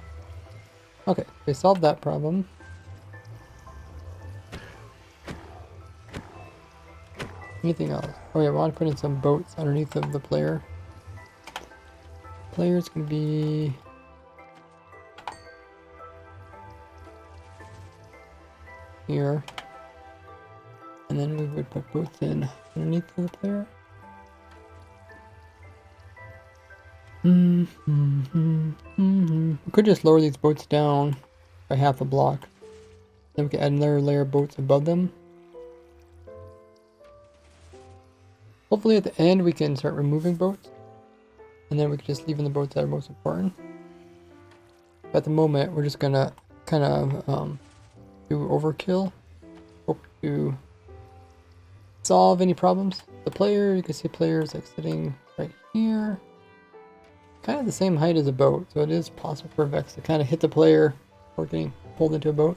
Okay, they solved that problem. Anything else? Oh yeah, we want to put in some boats underneath of the player. Players can be here. And And then we would put boats in underneath the player. We could just lower these boats down by half a block. Then we can add another layer of boats above them. Hopefully at the end we can start removing boats. And then we can just leave in the boats that are most important. But at the moment we're just gonna kind of do overkill. Hope to solve any problems. The player, you can see players like sitting right here. Kind of the same height as a boat, so it is possible for Vex to kind of hit the player or getting pulled into a boat.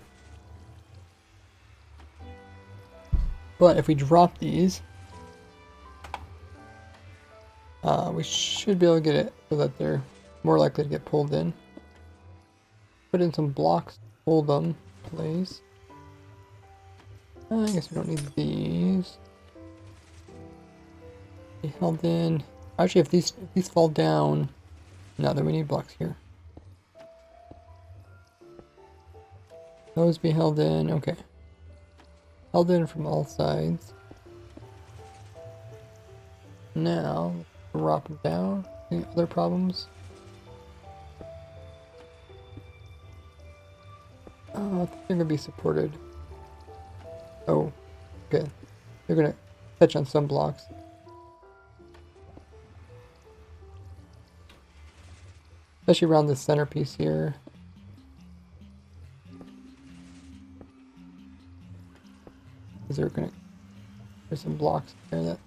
But if we drop these, we should be able to get it so that they're more likely to get pulled in. Put in some blocks to hold them in place. I guess we don't need these. Be held in. Actually, if these fall down, no, then we need blocks here. Those be held in. Okay. Held in from all sides. Now, drop them down. Any other problems? I think they're gonna be supported. Oh, okay. They're gonna touch on some blocks. Especially around this centerpiece here. Because there's some blocks there that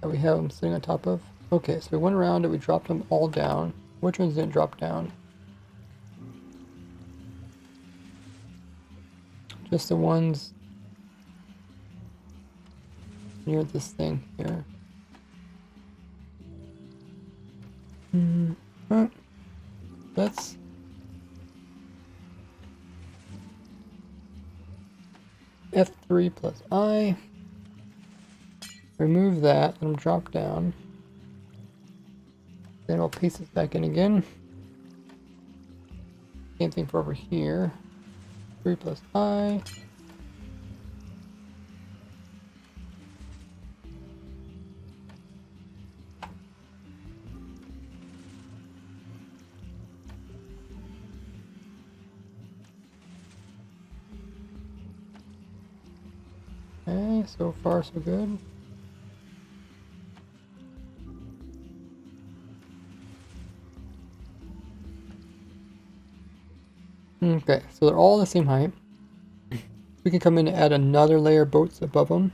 we have them sitting on top of. Okay, so we went around it, we dropped them all down. Which ones didn't drop down? Just the ones near this thing here. That's F3 plus I. Remove that, let them drop down. Then we'll paste this back in again. Same thing for over here. 3 plus I. Okay, so far so good. Okay, so they're all the same height. We can come in and add another layer of boats above them.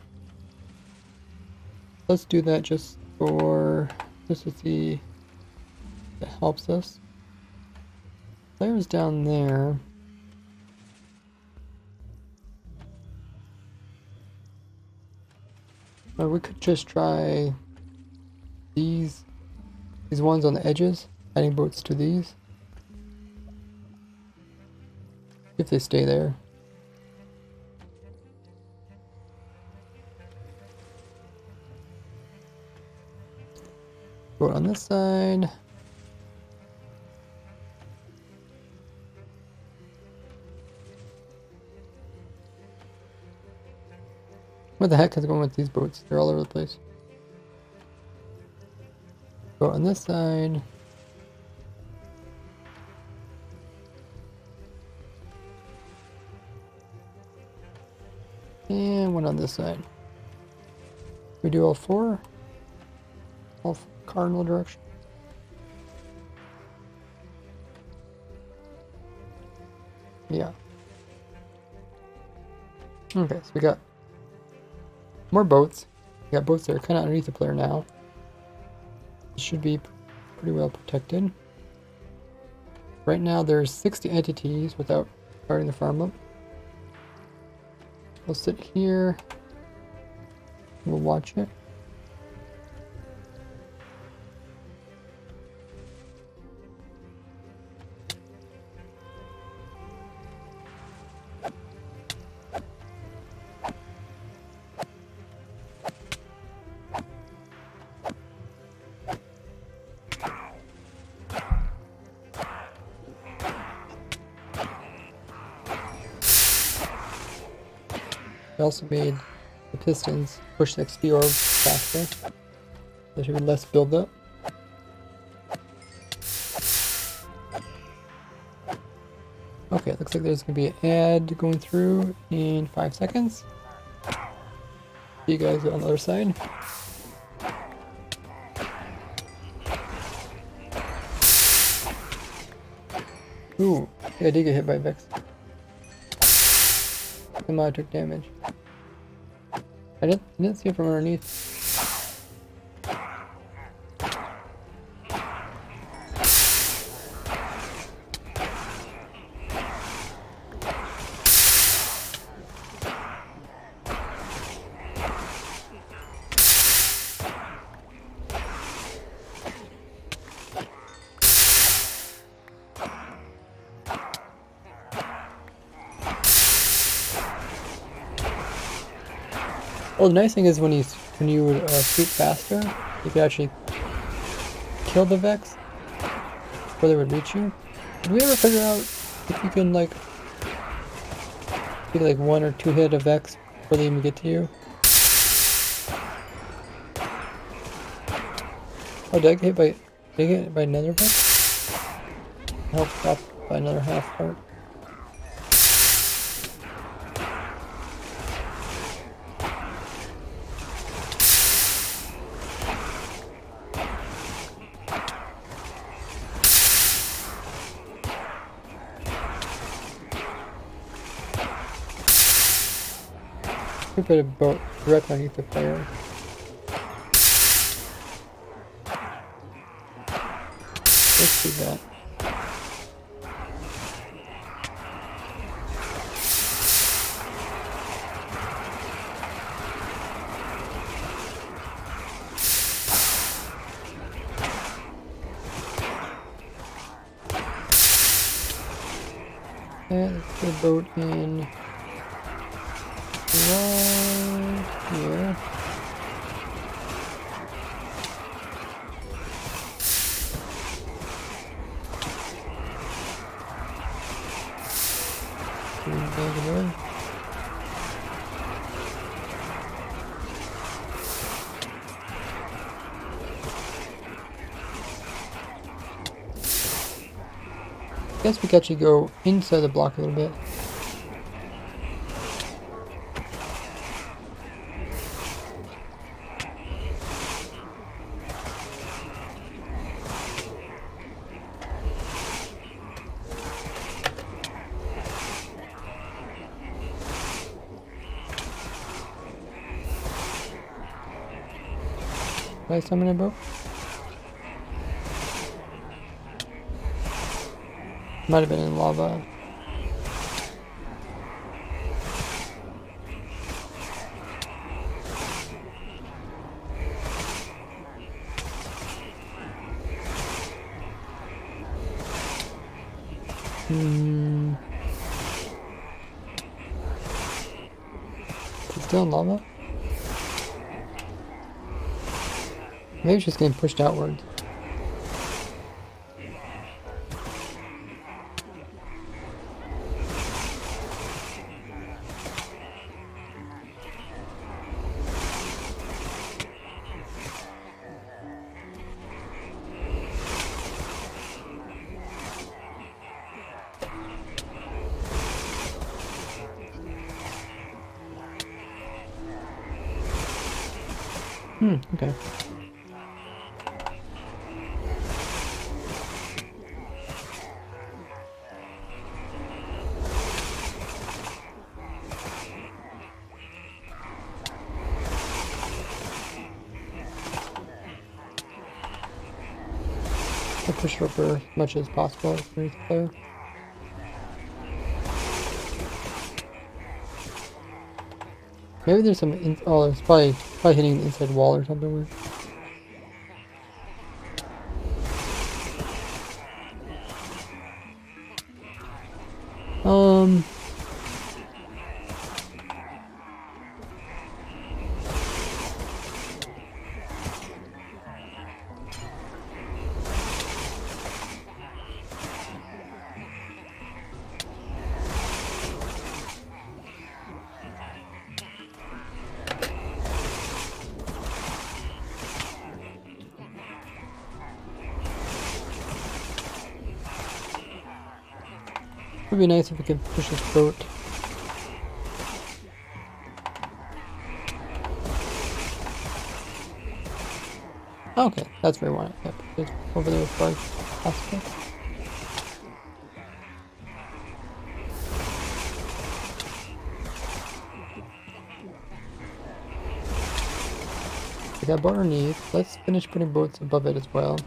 Let's do that just to see if that helps us. Layers down there. Or we could just try these ones on the edges, adding boats to these. If they stay there. Boat on this side. What the heck is going with these boats? They're all over the place. Boat on this side. And one on this side. We do all four? All cardinal direction. Yeah. Okay, so we got more boats. We got boats that are kind of underneath the player now. It should be pretty well protected. Right now there's 60 entities without starting the farm up. We'll sit here. We'll watch it. I also made pistons push the XP orb faster. There should be less buildup. Okay, looks like there's gonna be an ad going through in 5 seconds. See you guys on the other side. Ooh, yeah, I did get hit by Vex. Somehow I took damage. I didn't see it from underneath. Well, the nice thing is when you would shoot faster, you could actually kill the Vex before they would reach you. Did we ever figure out if you can like get like 1 or 2 hit a Vex before they even get to you? Oh, did I get hit by another Vex? Helped off by another half heart. We put a boat directly underneath the player. Let's do that. And let's put a boat in right here. I guess we could actually go inside the block a little bit. Did I summon a boat? Might have been in lava. It's still in lava? Maybe it's just getting pushed outwards. Okay. I'll push her for as much as possible underneath the player. Maybe there's some oh, it's probably hitting the inside wall or something weird. Would be nice if we could push this boat. Okay, that's where we want it. Yep, it's over there as far as possible. We got boat underneath. Let's finish putting boats above it as well.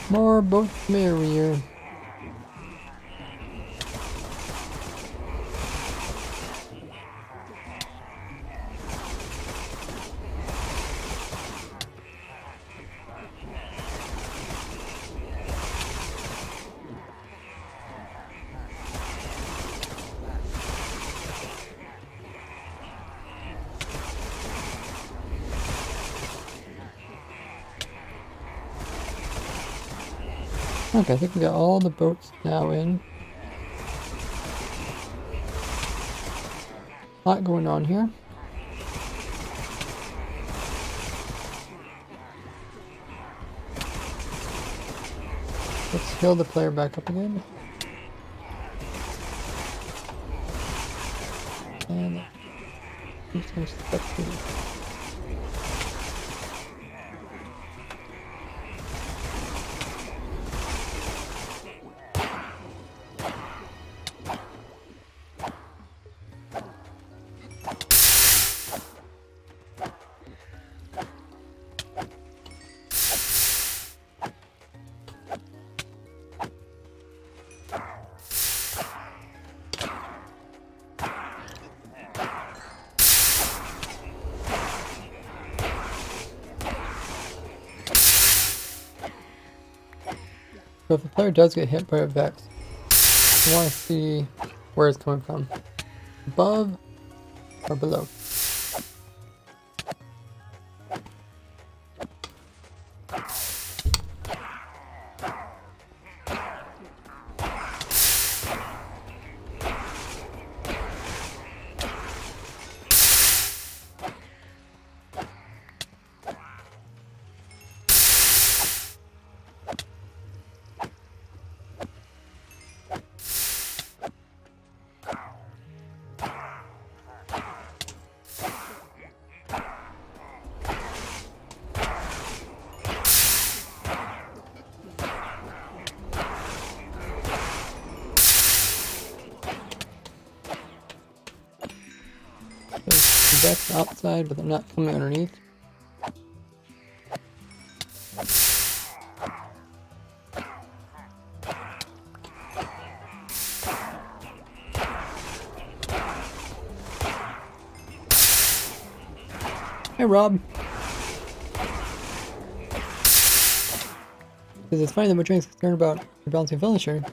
More boats merrier. Okay, I think we got all the boats now in. A lot going on here. Let's heal the player back up again. And I'm just gonna step through. So if the player does get hit by a Vex, I want to see where it's coming from. Above or below. That's outside, but they're not coming underneath. Hey, Rob. Because it's funny that Madrid's concerned about the balancing villager.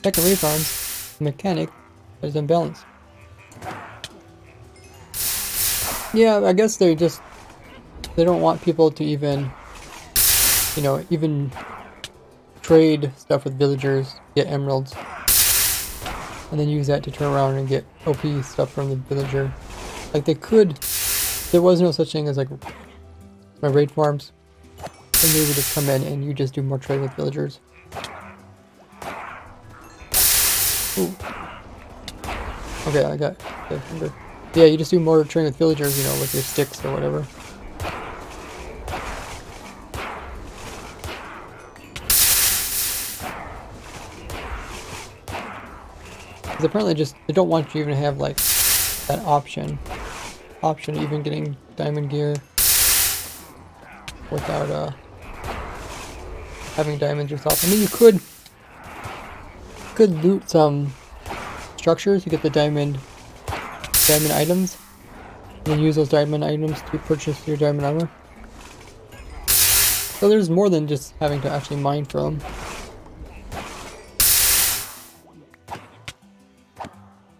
Check a reforms, the mechanic that is unbalanced. Yeah, I guess they don't want people to even trade stuff with villagers, get emeralds, and then use that to turn around and get OP stuff from the villager. Like they could, there was no such thing as like my raid farms, and they would just come in and you just do more trade with villagers. Ooh. Okay, I got the finger. Yeah, you just do more training with villagers, with your sticks or whatever. Because apparently they don't want you even to have like that option of even getting diamond gear without having diamonds yourself. I mean, you could loot some structures to get the diamond items, and then use those diamond items to purchase your diamond armor. So there's more than just having to actually mine for them.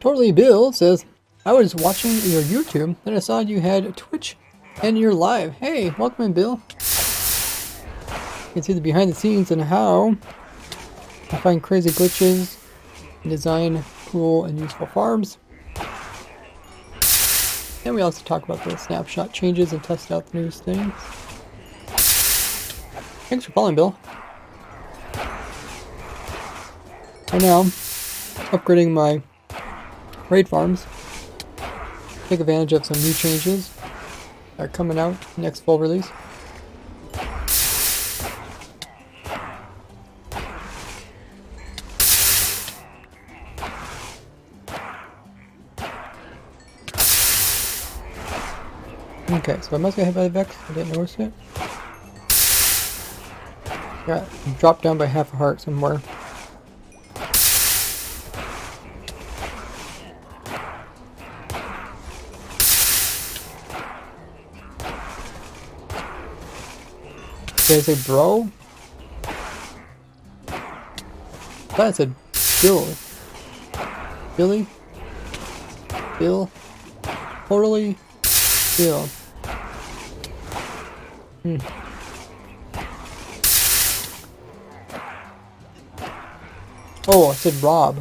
Totally Bill says, I was watching your YouTube, and I saw you had Twitch, and you're live. Hey, welcome in, Bill. You can see the behind the scenes and how I find crazy glitches and design cool and useful farms. And we also talk about the snapshot changes and test out the newest things. Thanks for following, Bill. Right now, upgrading my raid farms. Take advantage of some new changes that are coming out next full release. Okay, so I must get hit by the Vex. I didn't notice it. Got dropped down by half a heart somewhere. Did I say bro? I thought I said Bill. Billy? Bill? Totally Bill. Oh, I said Rob.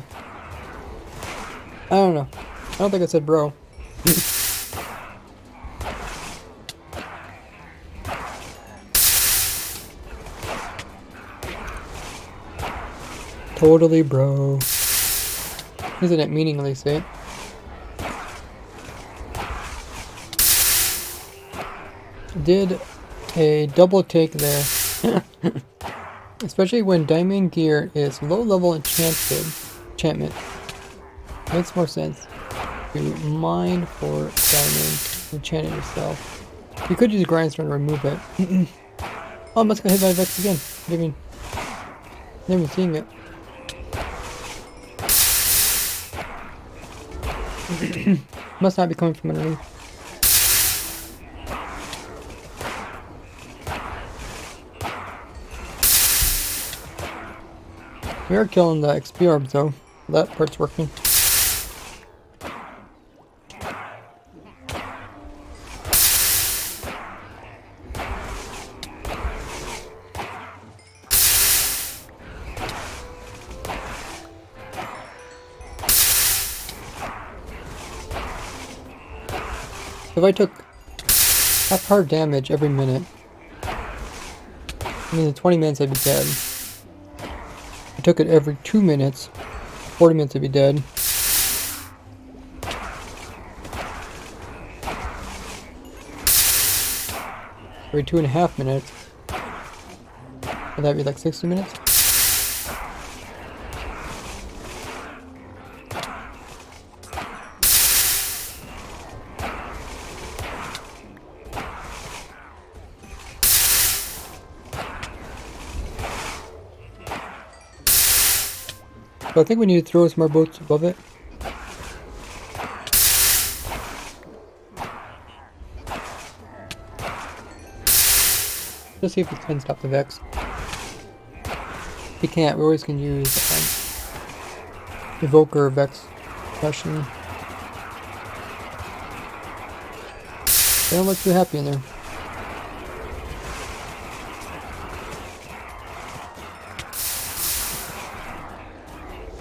I don't know. I don't think I said bro. Totally bro. Isn't it meaningless, eh? Did a double take there. Especially when diamond gear is low level enchantment. Makes more sense to mine for diamond, enchant it yourself. You could use grindstone to remove it. Oh, I must get hit by Vex again. Never even seeing it. Must not be coming from underneath. We are killing the XP orbs though. That part's working. If I took half heart damage every minute, I mean in 20 minutes I'd be dead. If I took it every 2 minutes, 40 minutes I'd be dead. Every 2.5 minutes. Would that be like 60 minutes? So I think we need to throw some more boats above it. Let's see if we can stop the Vex. If we can't, we always can use Evoker Vex Russian. They don't look too happy in there.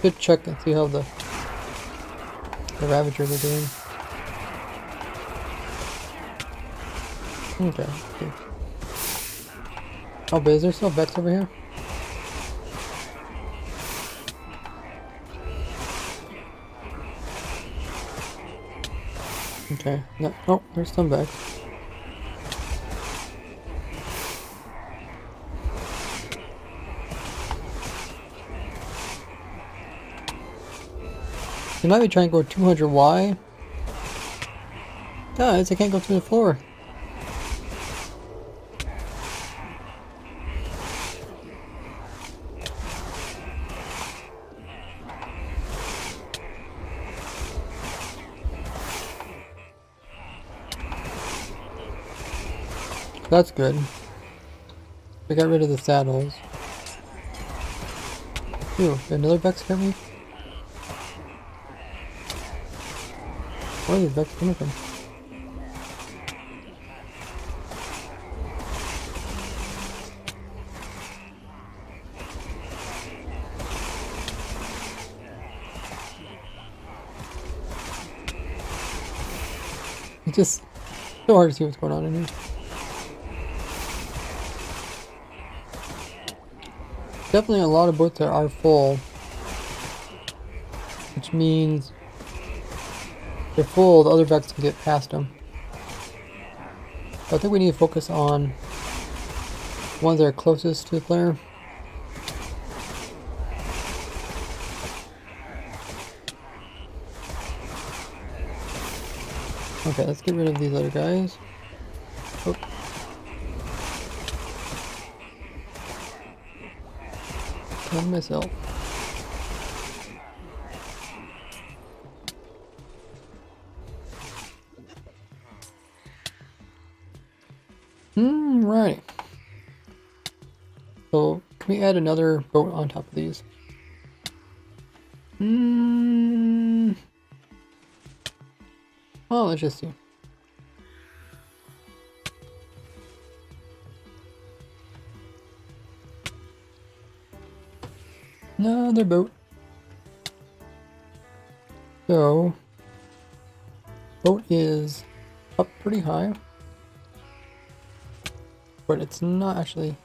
Good check and see how the Ravagers are doing. Okay. Oh, but is there still Vex over here? Okay. No. Oh, there's some Vex. You might be trying to go 200 Y. Guys, I can't go through the floor. That's good. We got rid of the saddles. Ooh, another Vex got me? Where are these vectors coming from? It's just so hard to see what's going on in here. Definitely a lot of boats that are full, which means if they're full, the other vectors can get past them. So I think we need to focus on ones that are closest to the player. Okay, let's get rid of these other guys. Oh. And myself. Right. So, can we add another boat on top of these? Oh, let's just see. Another boat. So, boat is up pretty high, but it's not actually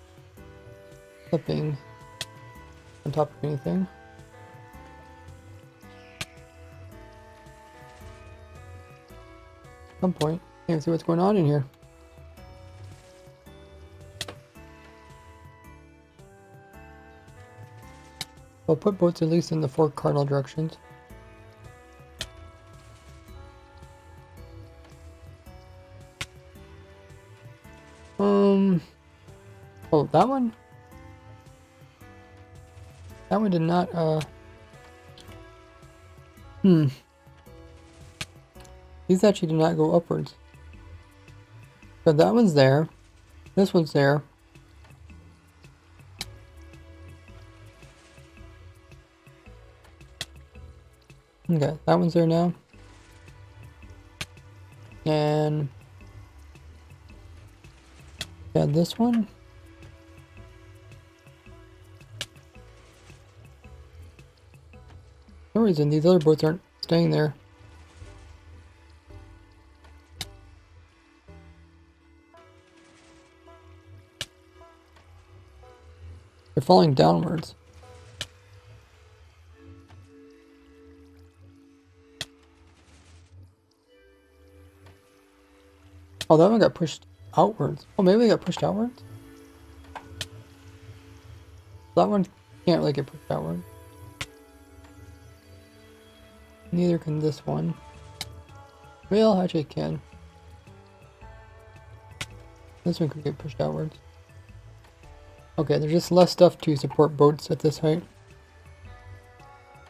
flipping on top of anything. At some point, can't see what's going on in here. I'll put boats at least in the 4 cardinal directions. Oh, that one? That one did not, These actually did not go upwards. But that one's there. This one's there. Okay, that one's there now. And yeah, this one. For some reason these other boats aren't staying there. They're falling downwards. Oh, that one got pushed outwards. Oh, maybe they got pushed outwards? That one can't really get pushed outward. Neither can this one. Well, actually it can. This one could get pushed outwards. Okay, there's just less stuff to support boats at this height.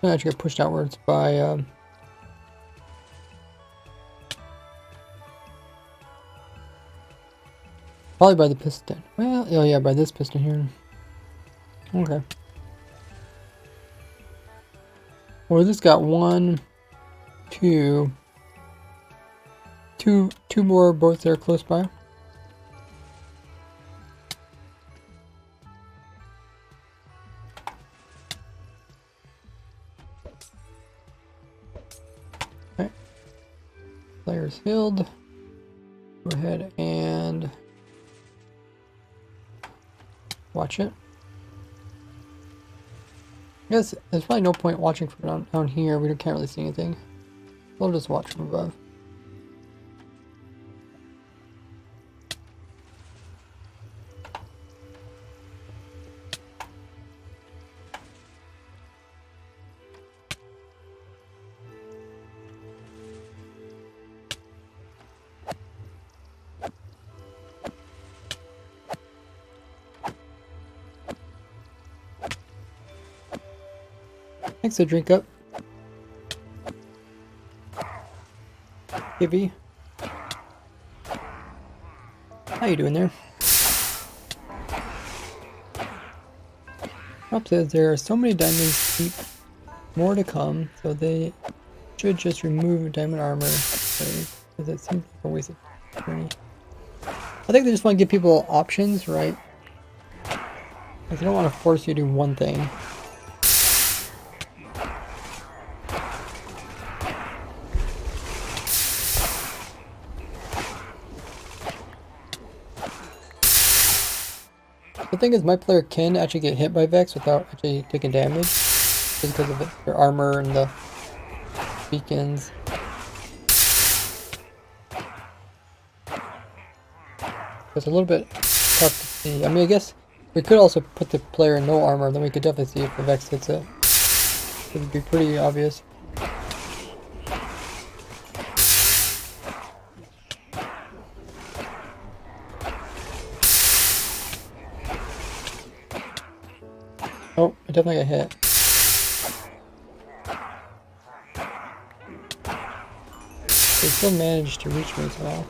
They actually get pushed outwards by probably by the piston. Well, oh yeah, by this piston here. Okay. Well, this got two more boats that are close by. Okay. Players healed. Go ahead and watch it. I guess there's probably no point watching from down here. We can't really see anything. We'll just watch from above. Thanks a drink up. Gibby. How you doing there? Up says there are so many diamonds deep, more to come, so they should just remove diamond armor, because it seems like a waste of money. I think they just want to give people options, right? Because they don't want to force you to do one thing. The thing is, my player can actually get hit by Vex without actually taking damage, just because of their armor and the beacons. It's a little bit tough to see. I mean, I guess we could also put the player in no armor, then we could definitely see if the Vex hits it. It would be pretty obvious. Oh, I definitely got hit. They still managed to reach me somehow.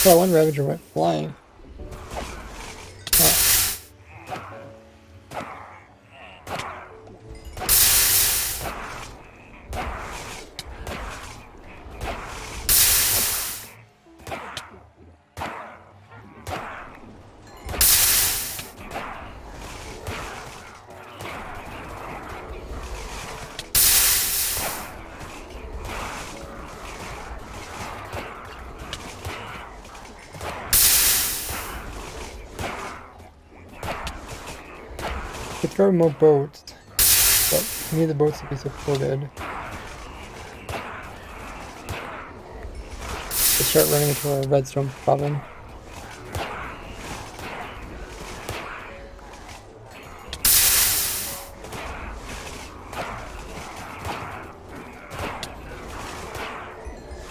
Oh, one Ravager went flying. Oh. Could throw more boats, but we need the boats to be supported. To start running into a redstone problem.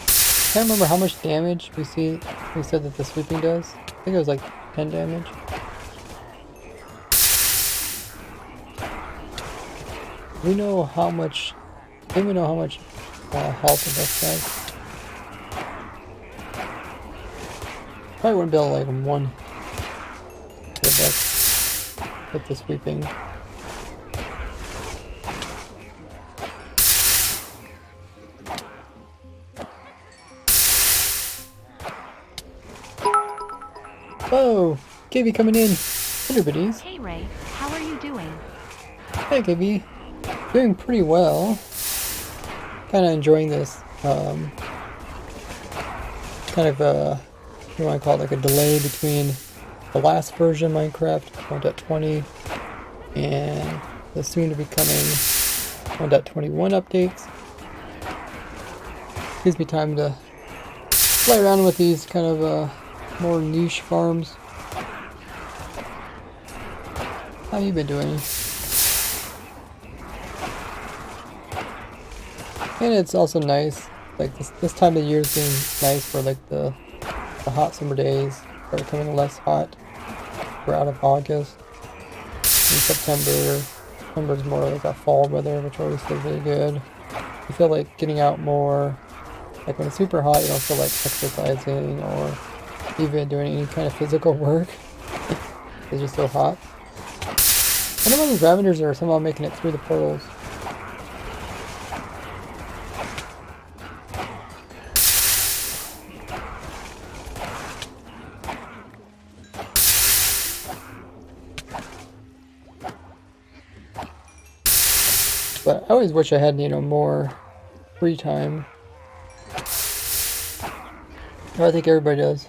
I can't remember how much damage we said that the sweeping does. I think it was like 10 damage. We know how much. I think we know how much health it does. Probably wouldn't be able to like one hit with the sweeping. Oh, KB coming in. Hey, everybody's. Hey Ray, how are you doing? Hey, KB. Doing pretty well. Kind of enjoying this. Kind of what do you want to call it, like a delay between the last version of Minecraft 1.20 and the soon to be coming 1.21 updates. Gives me time to play around with these kind of more niche farms. How you been doing? And it's also nice, like this time of year is being nice for like the hot summer days are becoming less hot. We're out of August. In September is more like a fall weather, which always feels really good. You feel like getting out more. Like when it's super hot, you don't feel like exercising or even doing any kind of physical work. It's just so hot. I don't know if these Ravagers are somehow making it through the portals. But I always wish I had, more free time. I think everybody does.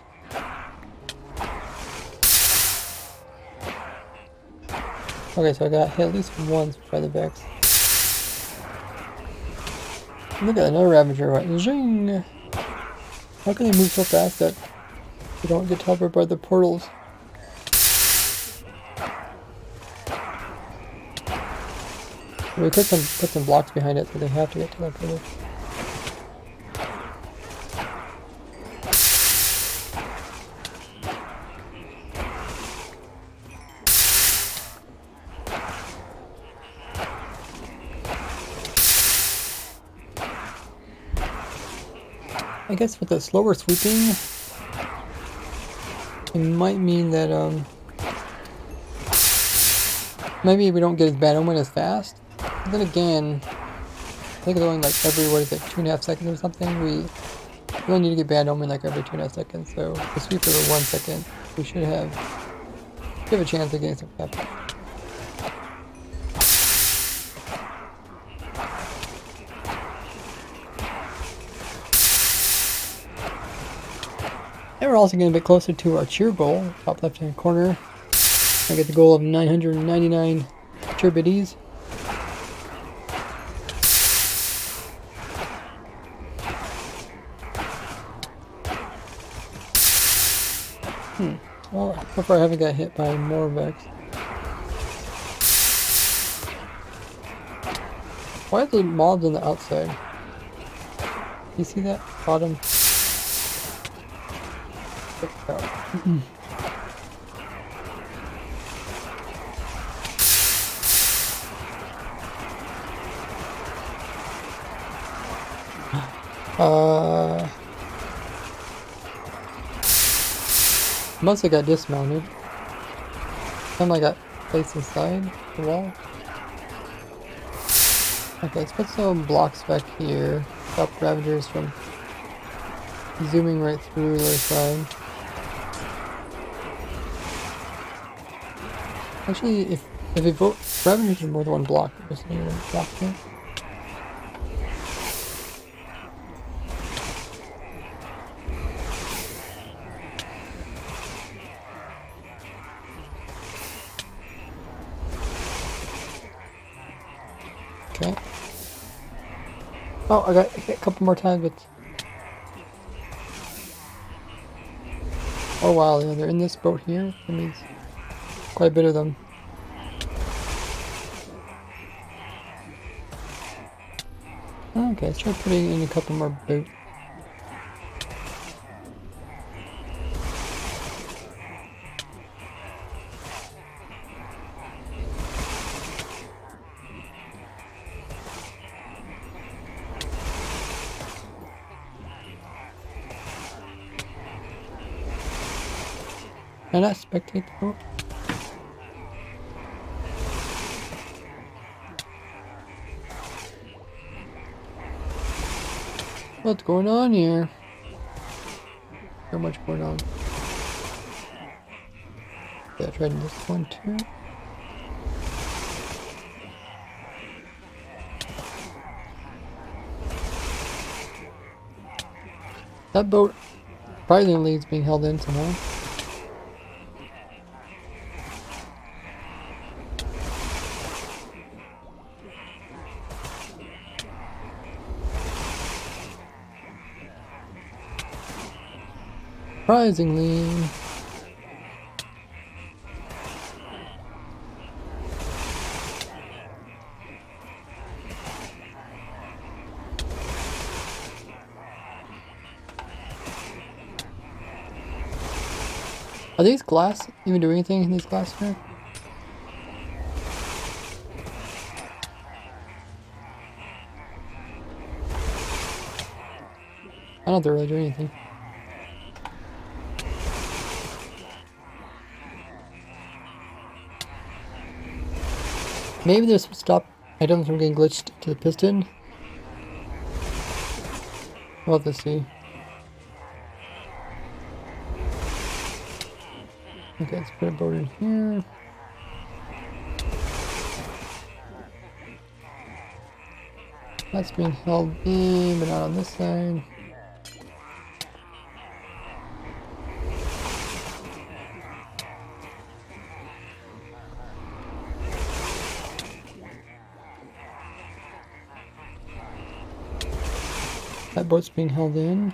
Okay, so I got hit at least once by the Vex. Look at another Ravager, right? Zing! How can they move so fast that they don't get teleported by the portals? We put some blocks behind it, so they have to get teleported. I guess with the slower sweeping, it might mean that maybe we don't get as bad omen as fast. But then again, I think it's only like every, what is it, 2.5 seconds or something. We only need to get bad omen like every 2.5 seconds. So if we sweep for the 1 second, we should have a chance of getting some cap. And we're also getting a bit closer to our cheer goal, top left hand corner. I get the goal of 999 cheer biddies. Well, so far I haven't got hit by more Vex. Why are the mobs on the outside? You see that? Bottom. Must have got dismounted. Time I got placed inside the wall. Okay, let's put some blocks back here. Stop Ravagers from zooming right through the other side. Actually, if we vote Ravagers are more than one block, there's only one block here. Okay. Oh, I got hit a couple more times, but... Oh wow, yeah, they're in this boat here. That means quite a bit of them. Okay, let's try putting in a couple more boats. Can I not spectate the boat? What's going on here? So much going on. Yeah, I tried this one too. That boat surprisingly is being held in somehow. Surprisingly. Are these glass even doing anything in these glass here? I don't think they're really doing anything. Maybe there's some stop items from getting glitched to the piston. We'll have to see. Okay, let's put a boat in here. That's being held in, but not on this side. That boat's being held in.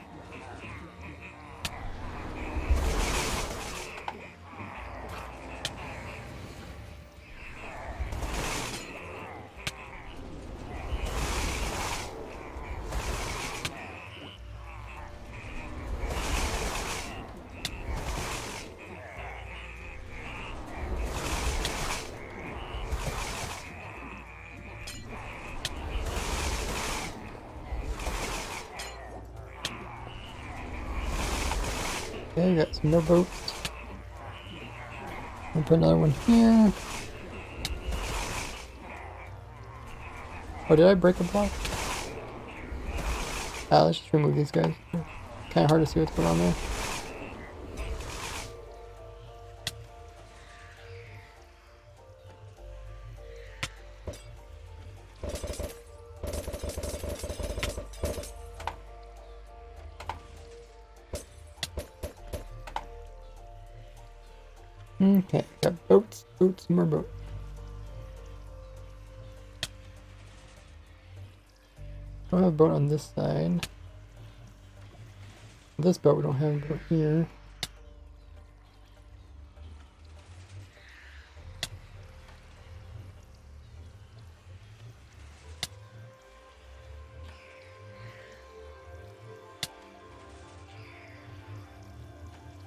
Okay, got some more boats. I'll put another one here. Oh, did I break a block? Ah, let's just remove these guys. Kind of hard to see what's going on there. Okay, got boats, boats, more boats. I don't have a boat on this side. This boat, we don't have a boat here.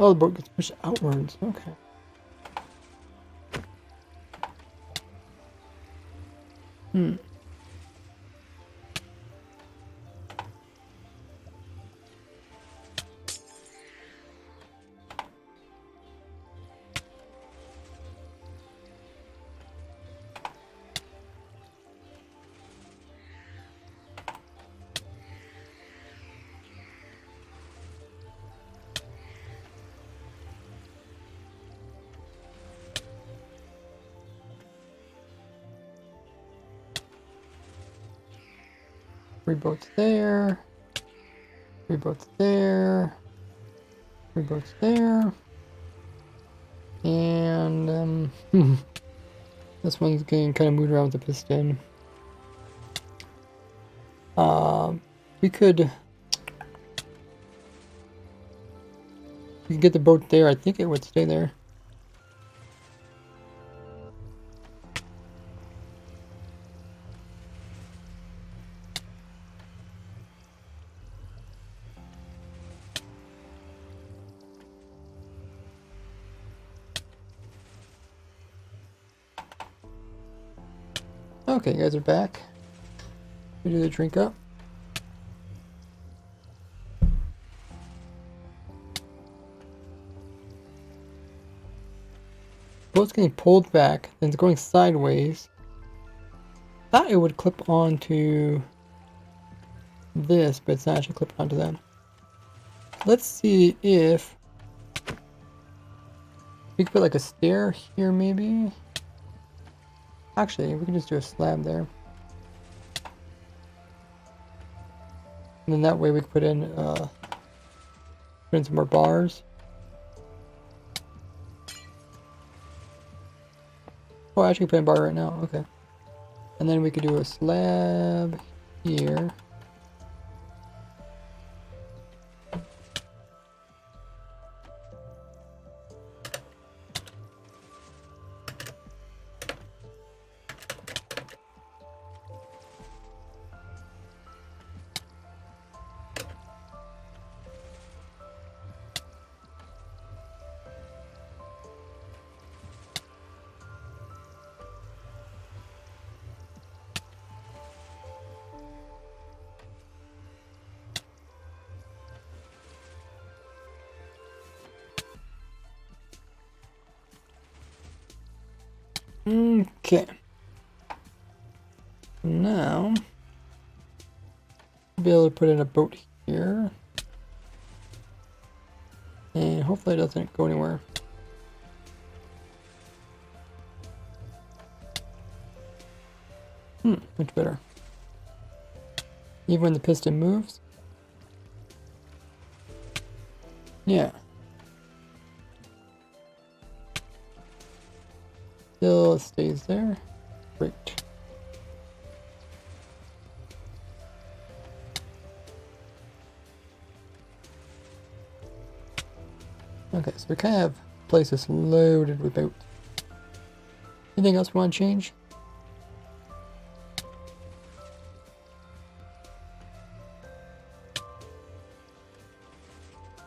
Oh, the boat gets pushed outwards. Okay. Hmm. Three boats there. Three boats there. Three boats there. And, this one's getting kind of moved around with the piston. We could get the boat there. I think it would stay there. Okay, you guys are back. We do the drink up. Boat's getting pulled back, then it's going sideways. Thought it would clip onto this, but it's not actually clipped onto that. Let's see if we could put like a stair here, maybe. Actually, we can just do a slab there. And then that way we can put in some more bars. Oh, I actually put in a bar right now. Okay. And then we could do a slab here. Okay. Now, be able to put in a boat here. And hopefully it doesn't go anywhere. Much better. Even when the piston moves? Yeah. Still stays there. Great. Okay, so we kind of have places loaded with boats. Anything else we want to change?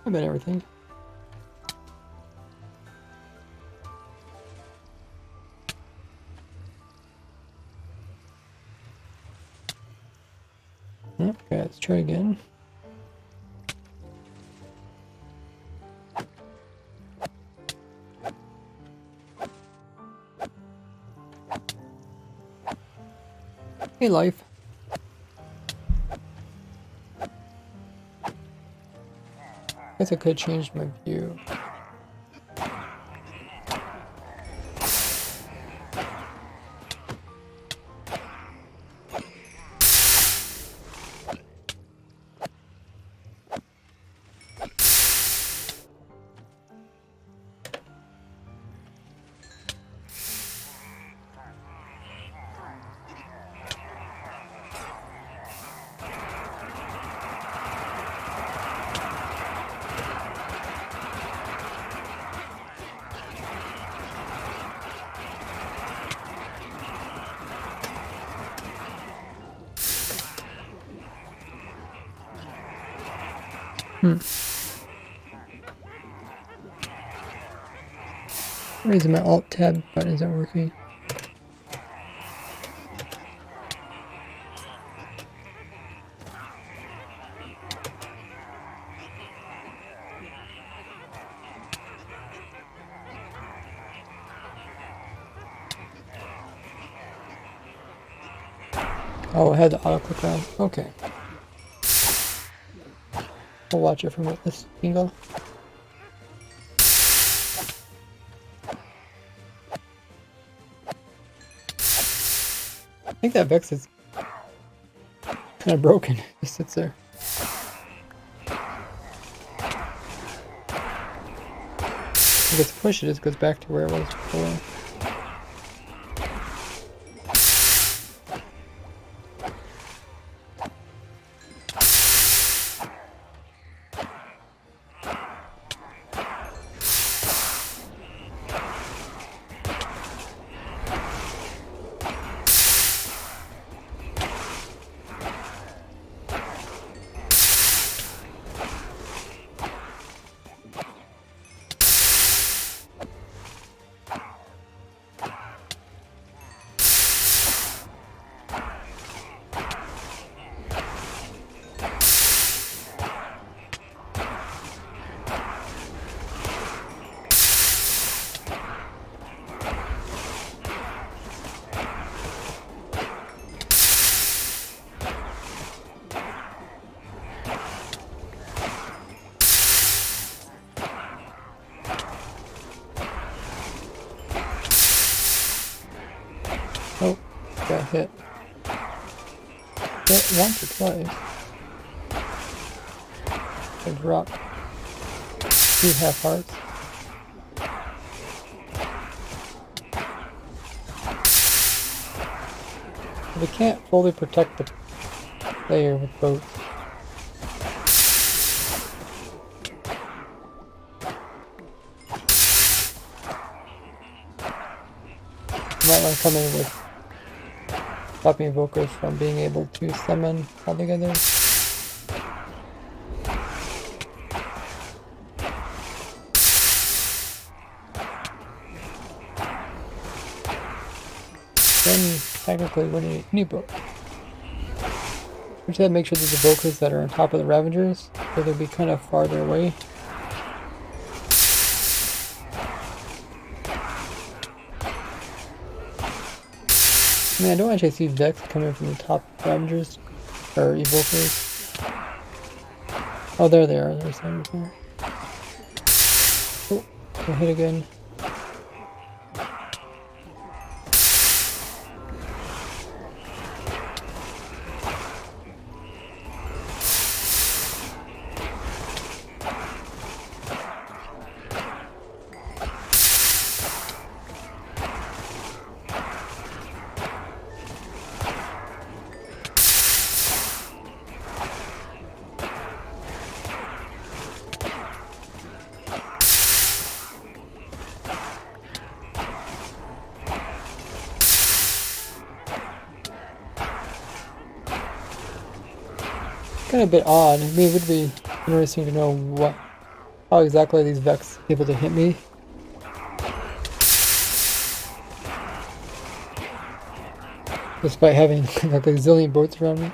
I bet everything. Okay, let's try again. Hey, life. Guess I could change my view. Raising my Alt Tab button isn't working. Oh, I had the auto click on. Okay. We'll watch it from this angle. I think that Vex is kind of broken. It just sits there. If it gets pushed, it just goes back to where it was before. Oh, got hit. Hit once or twice. I dropped 2 half hearts. We can't fully protect the player with boats. You might want to come in with stopping invokers from being able to summon altogether. Then technically we need any boat. We just have to make sure that the invokers that are on top of the Ravagers, so they'll be kind of farther away. I mean, I don't actually see Vex coming from the top Ravagers, or Evokers. Oh, there they are. There's them before. Oh, I hit again. Kind of a bit odd. I mean, it would be interesting to know how exactly are these Vex able to hit me. Despite having like a zillion boats around me.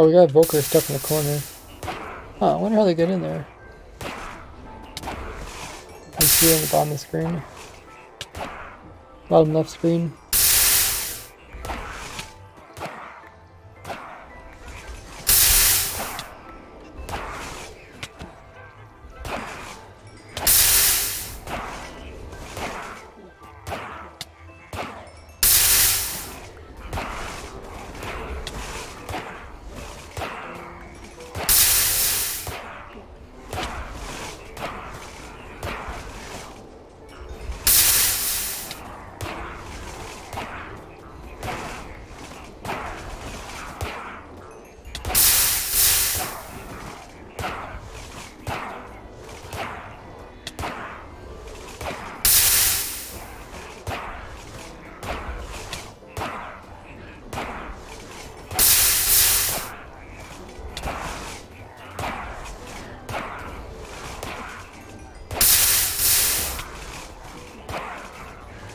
Oh, we got Evoker stuck in the corner. Huh, I wonder how they get in there. I'm here on the bottom of the screen. Bottom left screen.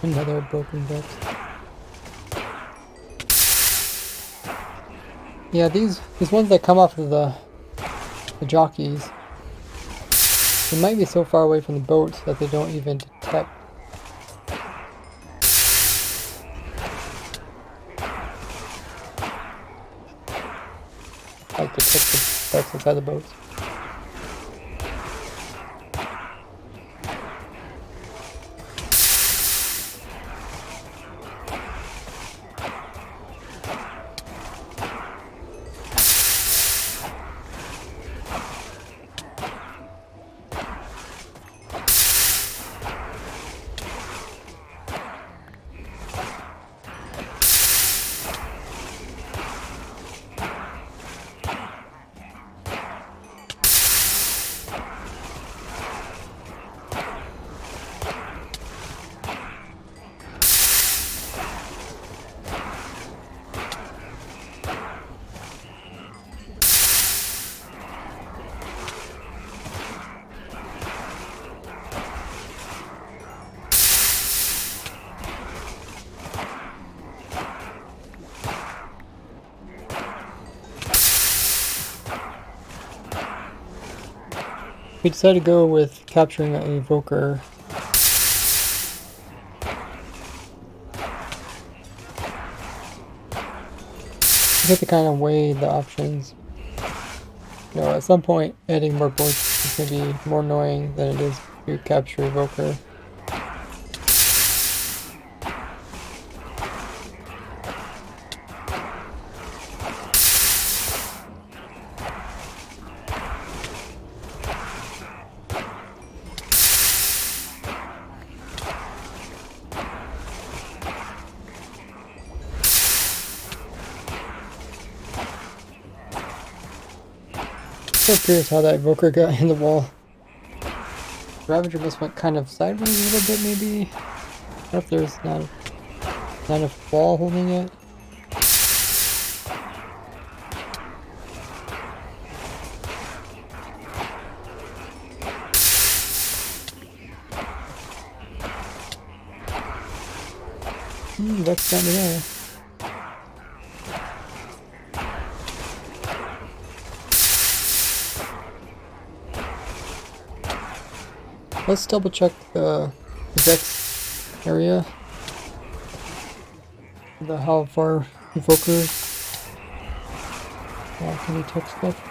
Another broken box. Yeah, these ones that come off of the jockeys, they might be so far away from the boats that they don't even detect. Like detect the parts inside the boats. We decided to go with capturing an evoker. You have to kind of weigh the options. You know, at some point, adding more boats is going to be more annoying than it is to capture evoker. So curious how that evoker got in the wall. Ravager just went kind of sideways a little bit, maybe. I don't know if there's not enough wall holding it. That's down there. Let's double check the Vex area. How far evokers can detect stuff.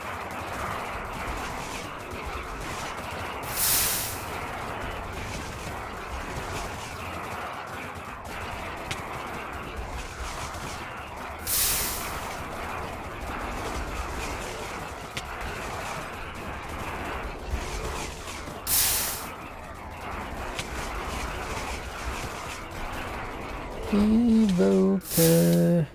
Evoker.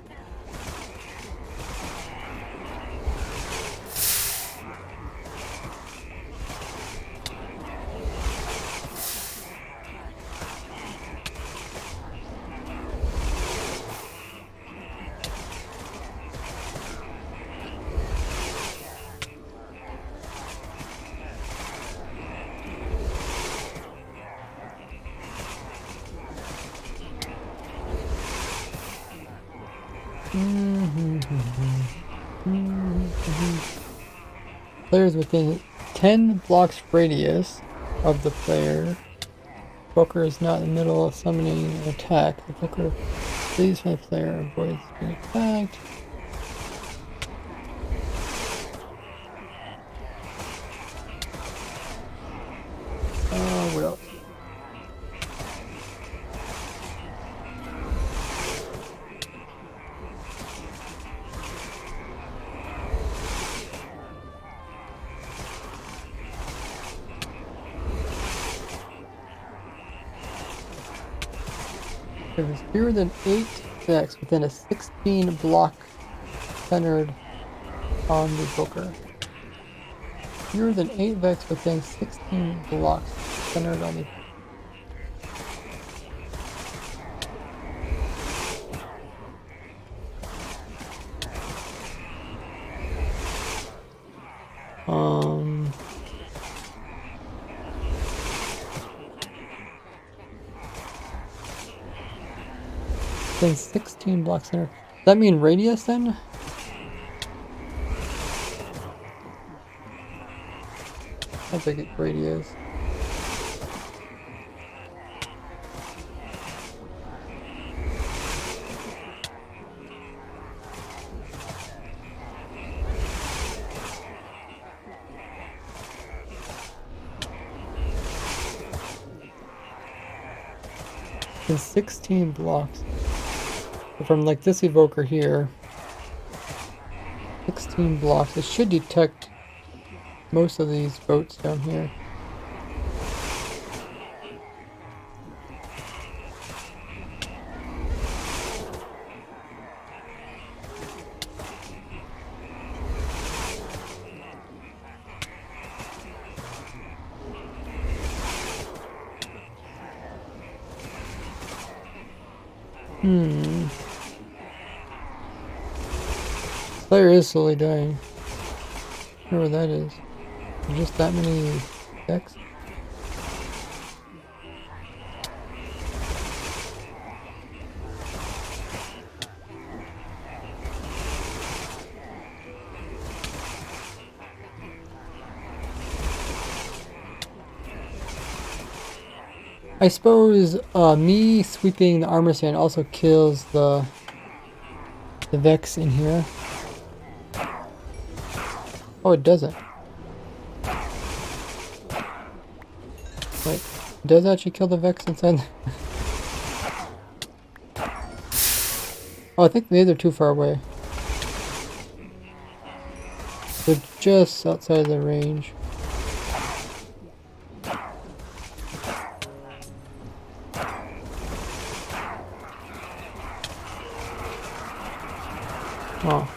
Players within 10 blocks radius of the player. Booker is not in the middle of summoning an attack. The Booker flees from the player and avoids being attacked. What else? There is fewer than 8 decks within a 16 block centered on the Booker. Fewer than 8 decks within 16 blocks centered on the Then 16 blocks center. Does that mean radius then? I think it radius. Then 16 blocks. From like this evoker here, 16 blocks, it should detect most of these boats down here. Player is slowly dying. I wonder where that is. There's just that many decks. I suppose me sweeping the armor stand also kills the Vex in here. Oh, it doesn't. Wait, it does actually kill the Vex inside? Oh, I think maybe they're too far away. They're just outside the range. Oh.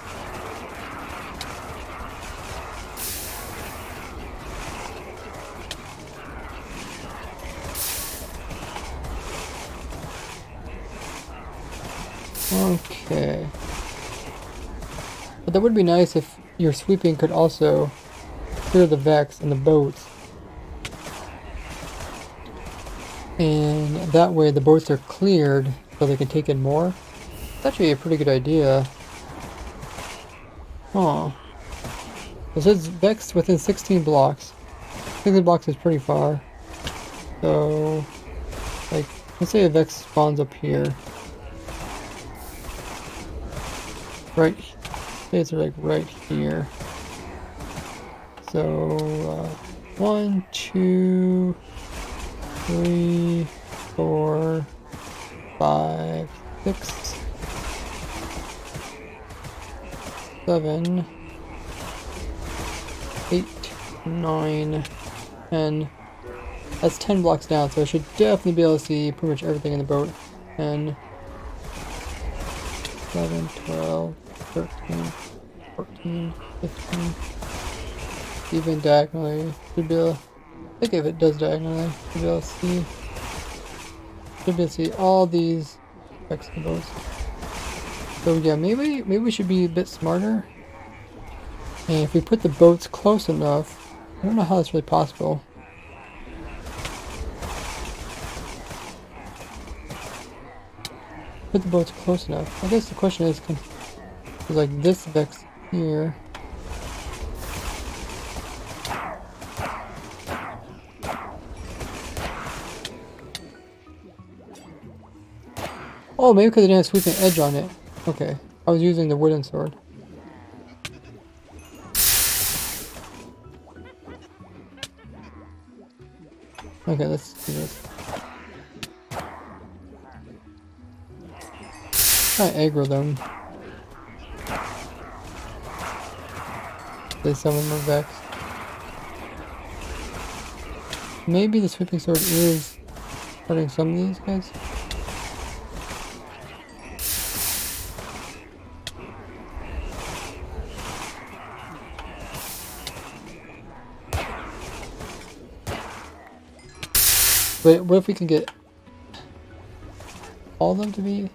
Okay. But that would be nice if your sweeping could also clear the Vex and the boats. And that way the boats are cleared so they can take in more. It's actually a pretty good idea. Huh. It says Vex within 16 blocks. 16 blocks is pretty far. So, like, let's say a Vex spawns up here. Right, say it's like right here. So, 1, 2, 3, 4, 5, 6, 7, 8, 9, 10. That's 10 blocks down, so I should definitely be able to see pretty much everything in the boat. 10, 11, 12, 13, 14, 15. Even diagonally. Should be able, I think if it does diagonally, should be able to see. Should be able to see all these effects of boats. So yeah, maybe we should be a bit smarter. And if we put the boats close enough, I don't know how that's really possible. Put the boats close enough. I guess the question is, can like this Vex here. Oh, maybe because it didn't have sweeping edge on it. Okay, I was using the wooden sword. Okay, let's do this. Try to aggro them. They summon more Vex. Maybe the sweeping sword is hurting some of these guys. Wait, what if we can get all of them to be?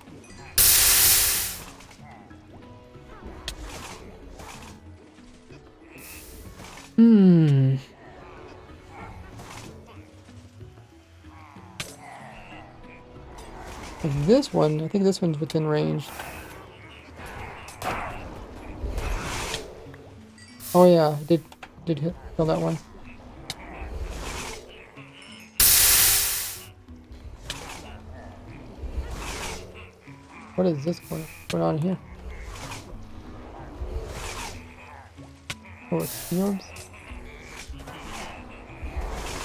Like this one, I think this one's within range. Oh yeah, did kill that one. What is this going on here? Oh, it's the orbs?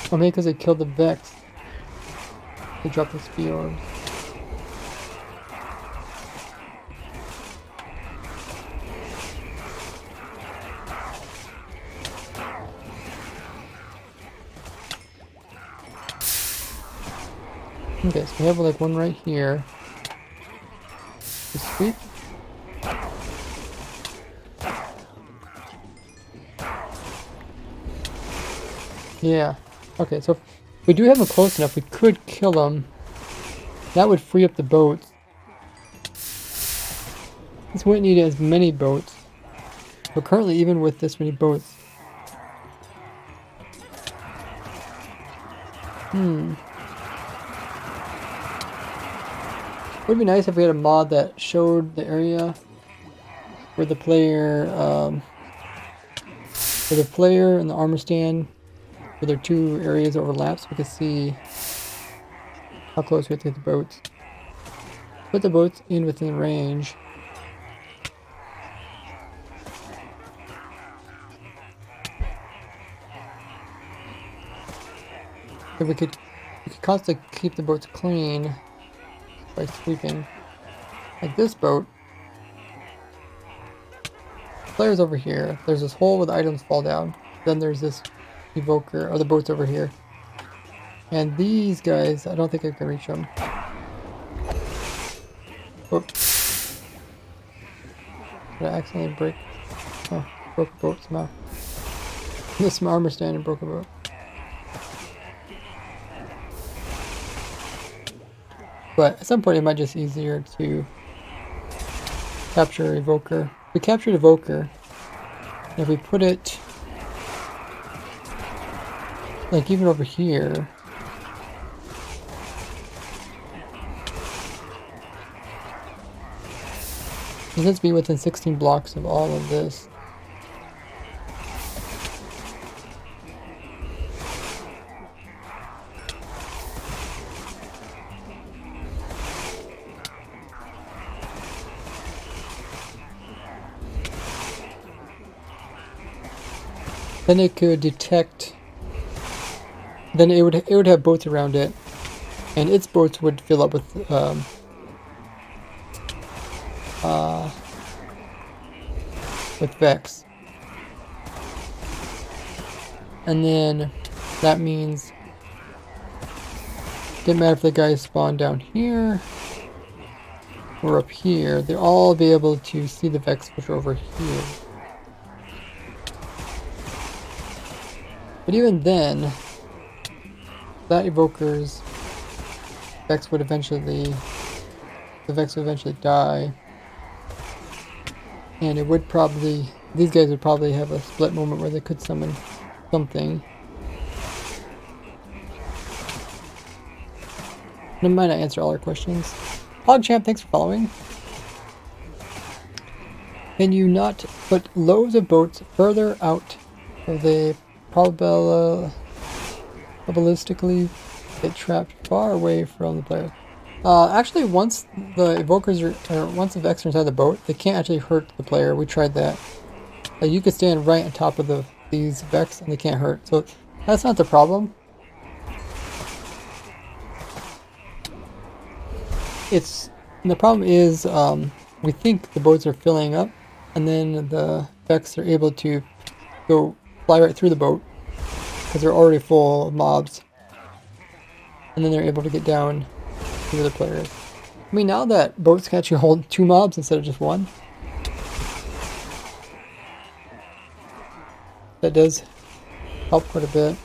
Oh, maybe because they killed the Vex. They dropped the spear orbs. Okay, so we have like one right here. Sweep. Yeah. Okay, so if we do have them close enough, we could kill them. That would free up the boats. This wouldn't need as many boats. But currently, even with this many boats... It would be nice if we had a mod that showed the area where the player, and the armor stand, where their two areas overlap, so we could see how close we have to get the boats. Put the boats in within range. If we could constantly keep the boats clean by sweeping. Like this boat. Player's over here. There's this hole where the items fall down. Then there's this evoker, or the boat's over here. And these guys, I don't think I can reach them. Oops. Did I accidentally break? Oh, broke a boat somehow. This armor stand and broke a boat. But at some point it might just be easier to capture evoker. We captured evoker. And if we put it like even over here. It needs to be within 16 blocks of all of this. Then it could detect. Then it would have boats around it, and its boats would fill up with Vex. And then that means didn't matter if the guys spawn down here or up here, they'll all be able to see the Vex which are over here. But even then, that evoker's Vex would eventually, the Vex would eventually die. And it would probably, these guys would probably have a split moment where they could summon something. And it might not answer all our questions. PogChamp, thanks for following. Can you not put loads of boats further out so they probabilistically get trapped far away from the player? Actually, once the evokers or once the Vex are inside the boat, they can't actually hurt the player. We tried that. Like, you could stand right on top of these Vex and they can't hurt. So that's not the problem. The problem is we think the boats are filling up, and then the Vex are able to fly right through the boat because they're already full of mobs, and then they're able to get down to the other players. I mean, now that boats can actually hold 2 mobs instead of just 1, that does help quite a bit.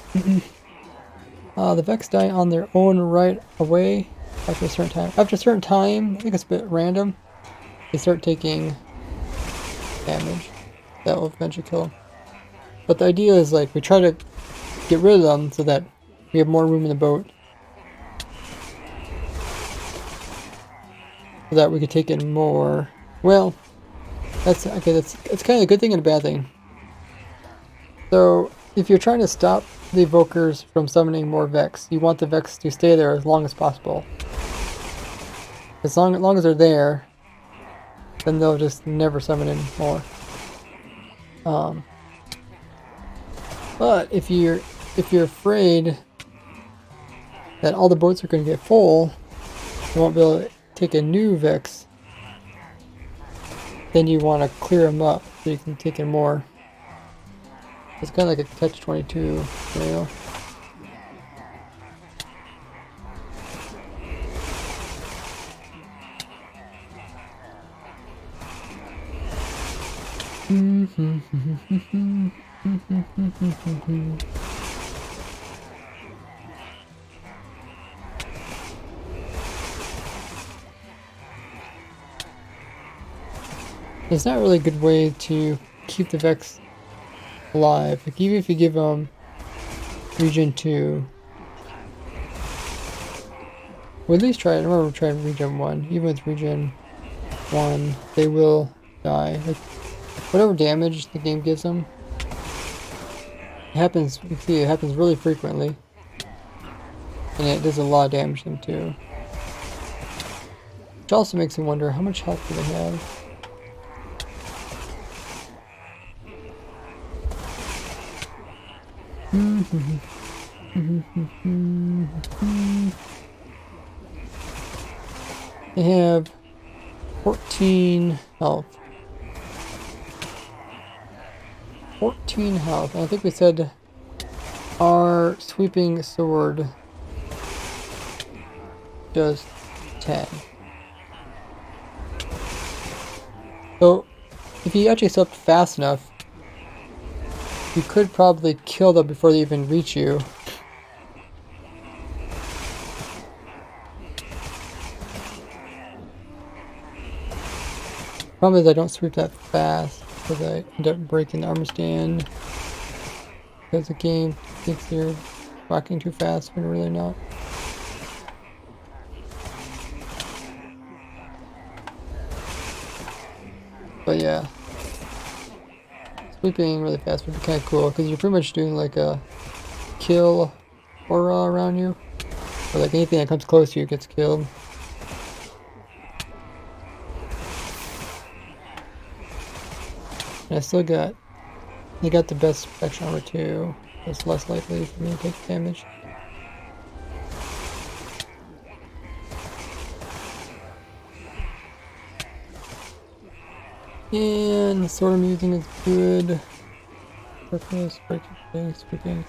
The Vex die on their own right away after a certain time. After a certain time, I think it's a bit random, they start taking damage. That will eventually kill them. But the idea is, like, we try to get rid of them so that we have more room in the boat. So that we could take in more. Well, that's okay. It's kind of a good thing and a bad thing. So if you're trying to stop the evokers from summoning more Vex, you want the Vex to stay there as long as possible. As long as they're there, then they'll just never summon in more. But if you're afraid that all the boats are going to get full, you won't be able to take a new Vex, then you want to clear them up so you can take in more. It's kind of like a catch-22 scenario. It's not really a good way to keep the Vex alive. Like, even if you give them region 2, we'll at least try it. I remember trying region 1. Even with region 1, they will die. Like, whatever damage the game gives them, it happens. You can see it happens really frequently, and it does a lot of damage to them too. Which also makes me wonder, how much health do they have? They have 14 health. 14 health. And I think we said our sweeping sword does 10. So if you actually swept fast enough, you could probably kill them before they even reach you. Problem is I don't sweep that fast because I end up breaking the armor stand because the game thinks they're walking too fast when they're really not. But yeah, sweeping really fast would be kind of cool because you're pretty much doing like a kill aura around you, or like anything that comes close to you gets killed. And I got the best protection armor too. It's less likely for me to take damage. And the sword I'm using is good. Purpose, breaking, sweeping.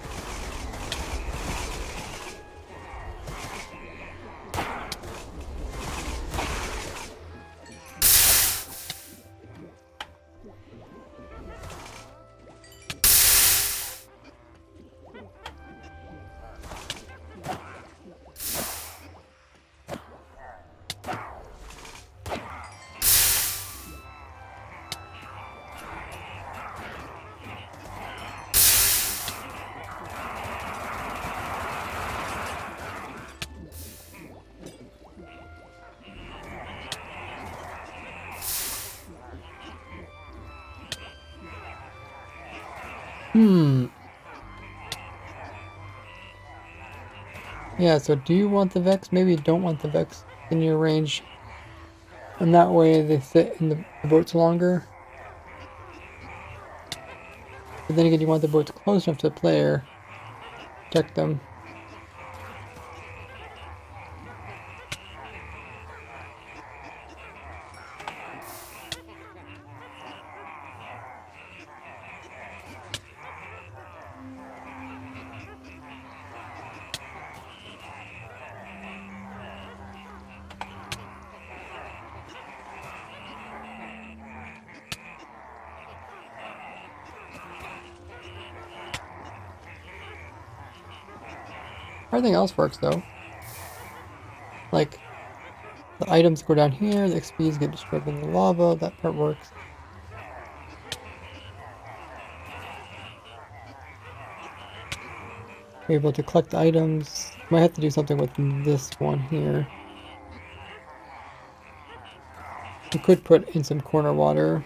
Yeah, so do you want the Vex? Maybe you don't want the Vex in your range. And that way they sit in the boats longer. But then again, you want the boats close enough to the player. Protect them. Everything else works though. Like, the items go down here, the XPs get destroyed in the lava, that part works. We're able to collect items. Might have to do something with this one here. We could put in some corner water.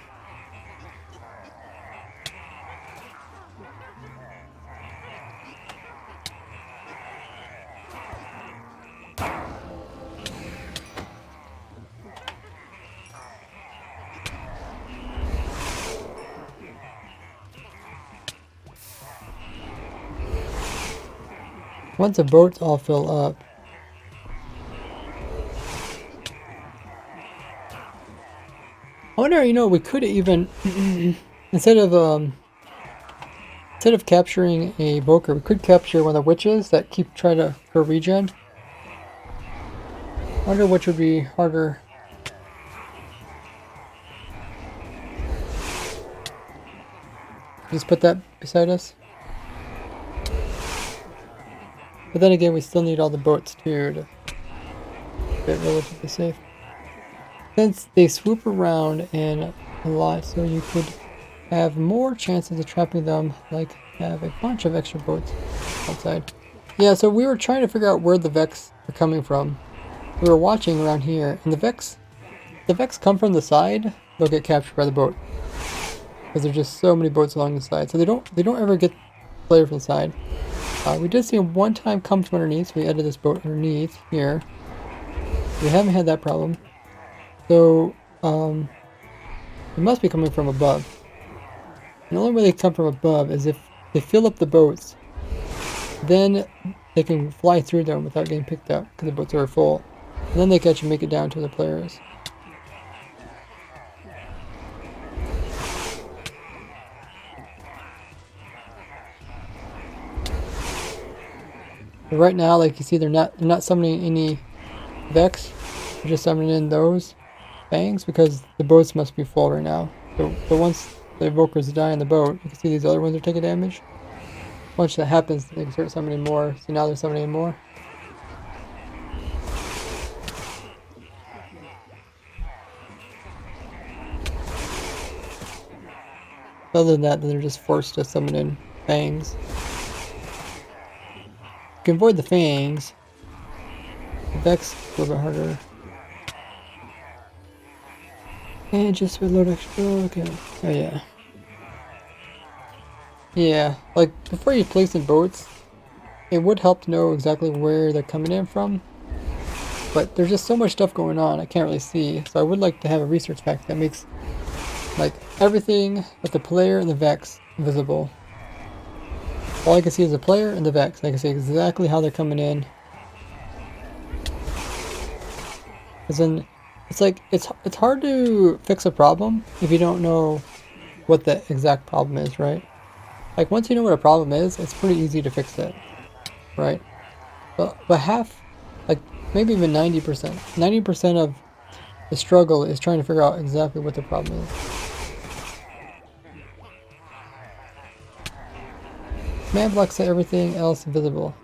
Once the boats all fill up, I wonder, you know, we could even instead of capturing a Boker, we could capture one of the witches that keep trying to for regen. I wonder which would be harder. Just put that beside us. But then again, we still need all the boats too to get relatively safe. Since they swoop around and a lot, so you could have more chances of trapping them, like have a bunch of extra boats outside. Yeah, so we were trying to figure out where the Vex are coming from. We were watching around here, and the Vex come from the side, they'll get captured by the boat. Because there's just so many boats along the side, so they don't ever get player from the side. We did see him one time come from underneath, so we added this boat underneath here. We haven't had that problem. So, it must be coming from above. And the only way they come from above is if they fill up the boats. Then they can fly through them without getting picked up, because the boats are full. And then they can actually make it down to the players. But right now, like you see, they're not summoning any Vex. They're just summoning in those fangs because the boats must be full right now. So once the evokers die in the boat, you can see these other ones are taking damage. Once that happens, they can start summoning more. See, now they're summoning more. Other than that, then they're just forced to summon in fangs. You can avoid the fangs. The Vex is a little bit harder. And just reload extra. Okay. Oh yeah. Yeah, like before you place in boats, it would help to know exactly where they're coming in from. But there's just so much stuff going on, I can't really see. So I would like to have a research pack that makes like everything with the player and the Vex visible. All I can see is the player and the Vex. I can see exactly how they're coming in. Because then it's like it's hard to fix a problem if you don't know what the exact problem is, right? Like once you know what a problem is, it's pretty easy to fix it, right? But half, like maybe even 90% of the struggle is trying to figure out exactly what the problem is. Command block set everything else invisible.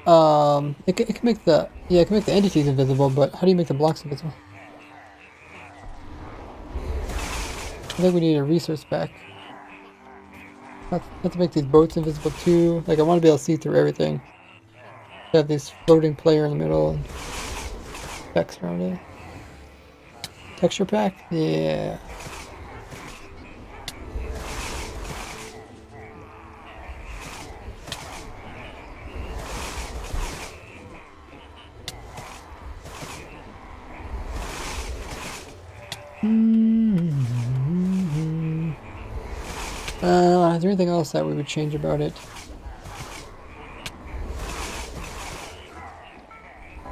It can make the entities invisible, but how do you make the blocks invisible? I think we need a resource pack. Have to make these boats invisible too. Like I want to be able to see through everything. Have this floating player in the middle and text around it. Texture pack? Yeah. Is there anything else that we would change about it? I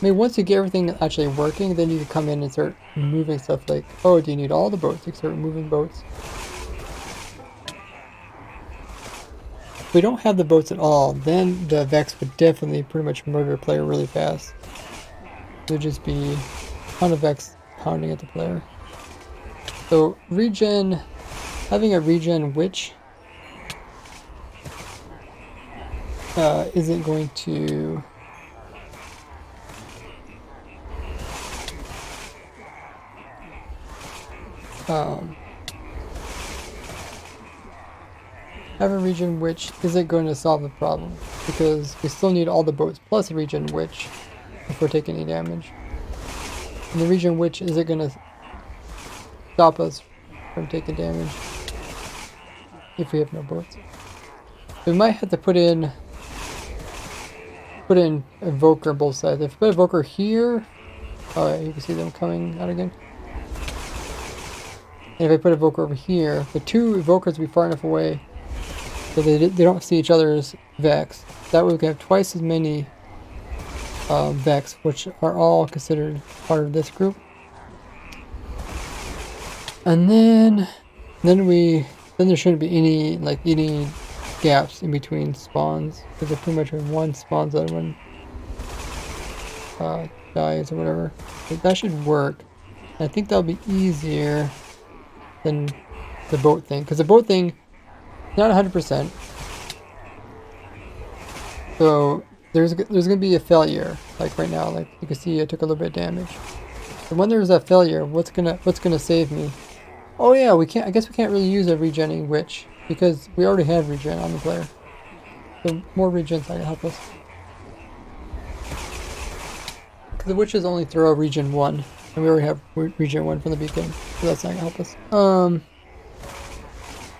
mean, once you get everything actually working, then you can come in and start moving stuff like, oh, do you need all the boats? You can start moving boats. If we don't have the boats at all, then the Vex would definitely pretty much murder a player really fast. It would just be a ton of Vex pounding at the player. So regen, having a regen witch isn't going to have a regen witch isn't going to solve the problem, because we still need all the boats plus a regen witch if we're taking any damage. And the regen witch isn't going to stop us from taking damage if we have no boats. We might have to put in Evoker on both sides. If we put Evoker here, alright, you can see them coming out again. And if I put Evoker over here, the two Evokers will be far enough away so they don't see each other's Vex. That way we can have twice as many Vex, which are all considered part of this group. And then there shouldn't be any gaps in between spawns, because they're pretty much when one spawns, the other one dies or whatever. But that should work. I think that'll be easier than the boat thing, because the boat thing, not 100%. So there's gonna be a failure, like right now. Like you can see, I took a little bit of damage. And when there's a failure, what's gonna save me? Oh yeah, I guess we can't really use a regening witch because we already have regen on the player. So more regen's not gonna help us. Because the witches only throw regen 1, and we already have regen 1 from the beacon, so that's not gonna help us.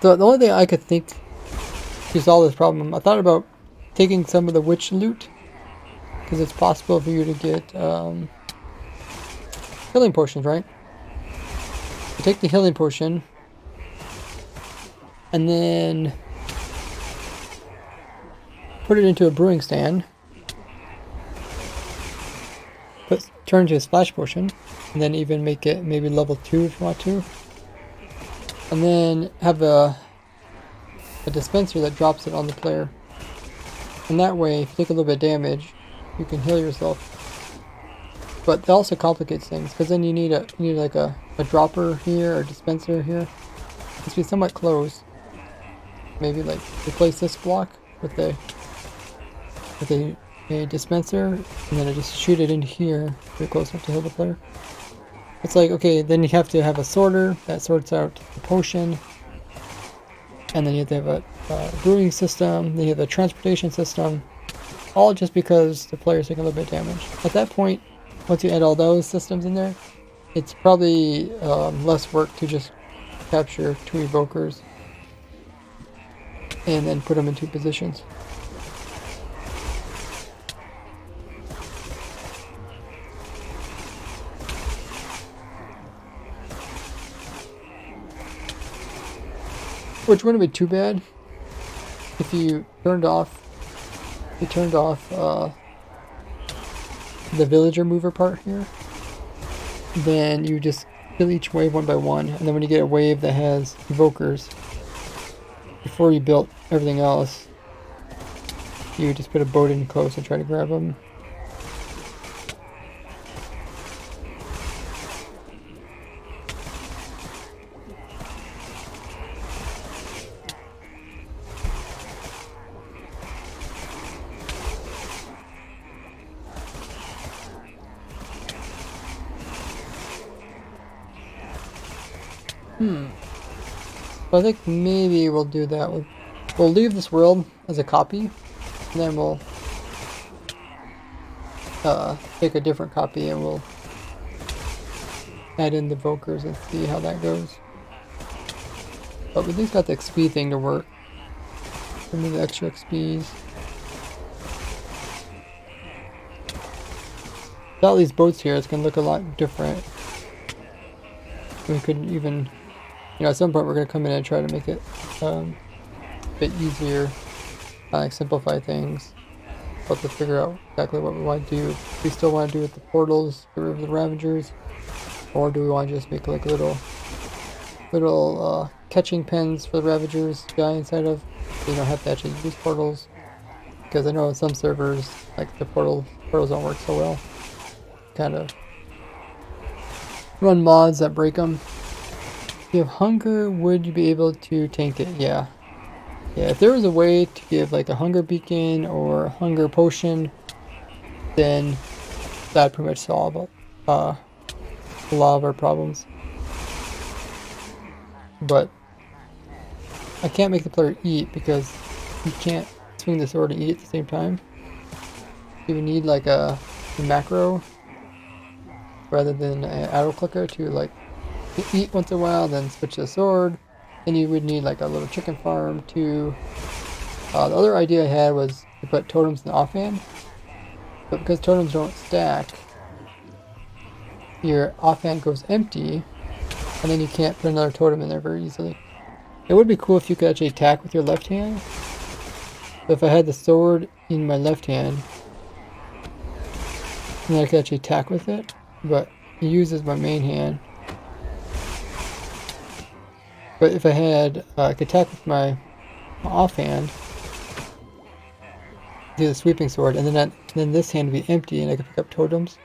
The only thing I could think to solve this problem, I thought about taking some of the witch loot, because it's possible for you to get healing potions, right? You take the healing potion, and then put it into a brewing stand, turn into a splash potion, and then even make it maybe level 2 if you want to. And then have a dispenser that drops it on the player. And that way, if you take a little bit of damage, you can heal yourself. But that also complicates things, because then you need like a dropper here or dispenser here. It's be somewhat close. Maybe like replace this block with a dispenser, and then I just shoot it into here, pretty close enough to heal the player. It's like, okay, then you have to have a sorter that sorts out the potion, and then you have to have a brewing system, then you have a transportation system, all just because the player's taking a little bit of damage. At that point, once you add all those systems in there, it's probably less work to just capture 2 evokers and then put them in 2 positions. Which wouldn't be too bad if you turned off the villager mover part here. Then you just kill each wave one by one, and then when you get a wave that has evokers, before you built everything else, you just put a boat in close and try to grab them. So I think maybe we'll do that. We'll leave this world as a copy, and then we'll take a different copy and we'll add in the Vokers and see how that goes. But we at least got the XP thing to work. Give me the extra XPs. Without these boats here, it's going to look a lot different. We could even, at some point we're going to come in and try to make it a bit easier, like simplify things. But to figure out exactly what we want to do. If we still want to do with the portals, get rid of the Ravagers, or do we want to just make like little catching pens for the Ravagers to die inside of, so you don't have to actually use portals. Because I know in some servers, like the portals don't work so well. Kind of run mods that break them. If you have hunger, would you be able to tank it? Yeah. Yeah, if there was a way to give like a hunger beacon or a hunger potion, then that'd pretty much solve a lot of our problems. But I can't make the player eat because you can't swing the sword and eat at the same time. You would need like a macro rather than an arrow clicker to like eat once in a while, then switch to the sword. Then you would need like a little chicken farm to. The other idea I had was to put totems in the offhand, but because totems don't stack, your offhand goes empty, and then you can't put another totem in there very easily. It would be cool if you could actually attack with your left hand. So if I had the sword in my left hand, then I could actually attack with it, but it uses my main hand. But if I had, I could attack with my offhand, do the sweeping sword, and then this hand would be empty, and I could pick up totems.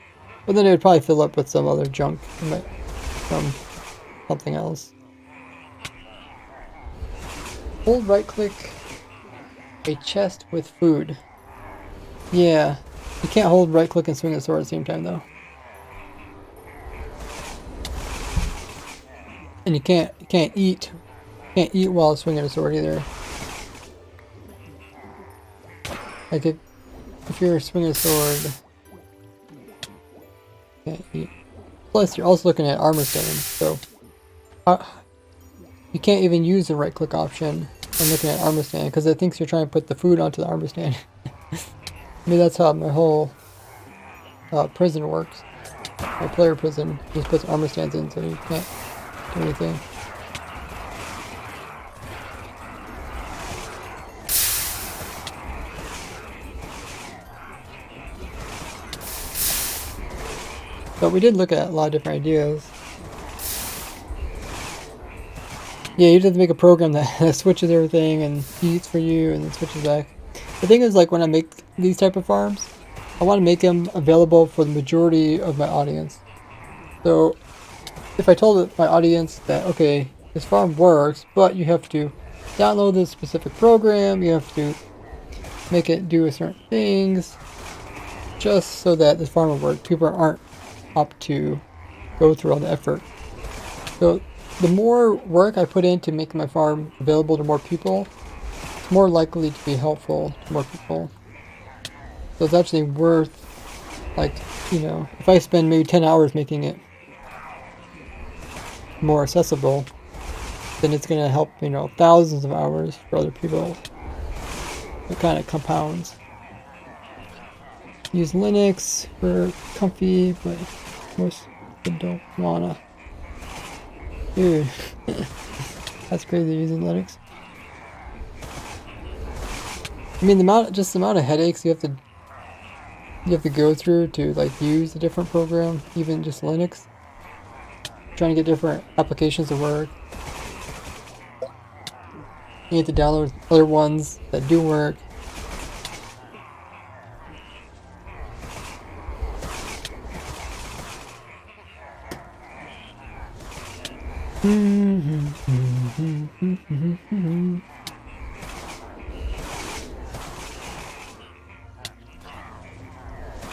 But then it would probably fill up with some other junk, from something else. Hold right click a chest with food. Yeah, you can't hold right click and swing the sword at the same time though. And you can't eat while swinging a sword either. Like if you're swinging a sword, you can't eat. Plus you're also looking at armor standing, so you can't even use the right click option when looking at armor stand because it thinks you're trying to put the food onto the armor stand. I mean, that's how my whole prison works. My player prison just puts armor stands in, so you can't do anything. But we did look at a lot of different ideas. Yeah, you just have to make a program that switches everything and eats for you and then switches back. The thing is, like when I make these type of farms, I want to make them available for the majority of my audience. So if I told my audience that, okay, this farm works, but you have to download this specific program, you have to make it do certain things, just so that this farm will work, people aren't up to go through all the effort. So the more work I put into making my farm available to more people, it's more likely to be helpful to more people. So it's actually worth, like, if I spend maybe 10 hours making it more accessible, then it's going to help, thousands of hours for other people. It kind of compounds. Use Linux for comfy, but most people don't wanna. Dude, that's crazy using Linux. I mean, the amount of headaches you have to go through to like use a different program, even just Linux. Trying to get different applications to work. You have to download other ones that do work.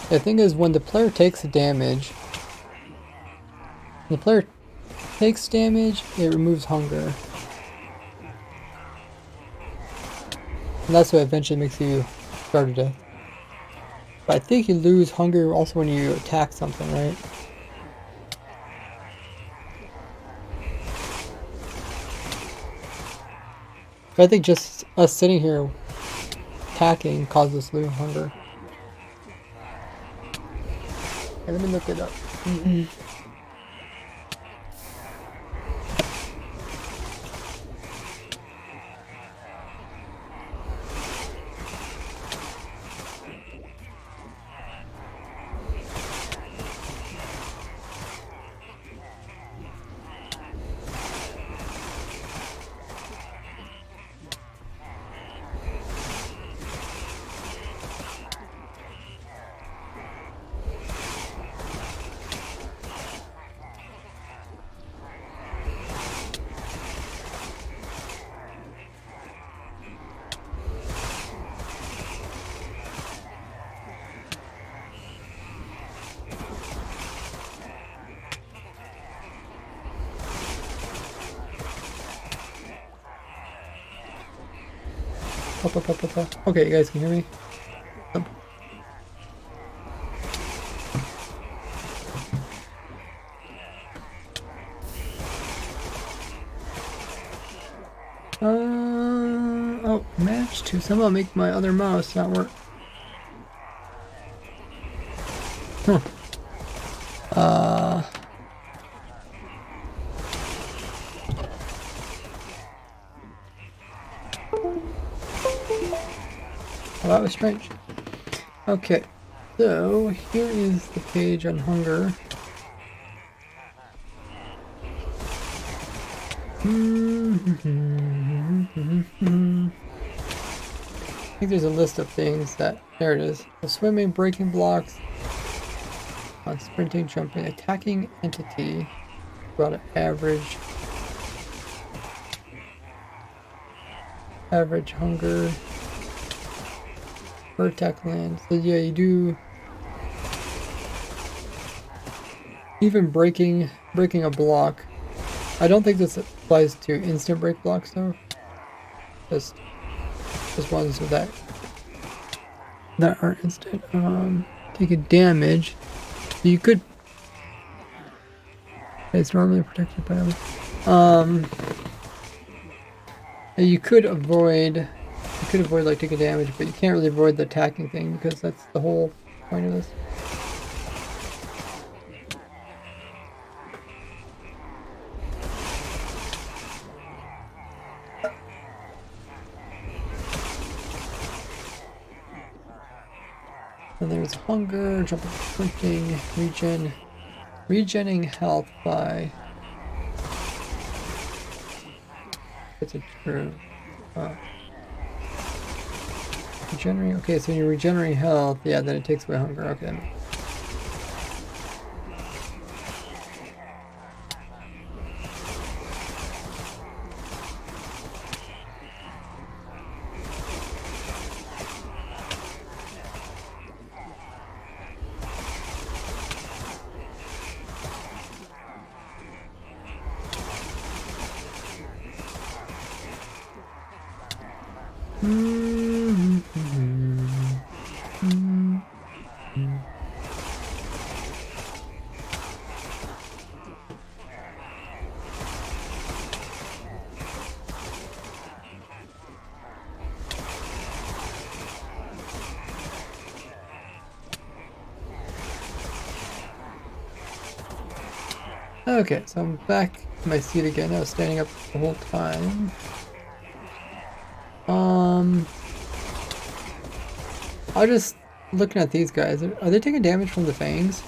The thing is, when the player takes damage, it removes hunger. And that's what eventually makes you starve to death. But I think you lose hunger also when you attack something, right? But I think just us sitting here attacking causes us to lose hunger. Okay, let me look it up. Okay, you guys can hear me? Oh, managed to somehow make my other mouse not work. Huh. Well, that was strange. Okay, so here is the page on hunger. I think there's a list of things that, there it is. So swimming, breaking blocks, on sprinting, jumping, attacking entity, about an average hunger, per attack land. So yeah, you do even breaking a block. I don't think this applies to instant break blocks though. Just ones that are instant. Take a damage. So you could. It's normally protected by. You could avoid. Like taking damage, but you can't really avoid the attacking thing because that's the whole point of this. And there's hunger, jumping, sprinting, regenning health by. It's a true. Regenerating. Okay, so when you're regenerating health, yeah, then it takes away hunger. Okay. Okay, so I'm back in my seat again. I was standing up the whole time. I was just looking at these guys. Are they taking damage from the fangs?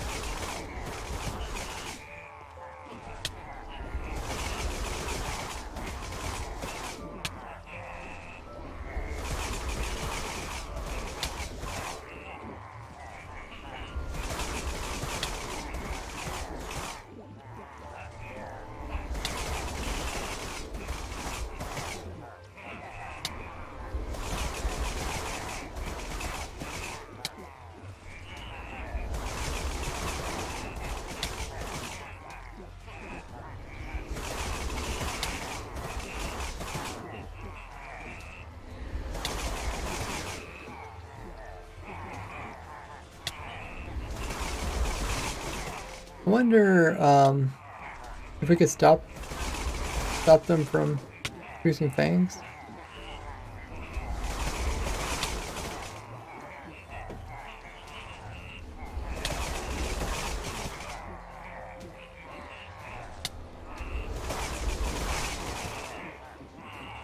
I wonder if we could stop them from producing fangs.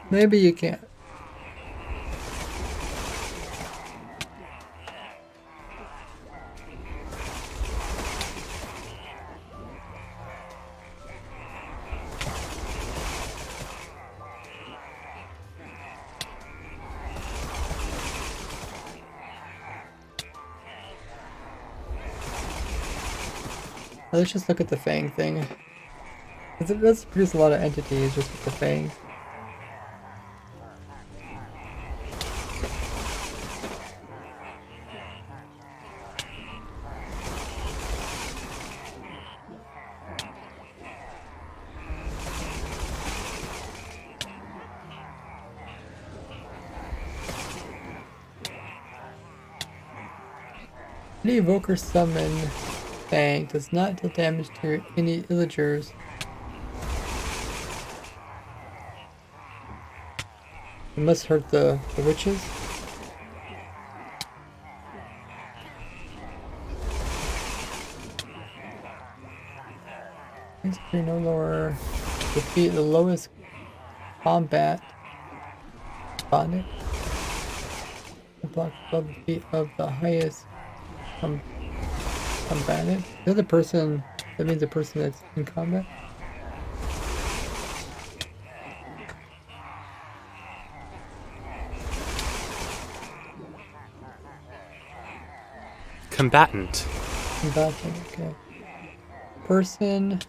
Maybe you can't. Let's just look at the fang thing. Let's produce a lot of entities just with the fangs. Any evoker summon bank does not deal damage to any villagers. It must hurt the witches. No lower defeat the lowest combat bonded. Block above the feet of the highest combatant. The other person, that means the person that's in combat. Combatant. Combatant, okay. Person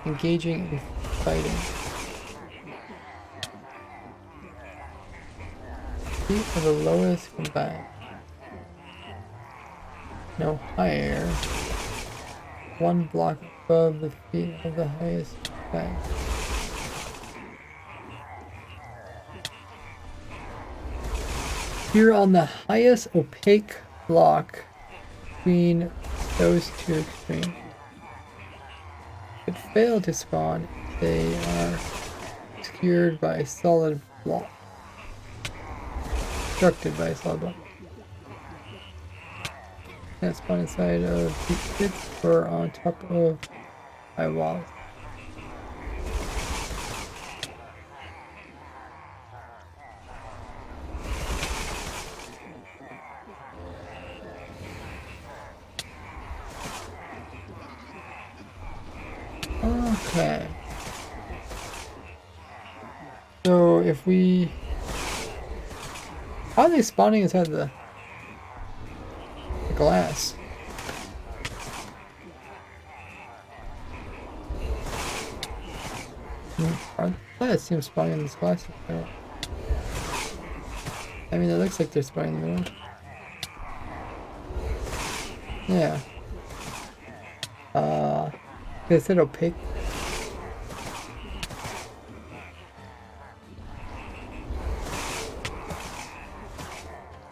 engaging in fighting. Feet of the lowest combatant. No higher. One block above the feet of the highest combatant. Here on the highest opaque block between those two extremes. If fail to spawn, they are obscured by a solid block. Obstructed by a solid block. Can't spawn inside of the pits or on top of high walls. Okay. So if we... How are they spawning inside the glass? I assume spawning in this glass. I mean, it looks like they're spawning in the middle. Yeah. They said opaque.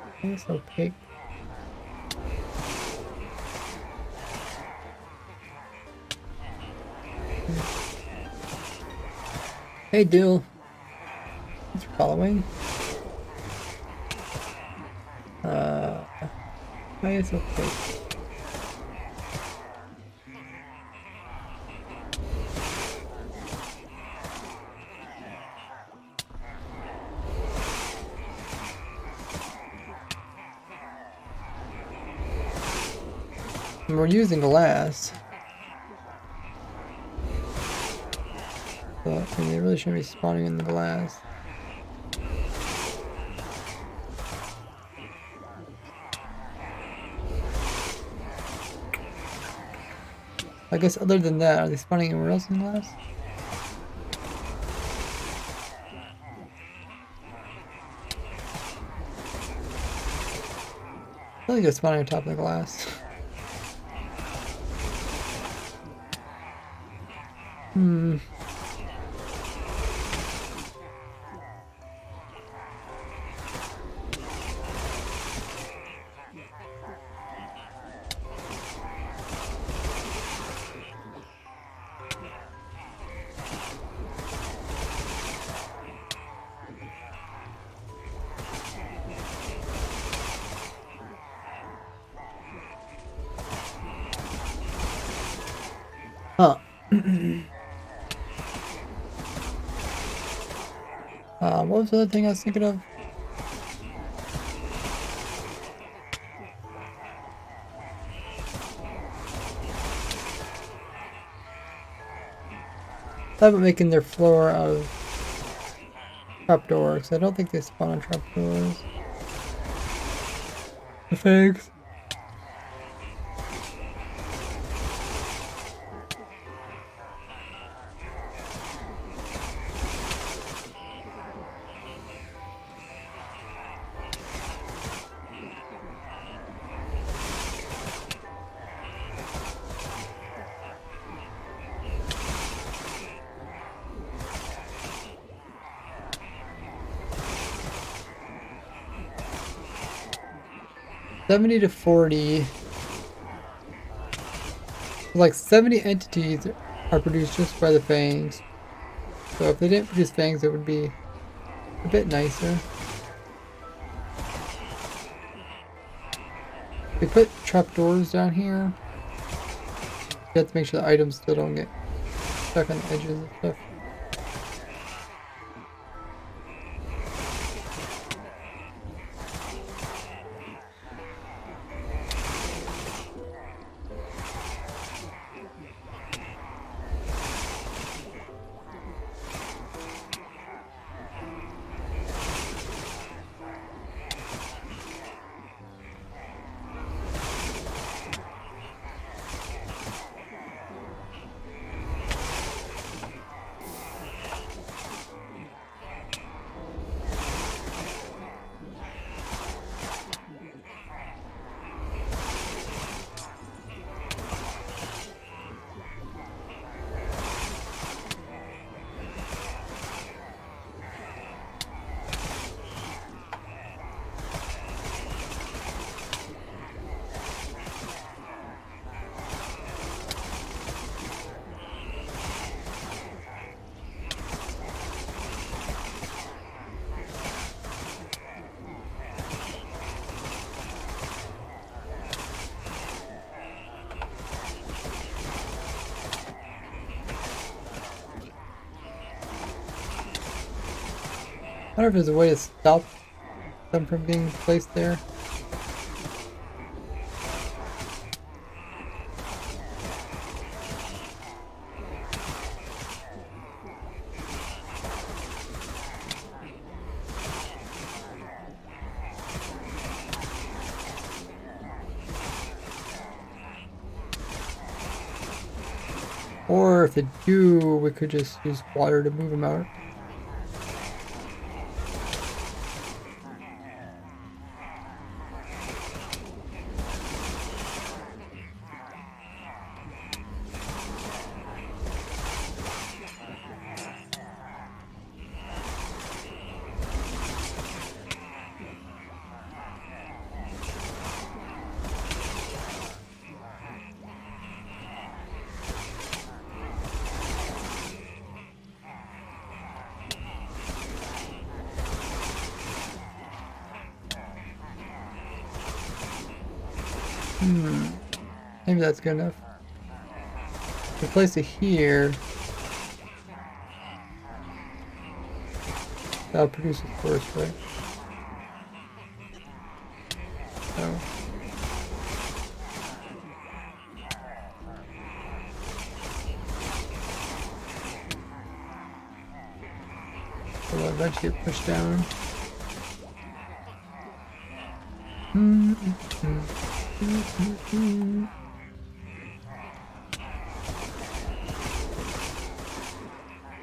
I think it's opaque. Hey, Dill. Thanks for following. Why is it opaque? We're using glass. But I mean, they really shouldn't be spawning in the glass. I guess other than that, are they spawning anywhere else in the glass? I feel like they're spawning on top of the glass. Huh. What was the other thing I was thinking of? Thought about making their floor out of trapdoors. I don't think they spawn on trapdoors. Thanks. $70 to $40 like 70 entities are produced just by the fangs. So if they didn't produce fangs, it would be a bit nicer. We put trapdoors down here. You have to make sure the items still don't get stuck on the edges and stuff. I wonder if there's a way to stop them from being placed there. Or if they do, we could just use water to move them out. Maybe that's good enough. We place it here. That'll produce it first, right? So. It'll eventually get pushed down.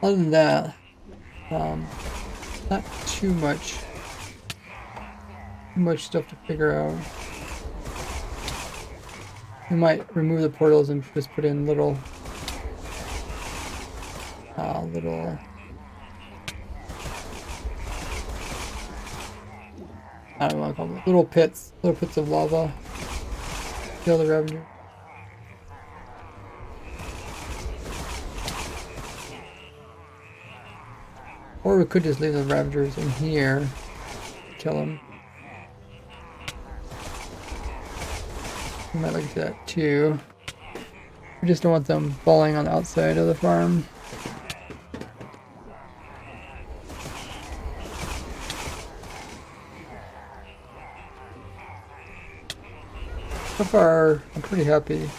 Other than that, not too much stuff to figure out. We might remove the portals and just put in little I don't want to call them little pits of lava. Kill the revenue. Or we could just leave the Ravagers in here, kill them. We might look into that too. We just don't want them falling on the outside of the farm. So far, I'm pretty happy.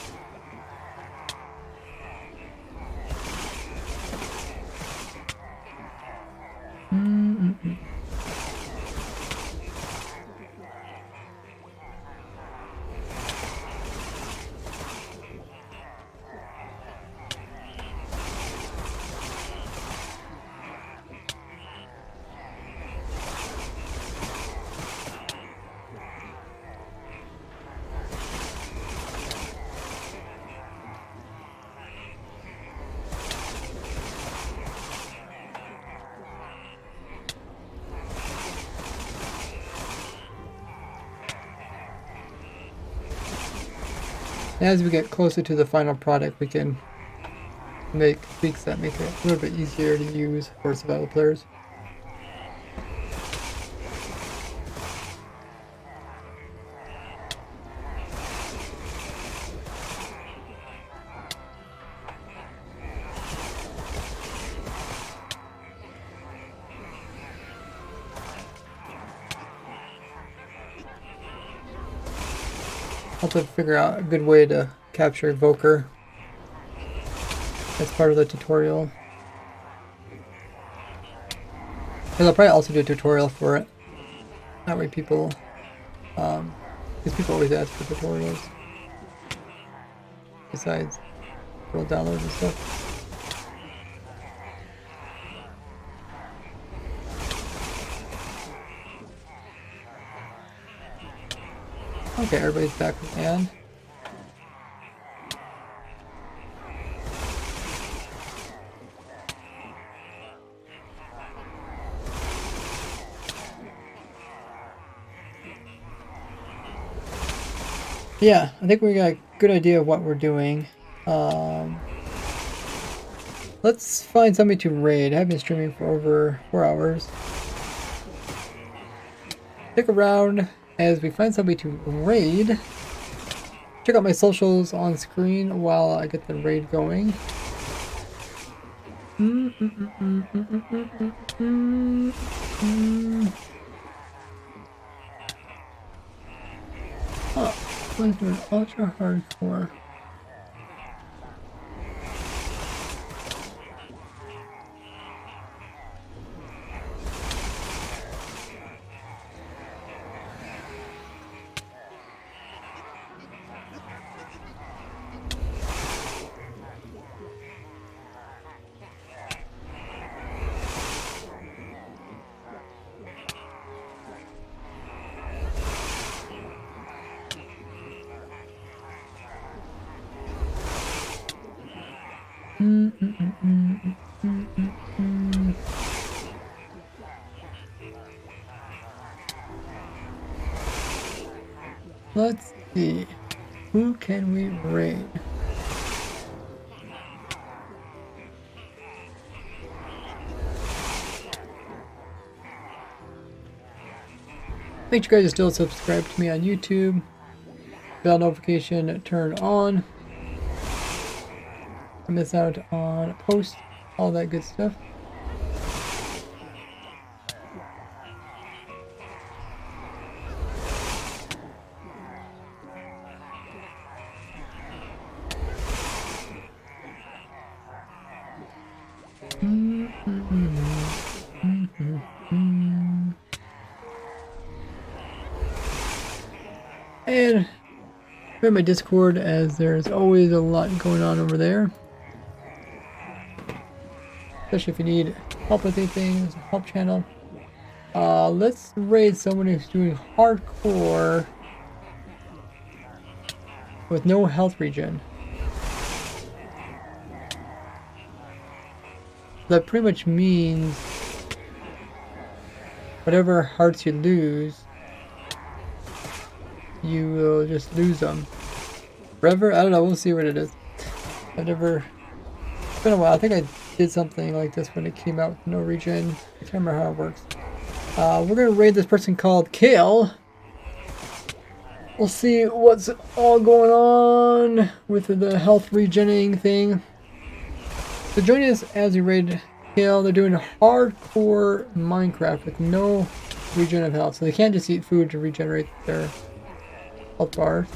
As we get closer to the final product, we can make tweaks that make it a little bit easier to use for survival players. I'll have to figure out a good way to capture Evoker as part of the tutorial. Because I'll probably also do a tutorial for it. That way people, because people always ask for tutorials. Besides world downloads and stuff. Okay, everybody's back with Anne. Yeah, I think we got a good idea of what we're doing. Let's find somebody to raid. I've been streaming for over 4 hours. Stick around as we find somebody to raid. Check out my socials on screen while I get the raid going. Oh, let's do an ultra hardcore. Let's see. Who can we raid? Make sure you guys are still subscribed to me on YouTube. Bell notification turned on. I miss out on posts, all that good stuff. And join my Discord, as there's always a lot going on over there. Especially if you need help with anything, there's a help channel. Let's raid someone who's doing hardcore with no health regen. That pretty much means whatever hearts you lose, you will just lose them. Forever? I don't know, we'll see what it is. I've never... It's been a while. I think I did something like this when it came out with no regen. I can't remember how it works. We're gonna raid this person called Kale. We'll see what's all going on with the health regening thing. So join us as we raid Kale. They're doing hardcore Minecraft with no regen of health. So they can't just eat food to regenerate their health bar.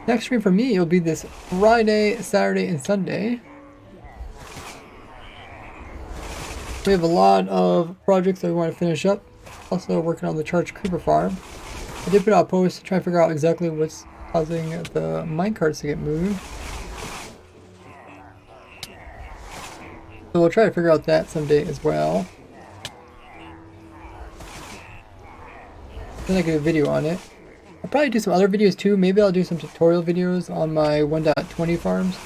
Next stream for me will be this Friday, Saturday, and Sunday. We have a lot of projects that we want to finish up. Also working on the Charged Creeper Farm. I did put out a post to try to figure out exactly what's causing the minecarts to get moved. So we'll try to figure out that someday as well. Then I can do a video on it. I'll probably do some other videos too. Maybe I'll do some tutorial videos on my 1.20 farms.